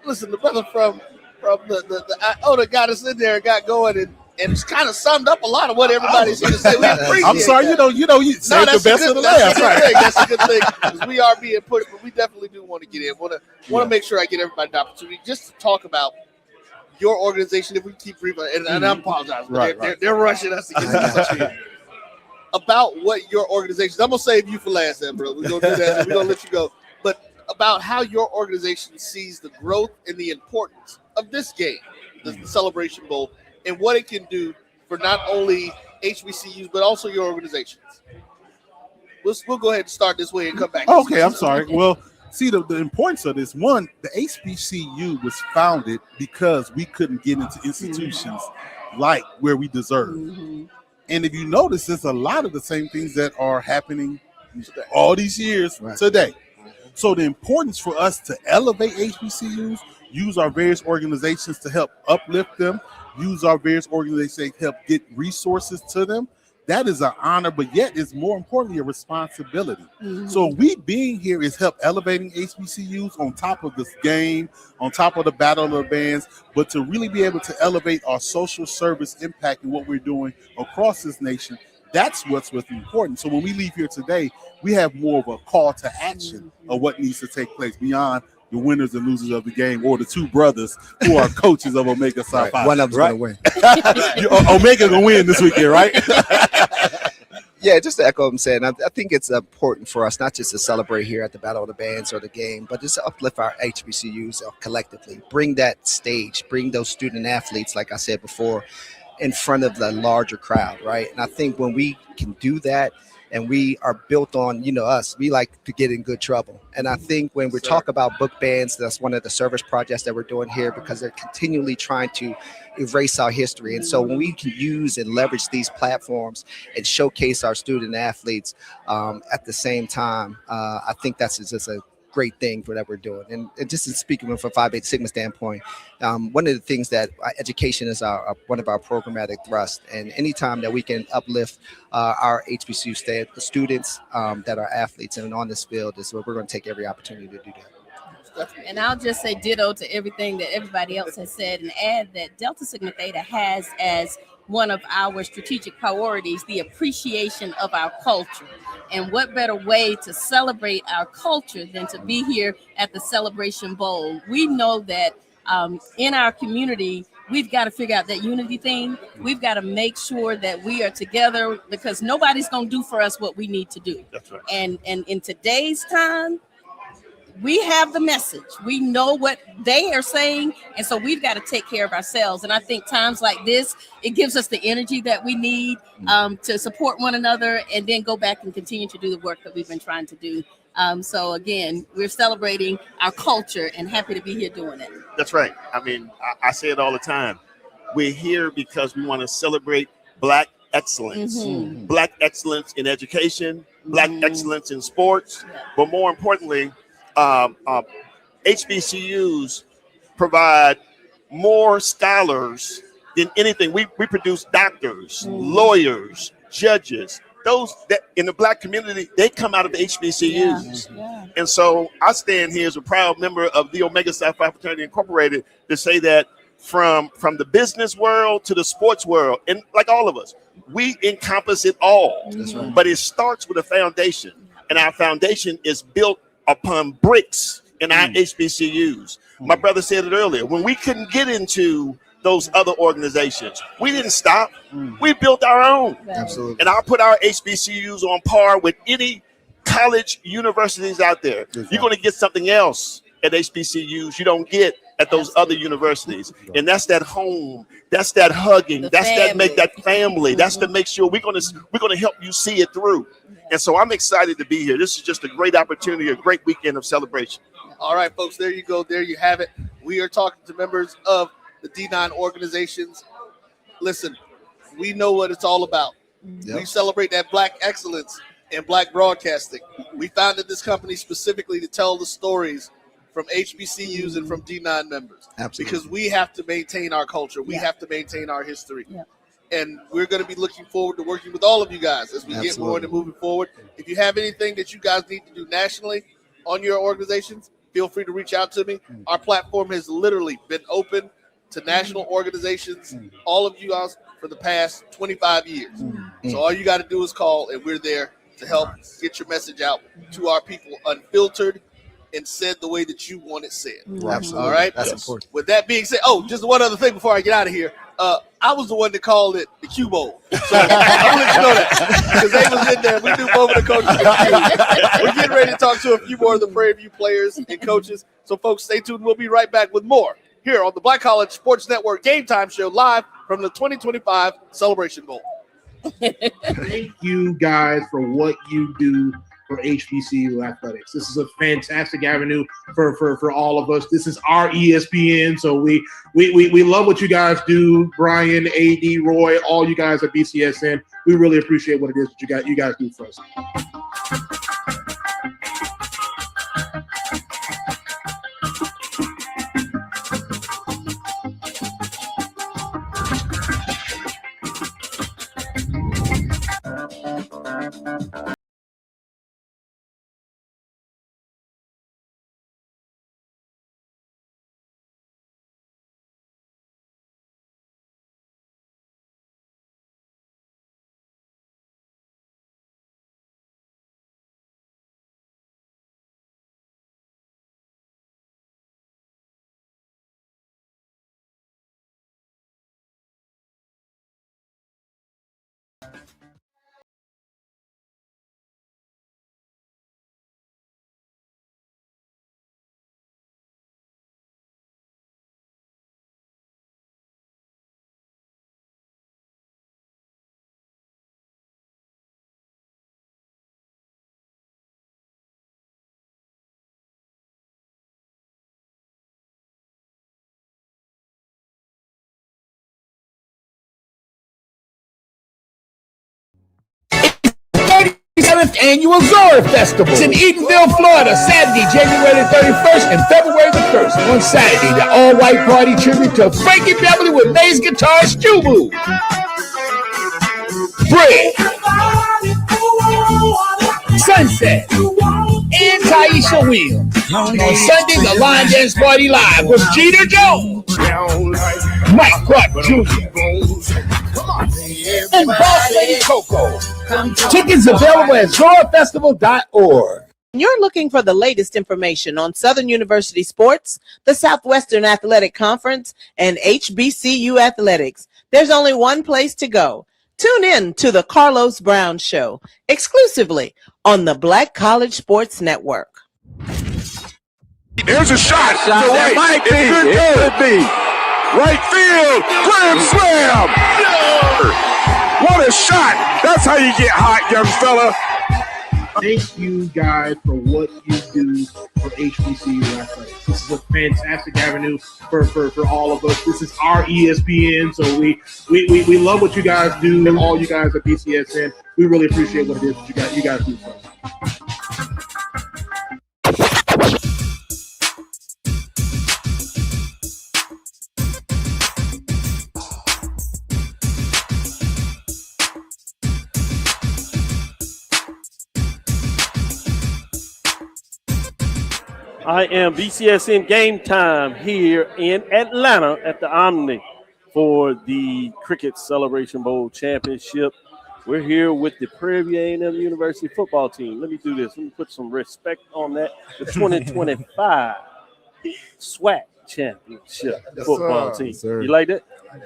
Listen, the brother from the Iota got us in there and got going, and it's kind of summed up a lot of what everybody's here to say. We appreciate I'm sorry, that. you saved the best of the last. That's a good thing. Because we are being put, but we definitely do want to get in. Want to make sure I get everybody the opportunity just to talk about your organization. If we keep and I apologize, but they're rushing us to get this up here. About what your organization. I'm gonna save you for last, then, bro. We're gonna do that. We're gonna let you go. But about how your organization sees the growth and the importance of this game, the Celebration Bowl, and what it can do for not only HBCUs but also your organizations. We'll go ahead and start this way and come back. Okay, I'm sorry. Well, see, the importance of this, one, the HBCU was founded because we couldn't get into institutions like where we deserve. And if you notice, there's a lot of the same things that are happening all these years today. So the importance for us to elevate HBCUs, use our various organizations to help uplift them, use our various organizations to help get resources to them, that is an honor, but yet it's more importantly a responsibility. So we being here is help elevating HBCUs on top of this game, on top of the Battle of the Bands, but to really be able to elevate our social service impact and what we're doing across this nation. That's what's important. So when we leave here today, we have more of a call to action of what needs to take place beyond the winners and losers of the game, or the two brothers who are coaches of Omega Psi Phi. One of them's gonna win. Omega gonna win this weekend, right? Yeah, just to echo what I'm saying, I think it's important for us not just to celebrate here at the Battle of the Bands or the game, but just to uplift our HBCUs collectively. Bring that stage, bring those student athletes, like I said before, in front of the larger crowd, right? And I think when we can do that, and we are built on, us, we like to get in good trouble. And I think when we talk about book bans, that's one of the service projects that we're doing here, because they're continually trying to erase our history. And so when we can use and leverage these platforms and showcase our student athletes at the same time, I think that's just a great thing for that we're doing. And just in speaking from a Phi Beta Sigma standpoint, one of the things that education is one of our programmatic thrusts. And anytime that we can uplift our HBCU students that are athletes and on this field, is where we're going to take every opportunity to do that. And I'll just say ditto to everything that everybody else has said, and add that Delta Sigma Theta has as one of our strategic priorities the appreciation of our culture. And what better way to celebrate our culture than to be here at the Celebration Bowl? We know that in our community, we've got to figure out that unity thing. We've got to make sure that we are together, because nobody's going to do for us what we need to do. That's right. And in today's time, we have the message. We know what they are saying, and so we've got to take care of ourselves. And I think times like this, it gives us the energy that we need to support one another, and then go back and continue to do the work that we've been trying to do. So again, we're celebrating our culture and happy to be here doing it. That's right. I mean, I say it all the time. We're here because we want to celebrate Black excellence. Mhm. Black excellence in education, Black excellence in sports, but more importantly, HBCUs provide more scholars than anything. We produce doctors, lawyers, judges. Those that in the Black community, they come out of HBCUs. Yeah. And so I stand here as a proud member of the Omega Psi Phi Fraternity Incorporated to say that from the business world to the sports world, and like all of us, we encompass it all. That's right. But it starts with a foundation, and our foundation is built upon bricks in our HBCUs. My brother said it earlier. When we couldn't get into those other organizations, we didn't stop. We built our own. Absolutely. And I'll put our HBCUs on par with any college universities out there. You're going to get something else at HBCUs you don't get at those other universities. And that's that home. That's that hugging. That's that make that family. That's to make sure we're going to help you see it through. And so I'm excited to be here. This is just a great opportunity, a great weekend of celebration. All right, folks, there you go. There you have it. We are talking to members of the D9 organizations. Listen, we know what it's all about. Yep. We celebrate that Black excellence in Black broadcasting. We founded this company specifically to tell the stories from HBCUs and from D9 members. Absolutely. Because we have to maintain our culture. We have to maintain our history. Yeah. And we're going to be looking forward to working with all of you guys as we get going and moving forward. If you have anything that you guys need to do nationally on your organizations, feel free to reach out to me. Our platform has literally been open to national organizations, all of you guys, for the past 25 years. So all you got to do is call, and we're there to help get your message out to our people, unfiltered and said the way that you want it said. Absolutely. All right? That's important. With that being said, just one other thing before I get out of here. I was the one that called it the Q Bowl. So I want to let you know that. Because they was in there. We knew both of the coaches. We're getting ready to talk to a few more of the Prairie View players and coaches. So, folks, stay tuned. We'll be right back with more here on the Black College Sports Network Game Time Show, live from the 2025 Celebration Bowl. Thank you guys for what you do for HBCU athletics. This is a fantastic avenue for all of us. This is our ESPN, so we love what you guys do. Brian, AD, Roy, all you guys at BCSN. We really appreciate what it is that you guys do for us. 37th Annual Zora Festival. It's in Edenville, Florida, Saturday, January 31st and February the 1st. On Saturday, the all-white party tribute to Frankie Beverly with bass guitarist Jubu. Brick, Sunset, and Taisha Williams. On Sunday, the Line Dance Party Live with Jeter Jones, Mike Clark Jr., and Boss Lady Coco. Tickets available at zorafestival.org. You're looking for the latest information on Southern University sports, the Southwestern Athletic Conference, and HBCU athletics. There's only one place to go. Tune in to the Carlos Brown Show, exclusively on the Black College Sports Network. There's a shot to right. It could be. Right field. Grand slam. What a shot. That's how you get hot, young fella. Thank you guys for what you do for HBCU athletics. This is a fantastic avenue for all of us. This is our ESPN, so we love what you guys do, and all you guys at BCSN. We really appreciate what it is that you guys do for us. I am BCSN Game Time here in Atlanta at the Omni for the Cricket Celebration Bowl Championship. We're here with the Prairie View A&M University football team. Let me do this. Let me put some respect on that. The 2025 SWAC Championship football team. You like that?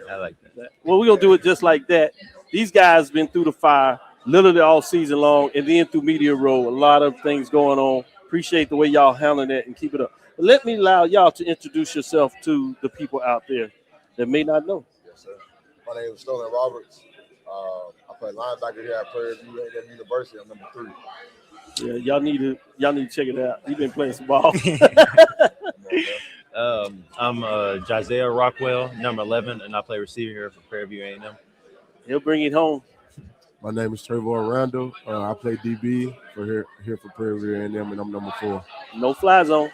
I like that. Well, we're going to do it just like that. These guys been through the fire literally all season long, and then through Media Row. A lot of things going on. Appreciate the way y'all handling that and keep it up. But let me allow y'all to introduce yourself to the people out there that may not know. Yes, sir. My name is Sterling Roberts. I play linebacker here at Prairie View A&M University. I'm number 3. Yeah, y'all need to check it out. You've been playing some ball. I'm Josiah Rockwell, number 11, and I play receiver here for Prairie View A&M. He'll bring it home. My name is Trevor Randall. I play DB for here for Prairie View A&M, and I'm number 4. No fly zone.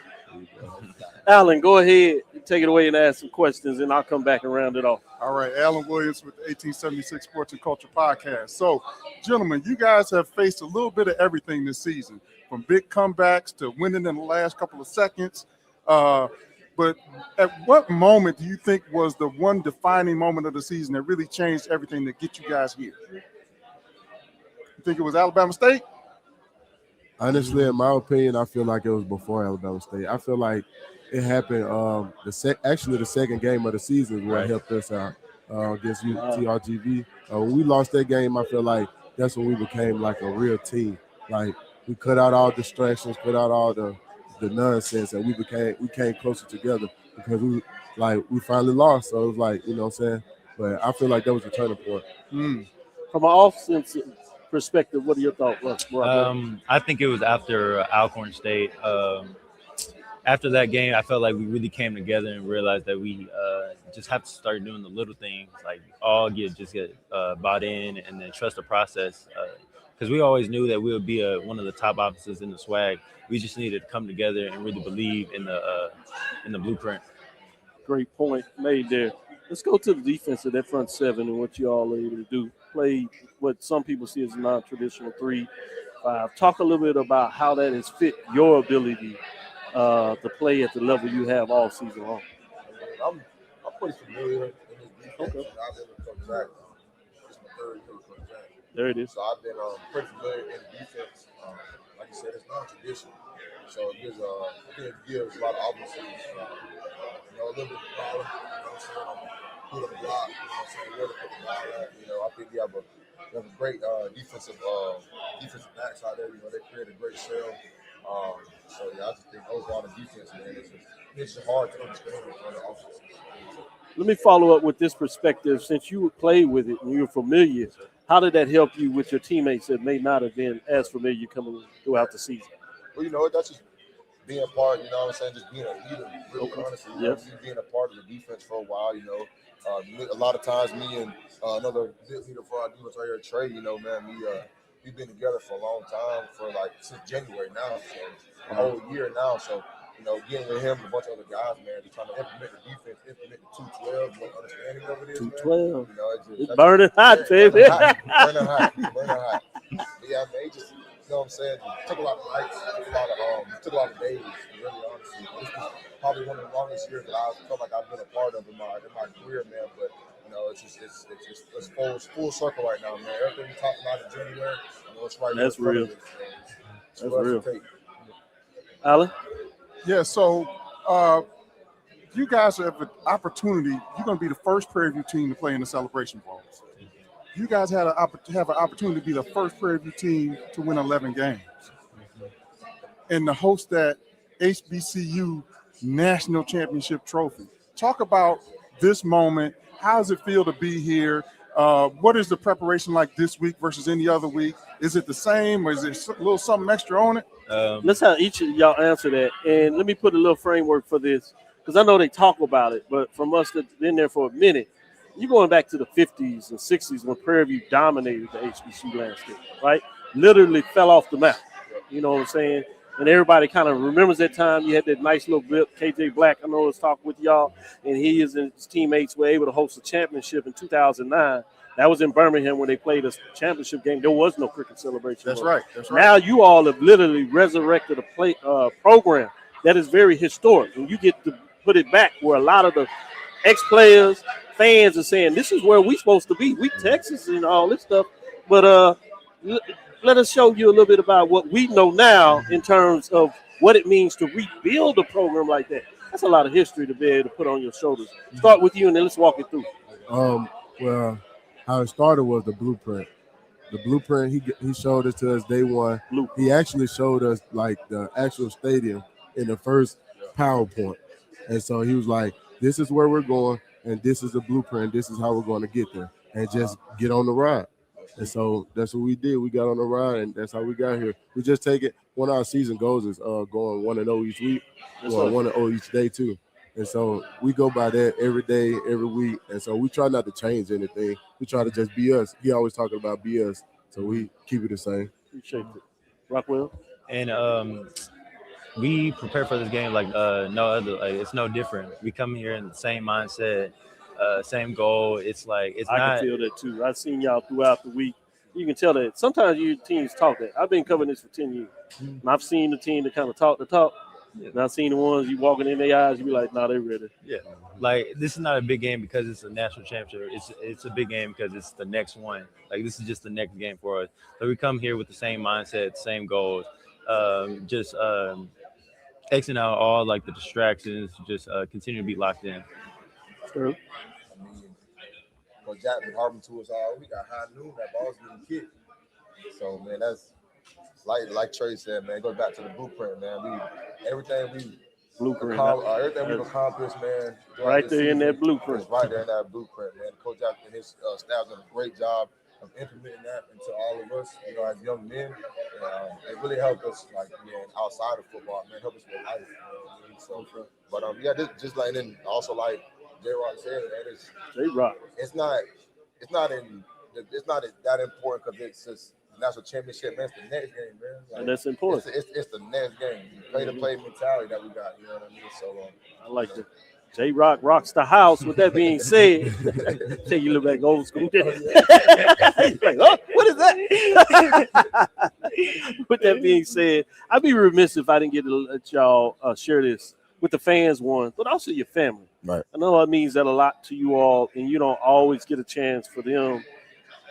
Alan, go ahead. Take it away and ask some questions, and I'll come back and round it off. All right, Alan Williams with the 1876 Sports and Culture Podcast. So, gentlemen, you guys have faced a little bit of everything this season, from big comebacks to winning in the last couple of seconds. But at what moment do you think was the one defining moment of the season that really changed everything to get you guys here? You think it was Alabama State? Honestly, in my opinion, I feel like it was before Alabama State. I feel like it happened the second game of the season where it helped us out against TRGV. When we lost that game, I feel like that's when we became like a real team. Like we cut out all distractions, cut out all the nonsense, and we came closer together because we finally lost. So it was like, you know what I'm saying? But I feel like that was the turning point. From an offensive perspective, what are your thoughts? I think it was after Alcorn State. After that game, I felt like we really came together and realized that we just have to start doing the little things, like all get bought in and then trust the process. Because we always knew that we would be one of the top officers in the SWAG. We just needed to come together and really believe in the blueprint. Great point made there. Let's go to the defense of that front seven and what you all are able to do. Play what some people see as a non-traditional 3-5. Talk a little bit about how that has fit your ability to play at the level you have all season long. I'm pretty familiar in this defense. Okay. I've been with Coach Jack. It's my 3rd year with Coach Jack. There it is. So I've been pretty familiar in the defense. Like you said, it's non-traditional. So it gives a lot of officers, a little bit of power. Put on the block, where to put the ball at. I think we have a great defensive backs out there. They create a great shell. So I just think overall the defense, man, it's just hard to understand on the offense. Let me follow up with this perspective. Since you played with it and you're familiar, how did that help you with your teammates that may not have been as familiar coming throughout the season? Well, that's just being a part, just being a leader, really honestly. Yes. Being a part of the defense for a while, a lot of times me and another good leader for our defense right here, Trey, we've been together for a long time, for like since January now, so a whole year now. So getting with him and a bunch of other guys, man, just trying to implement the defense, implement the 212, what understanding of it is, 212. Man. It's burning hot, baby. Burning hot. But yeah, man, just what I'm saying, took a lot of nights, took a lot of days, really honestly. This was probably one of the longest years that I felt like I've been a part of in my career, man. But it's full circle right now, man. Everything we talked about in January, it's right That's here in real. front of us. That's real. Alan? Yeah, so you guys have an opportunity. You're going to be the first Prairie View team to play in the Celebration Bowls. You guys have an opportunity to be the first Prairie View team to win 11 games and to host that HBCU National Championship Trophy. Talk about this moment. How does it feel to be here? What is the preparation like this week versus any other week? Is it the same, or is there a little something extra on it? Let's have each of y'all answer that. And let me put a little framework for this, because I know they talk about it, but from us that's been there for a minute, you're going back to the 50s and 60s when Prairie View dominated the HBCU landscape, right? Literally fell off the map. You know what I'm saying? And everybody kind of remembers that time. You had that nice little blip. KJ Black, I know, was talking with y'all, and he and his teammates were able to host a championship in 2009. That was in Birmingham when they played a championship game. There was no cricket celebration. That's right. Now you all have literally resurrected a program that is very historic, and you get to put it back where a lot of the ex-players, fans are saying, this is where we're supposed to be. We Texas and all this stuff. But let us show you a little bit about what we know now in terms of what it means to rebuild a program like that. That's a lot of history to be able to put on your shoulders. Start with you, and then let's walk it through. Well, how it started was the blueprint. The blueprint, he showed it to us day one. He actually showed us like the actual stadium in the first PowerPoint. And so he was like, this is where we're going, and this is the blueprint. This is how we're going to get there, and just get on the ride. And so that's what we did. We got on the ride, and that's how we got here. We just take it. One of our season goals is going 1-0 each week, or 1-0 each day too. And so we go by that every day, every week. And so we try not to change anything. We try to just be us. He always talking about be us. So we keep it the same. Appreciate it. Rockwell? And we prepare for this game like no other. Like, it's no different. We come here in the same mindset, same goal. It's like I can feel that too. I've seen y'all throughout the week. You can tell that sometimes your teams talk that. I've been covering this for 10 years. And I've seen the team that kind of talk the talk. Yeah. And I've seen the ones you walking in their eyes, you be like, nah, they're ready. Yeah. Like, this is not a big game because it's a national championship. It's a big game because it's the next one. Like, this is just the next game for us. So we come here with the same mindset, same goals, just Xing out all, like, the distractions, just continue to be locked in. True. Coach Jack been harping to us all. We got high noon. That ball's getting kicked. So, man, that's like Trey said, man. It goes back to the blueprint, man. Everything we've accomplished, man. Right there in that blueprint. Right there in that blueprint, man. Coach Jack and his staff done a great job of implementing that into all of us, as young men. It really helped us, outside of football, man. Help us with life. So, but just like then also like J-Rock said, man, it's J-Rock. It's not that important because it's just the national championship, man. It's the next game, man. And that's important. It's the next game. Play-to-play mentality that we got. You know what I mean? So I like that. J-Rock rocks the house. With that being said, take you look back old school. Like, oh, what is that? With that being said, I'd be remiss if I didn't get to let y'all share this with the fans, but also your family. Right. I know it means that a lot to you all, and you don't always get a chance for them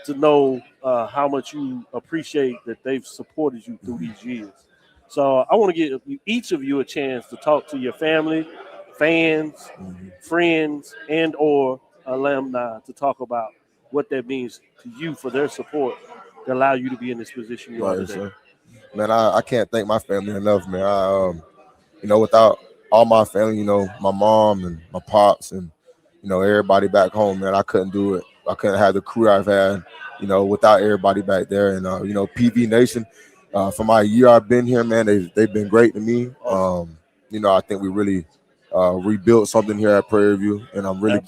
to know how much you appreciate that they've supported you through these years. So I want to give each of you a chance to talk to your family, fans, friends, and or alumni to talk about what that means to you for their support to allow you to be in this position you are today. So, man, I can't thank my family enough, man. Without all my family, my mom and my pops and, everybody back home, man, I couldn't do it. I couldn't have the career I've had, without everybody back there. And, PV Nation, for my year I've been here, man, they've been great to me. I think we really rebuilt something here at Prairie View, and I'm really,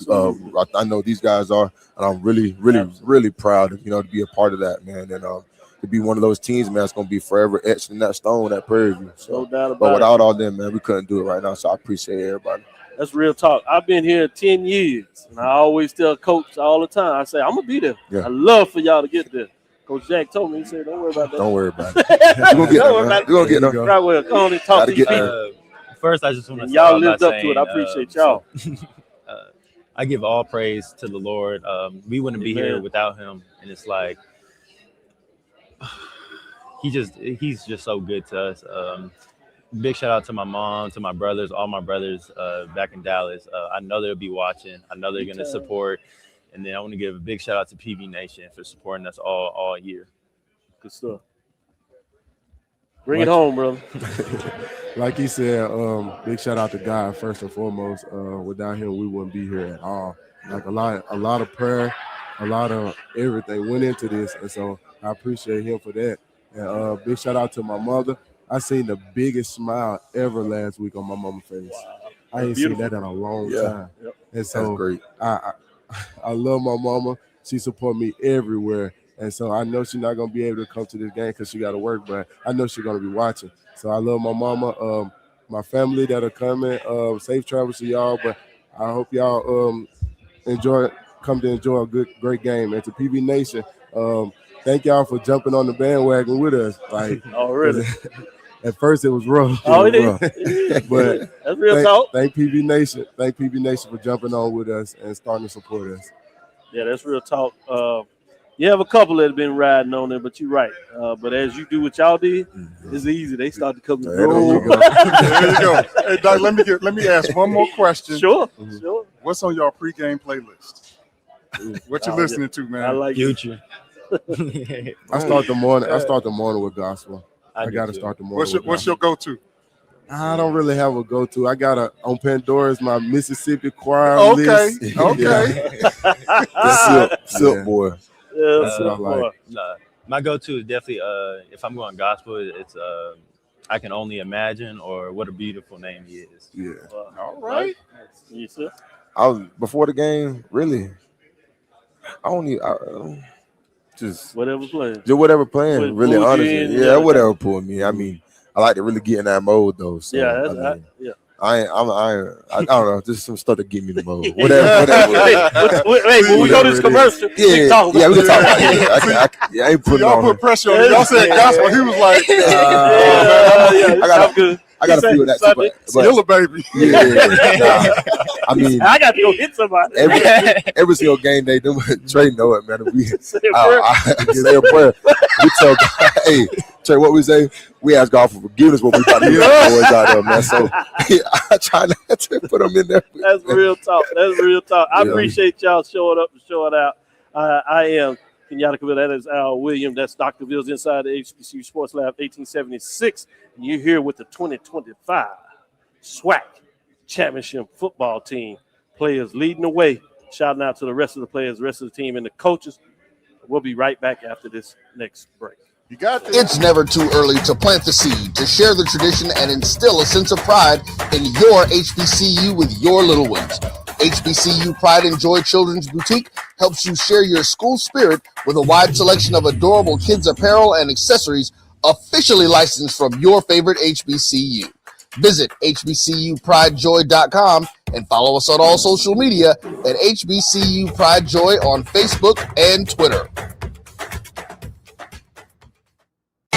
I know these guys are, and I'm really, really, really proud, to be a part of that, man. And to be one of those teams, man, that's going to be forever etched in that stone, that Prairie View. So, No doubt but about without it. all them, man, we couldn't do it right now. So I appreciate everybody. That's real talk. I've been here 10 years, and I always tell Coach all the time, I say, I'm going to be there. Yeah. I love for y'all to get there. Coach Jack told me, he said, don't worry about that. Don't worry about it. You're going to get Don't there, worry man. about You're going to get it. there. Right, well, come on and talk Gotta to your get people. First, I just want to Y'all lived up to it. I appreciate y'all. I give all praise to the Lord. We wouldn't be here Amen. without him. And it's like, he's just so good to us. Big shout out to my mom, to my brothers, all my brothers back in Dallas. I know they'll be watching. I know they're going to support. And then I want to give a big shout out to PV Nation for supporting us all year. Good stuff. Bring it home, brother. Like he said, big shout out to God first and foremost. Without him, we wouldn't be here at all. Like a lot of prayer, a lot of everything went into this, and so I appreciate him for that. And big shout out to my mother. I seen the biggest smile ever last week on my mama's face. I ain't seen that in a long time. Yep. And so That's great. I love my mama. She support me everywhere. And so I know she's not going to be able to come to this game because she got to work, but I know she's going to be watching. So I love my mama, my family that are coming. Safe travels to y'all, but I hope y'all come to enjoy a great game. And to PV Nation, thank y'all for jumping on the bandwagon with us. Like, already. At first it was rough. Oh, it rough. is. But That's real talk. Thank PV Nation. Thank PV Nation for jumping on with us and starting to support us. Yeah, that's real talk. You have a couple that have been riding on it, but you're right. But as you do what y'all did, it's easy. They start to come to There you go. There you go. Hey, Doc, let me ask one more question. Sure, sure. What's on your pregame playlist? What you listening to, man? I like Future. I start the morning with gospel. I got to start the morning. What's your go-to? I don't really have a go-to. I got on Pandora's my Mississippi choir Okay, list. okay. Silk boy. Yeah, That's what I like. My go-to is definitely if I'm going gospel, it's I Can Only Imagine or What a Beautiful Name He Is. Yeah. All right. Yes, sir. I was before the game, really. I don't need just whatever playing. Just whatever playing, What really, pulled you honestly. in, Yeah, whatever pulled me. I mean, I like to really get in that mode though. So, Yeah, I that's mean, yeah. I don't know, just some stuff to get me in the mode. Whatever. Hey, when we go to this commercial, we can talk about we can talk about it. I ain't putting Y'all on put pressure on him. Y'all said gospel. He was like, I got a few of that too, but still a baby. I mean, I got to go hit somebody. every single game they do. Trey know it, man. We say prayer. a prayer. We tell God, hey, Trey, what we say? We ask God for forgiveness when we about to get the boys out there, man. So I try not to put them in there. That's real talk. That's real talk. I Yeah. appreciate y'all showing up and showing out. I am Kenyatta Cavill. That is Al Williams. That's Dr. Ville's inside the HBCU Sports Lab 1876. And you're here with the 2025 SWAC Championship football team. Players leading the way. Shouting out to the rest of the players, the rest of the team, and the coaches. We'll be right back after this next break. You got this. It's never too early to plant the seed, to share the tradition, and instill a sense of pride in your HBCU with your little ones. HBCU Pride and Joy Children's Boutique helps you share your school spirit with a wide selection of adorable kids' apparel and accessories officially licensed from your favorite HBCU. Visit hbcupridejoy.com and follow us on all social media at HBCU Pride Joy on Facebook and Twitter.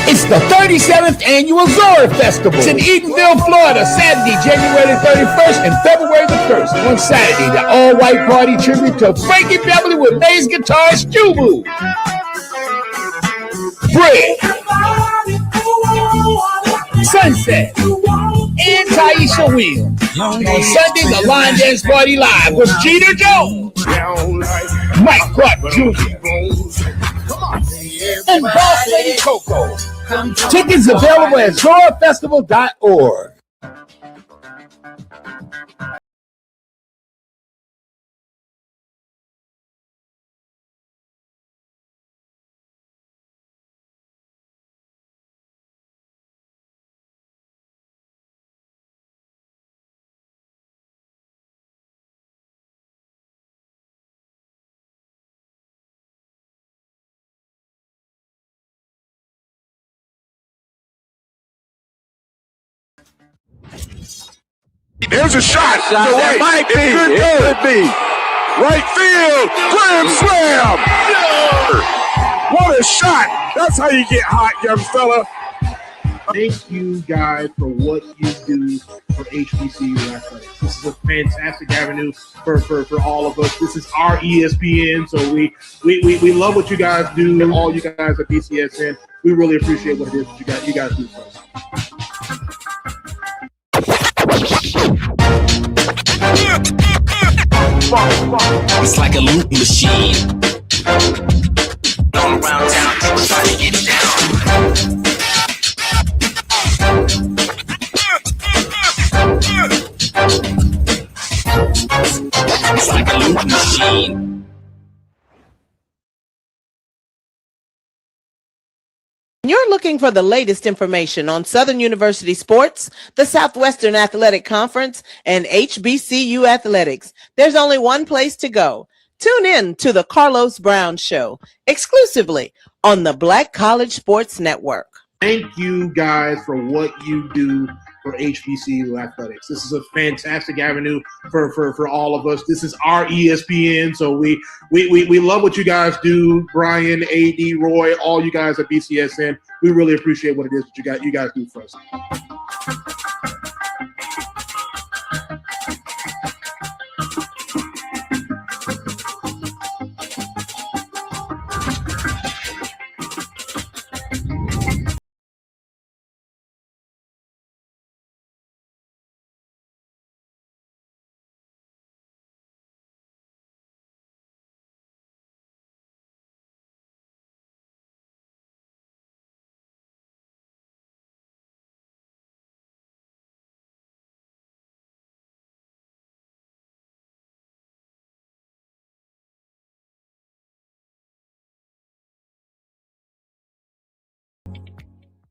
It's the 37th annual Zora Festival. It's in Edenville, Florida, Saturday, January 31st and February the 1st. On Saturday, the all-white party tribute to Frankie Beverly with bass guitarist Jubu. Fred, Sunset, and Taisha Wheel. On Sunday, the Line Dance Party Live with Jeter Jones, Mike Clark Jr., and Boss Lady Coco. Tickets available at zorafestival.org. There's a shot. To right. It could be. Right field. Grand slam. What a shot. That's how you get hot, young fella. Thank you guys for what you do for HBCU athletics. This is a fantastic avenue for all of us. This is our ESPN, so we love what you guys do. All you guys at BCSN, we really appreciate what it is that you guys do for us. It's like a loop machine. All around town, people trying to get down. It's like a loop machine. You're looking for the latest information on Southern University sports, the Southwestern Athletic Conference, and HBCU athletics. There's only one place to go. Tune in to the Carlos Brown Show, exclusively on the Black College Sports Network. Thank you guys for what you do for HBCU athletics. This is a fantastic avenue for all of us. This is our ESPN, so we love what you guys do. Brian, AD, Roy, all you guys at BCSN, we really appreciate what it is that you guys do for us.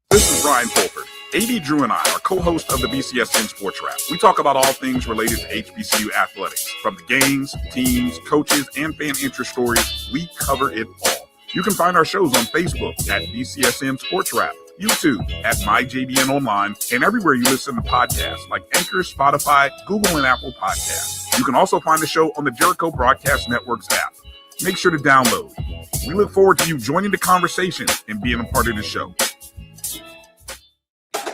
This is Ryan Fulford. AD Drew and I are co-hosts of the BCSN Sports Wrap. We talk about all things related to HBCU athletics. From the games, teams, coaches, and fan interest stories, we cover it all. You can find our shows on Facebook at BCSN Sports Wrap, YouTube at MyJBN Online, and everywhere you listen to podcasts like Anchor, Spotify, Google, and Apple Podcasts. You can also find the show on the Jericho Broadcast Network's app. Make sure to download. We look forward to you joining the conversation and being a part of the show.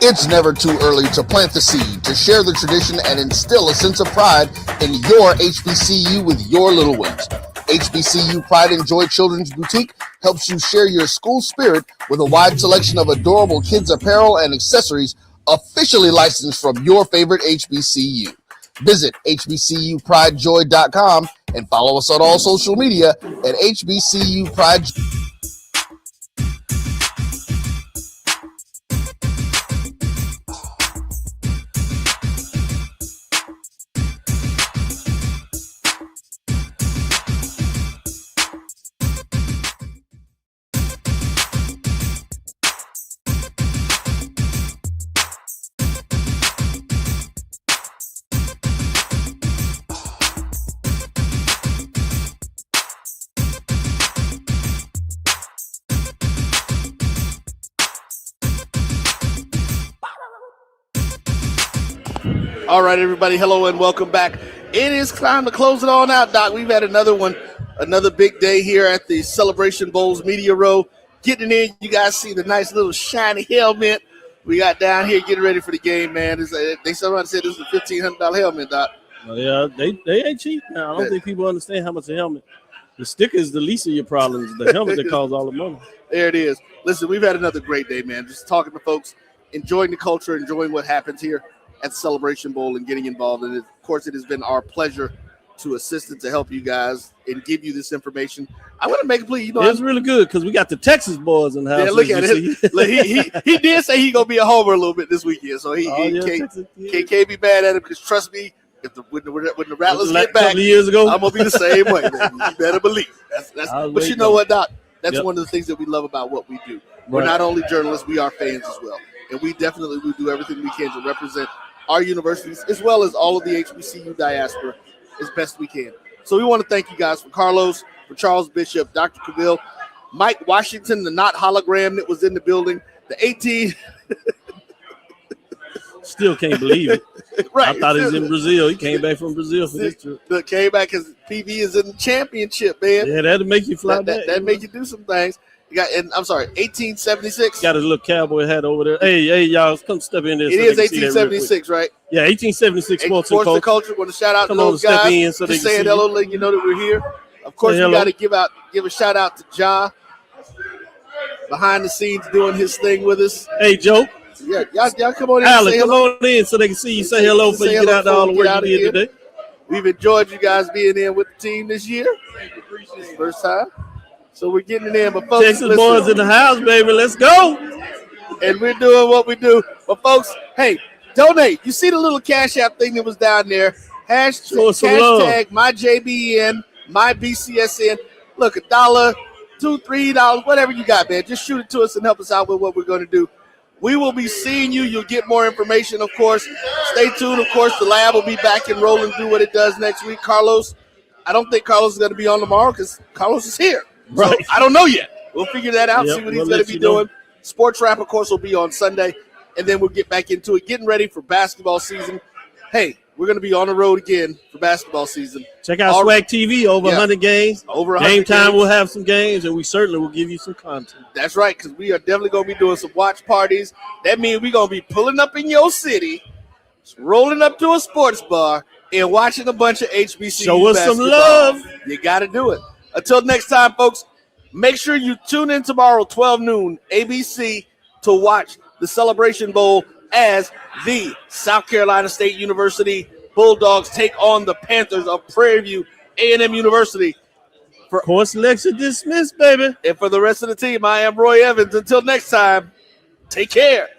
It's never too early to plant the seed, to share the tradition, and instill a sense of pride in your HBCU with your little ones. HBCU Pride and Joy Children's Boutique helps you share your school spirit with a wide selection of adorable kids' apparel and accessories officially licensed from your favorite HBCU. Visit hbcupridejoy.com and follow us on all social media at HBCU Pride. All right, everybody. Hello and welcome back. It is time to close it on out, Doc. We've had another one, another big day here at the Celebration Bowls Media Row. Getting in, you guys see the nice little shiny helmet we got down here getting ready for the game, man. Somebody said this is a $1,500 helmet, Doc. Well, yeah, they ain't cheap now. I don't think people understand how much a helmet. The sticker is the least of your problems. The helmet that costs all the money. There it is. Listen, we've had another great day, man. Just talking to folks, enjoying the culture, enjoying what happens here at the Celebration Bowl and getting involved in it. Of course, it has been our pleasure to assist and to help you guys and give you this information. I want to make a plea. You know, it's really good because we got the Texas boys in the house. Yeah, look at it. Look, he did say he's gonna be a homer a little bit this weekend, so he can't be mad at him because trust me, when the Rattlers get back, years ago, I'm gonna be the same way. Man. You better believe. But you know what, Doc? That's one of the things that we love about what we do. We're not only journalists, we are fans as well, and we definitely will do everything we can to represent our universities as well as all of the HBCU diaspora as best we can. So we want to thank you guys for Carlos, for Charles Bishop, Dr. Cavill, Mike Washington, the not hologram that was in the building, the 18 Still can't believe it. Right. I thought he was in Brazil. He came back from Brazil for this trip. Look, came back because PV is in the championship, man. Yeah, that'll make you fly back. That make you do some things. You got, and I'm sorry, 1876. Got his little cowboy hat over there. Hey, y'all, come step in there. It is 1876, right? Yeah, 1876 sports and culture. culture. Want to shout out Come to on, those step guys. in so they Just can saying see hello, you. letting you know that we're here. Of course, Say we hello. got to give a shout out to Ja behind the scenes doing his thing with us. Hey, Joe. Yeah, y'all come on in. Alan, and say come hello. on in so they can see you. Say hello before you get out to all the work you did today. We've enjoyed you guys being in with the team this year. First time. So we're getting it in. But folks, Texas listen, boys in the house, baby. Let's go. and we're doing what we do. But folks, hey, donate. You see the little Cash App thing that was down there? Hashtag MyJBN, MyBCSN. Look, $1, $2, $3, whatever you got, man. Just shoot it to us and help us out with what we're going to do. We will be seeing you. You'll get more information, of course. Stay tuned. Of course, the lab will be back and rolling through what it does next week. Carlos, I don't think Carlos is going to be on tomorrow because Carlos is here. Right. So I don't know yet. We'll figure that out, Yep, see what we'll he's going let to be you know. doing. Sports Wrap, of course, will be on Sunday, and then we'll get back into it, getting ready for basketball season. Hey, we're going to be on the road again for basketball season. Check out Swag TV, over 100 games. Over 100 Game time, games. we'll have some games, and we certainly will give you some content. That's right, because we are definitely going to be doing some watch parties. That means we're going to be pulling up in your city, rolling up to a sports bar, and watching a bunch of HBCU Show us some basketball. love. You got to do it. Until next time, folks, make sure you tune in tomorrow, 12 noon, ABC, to watch the Celebration Bowl as the South Carolina State University Bulldogs take on the Panthers of Prairie View A&M University. Course lecture dismissed, baby. And for the rest of the team, I am Roy Evans. Until next time, take care.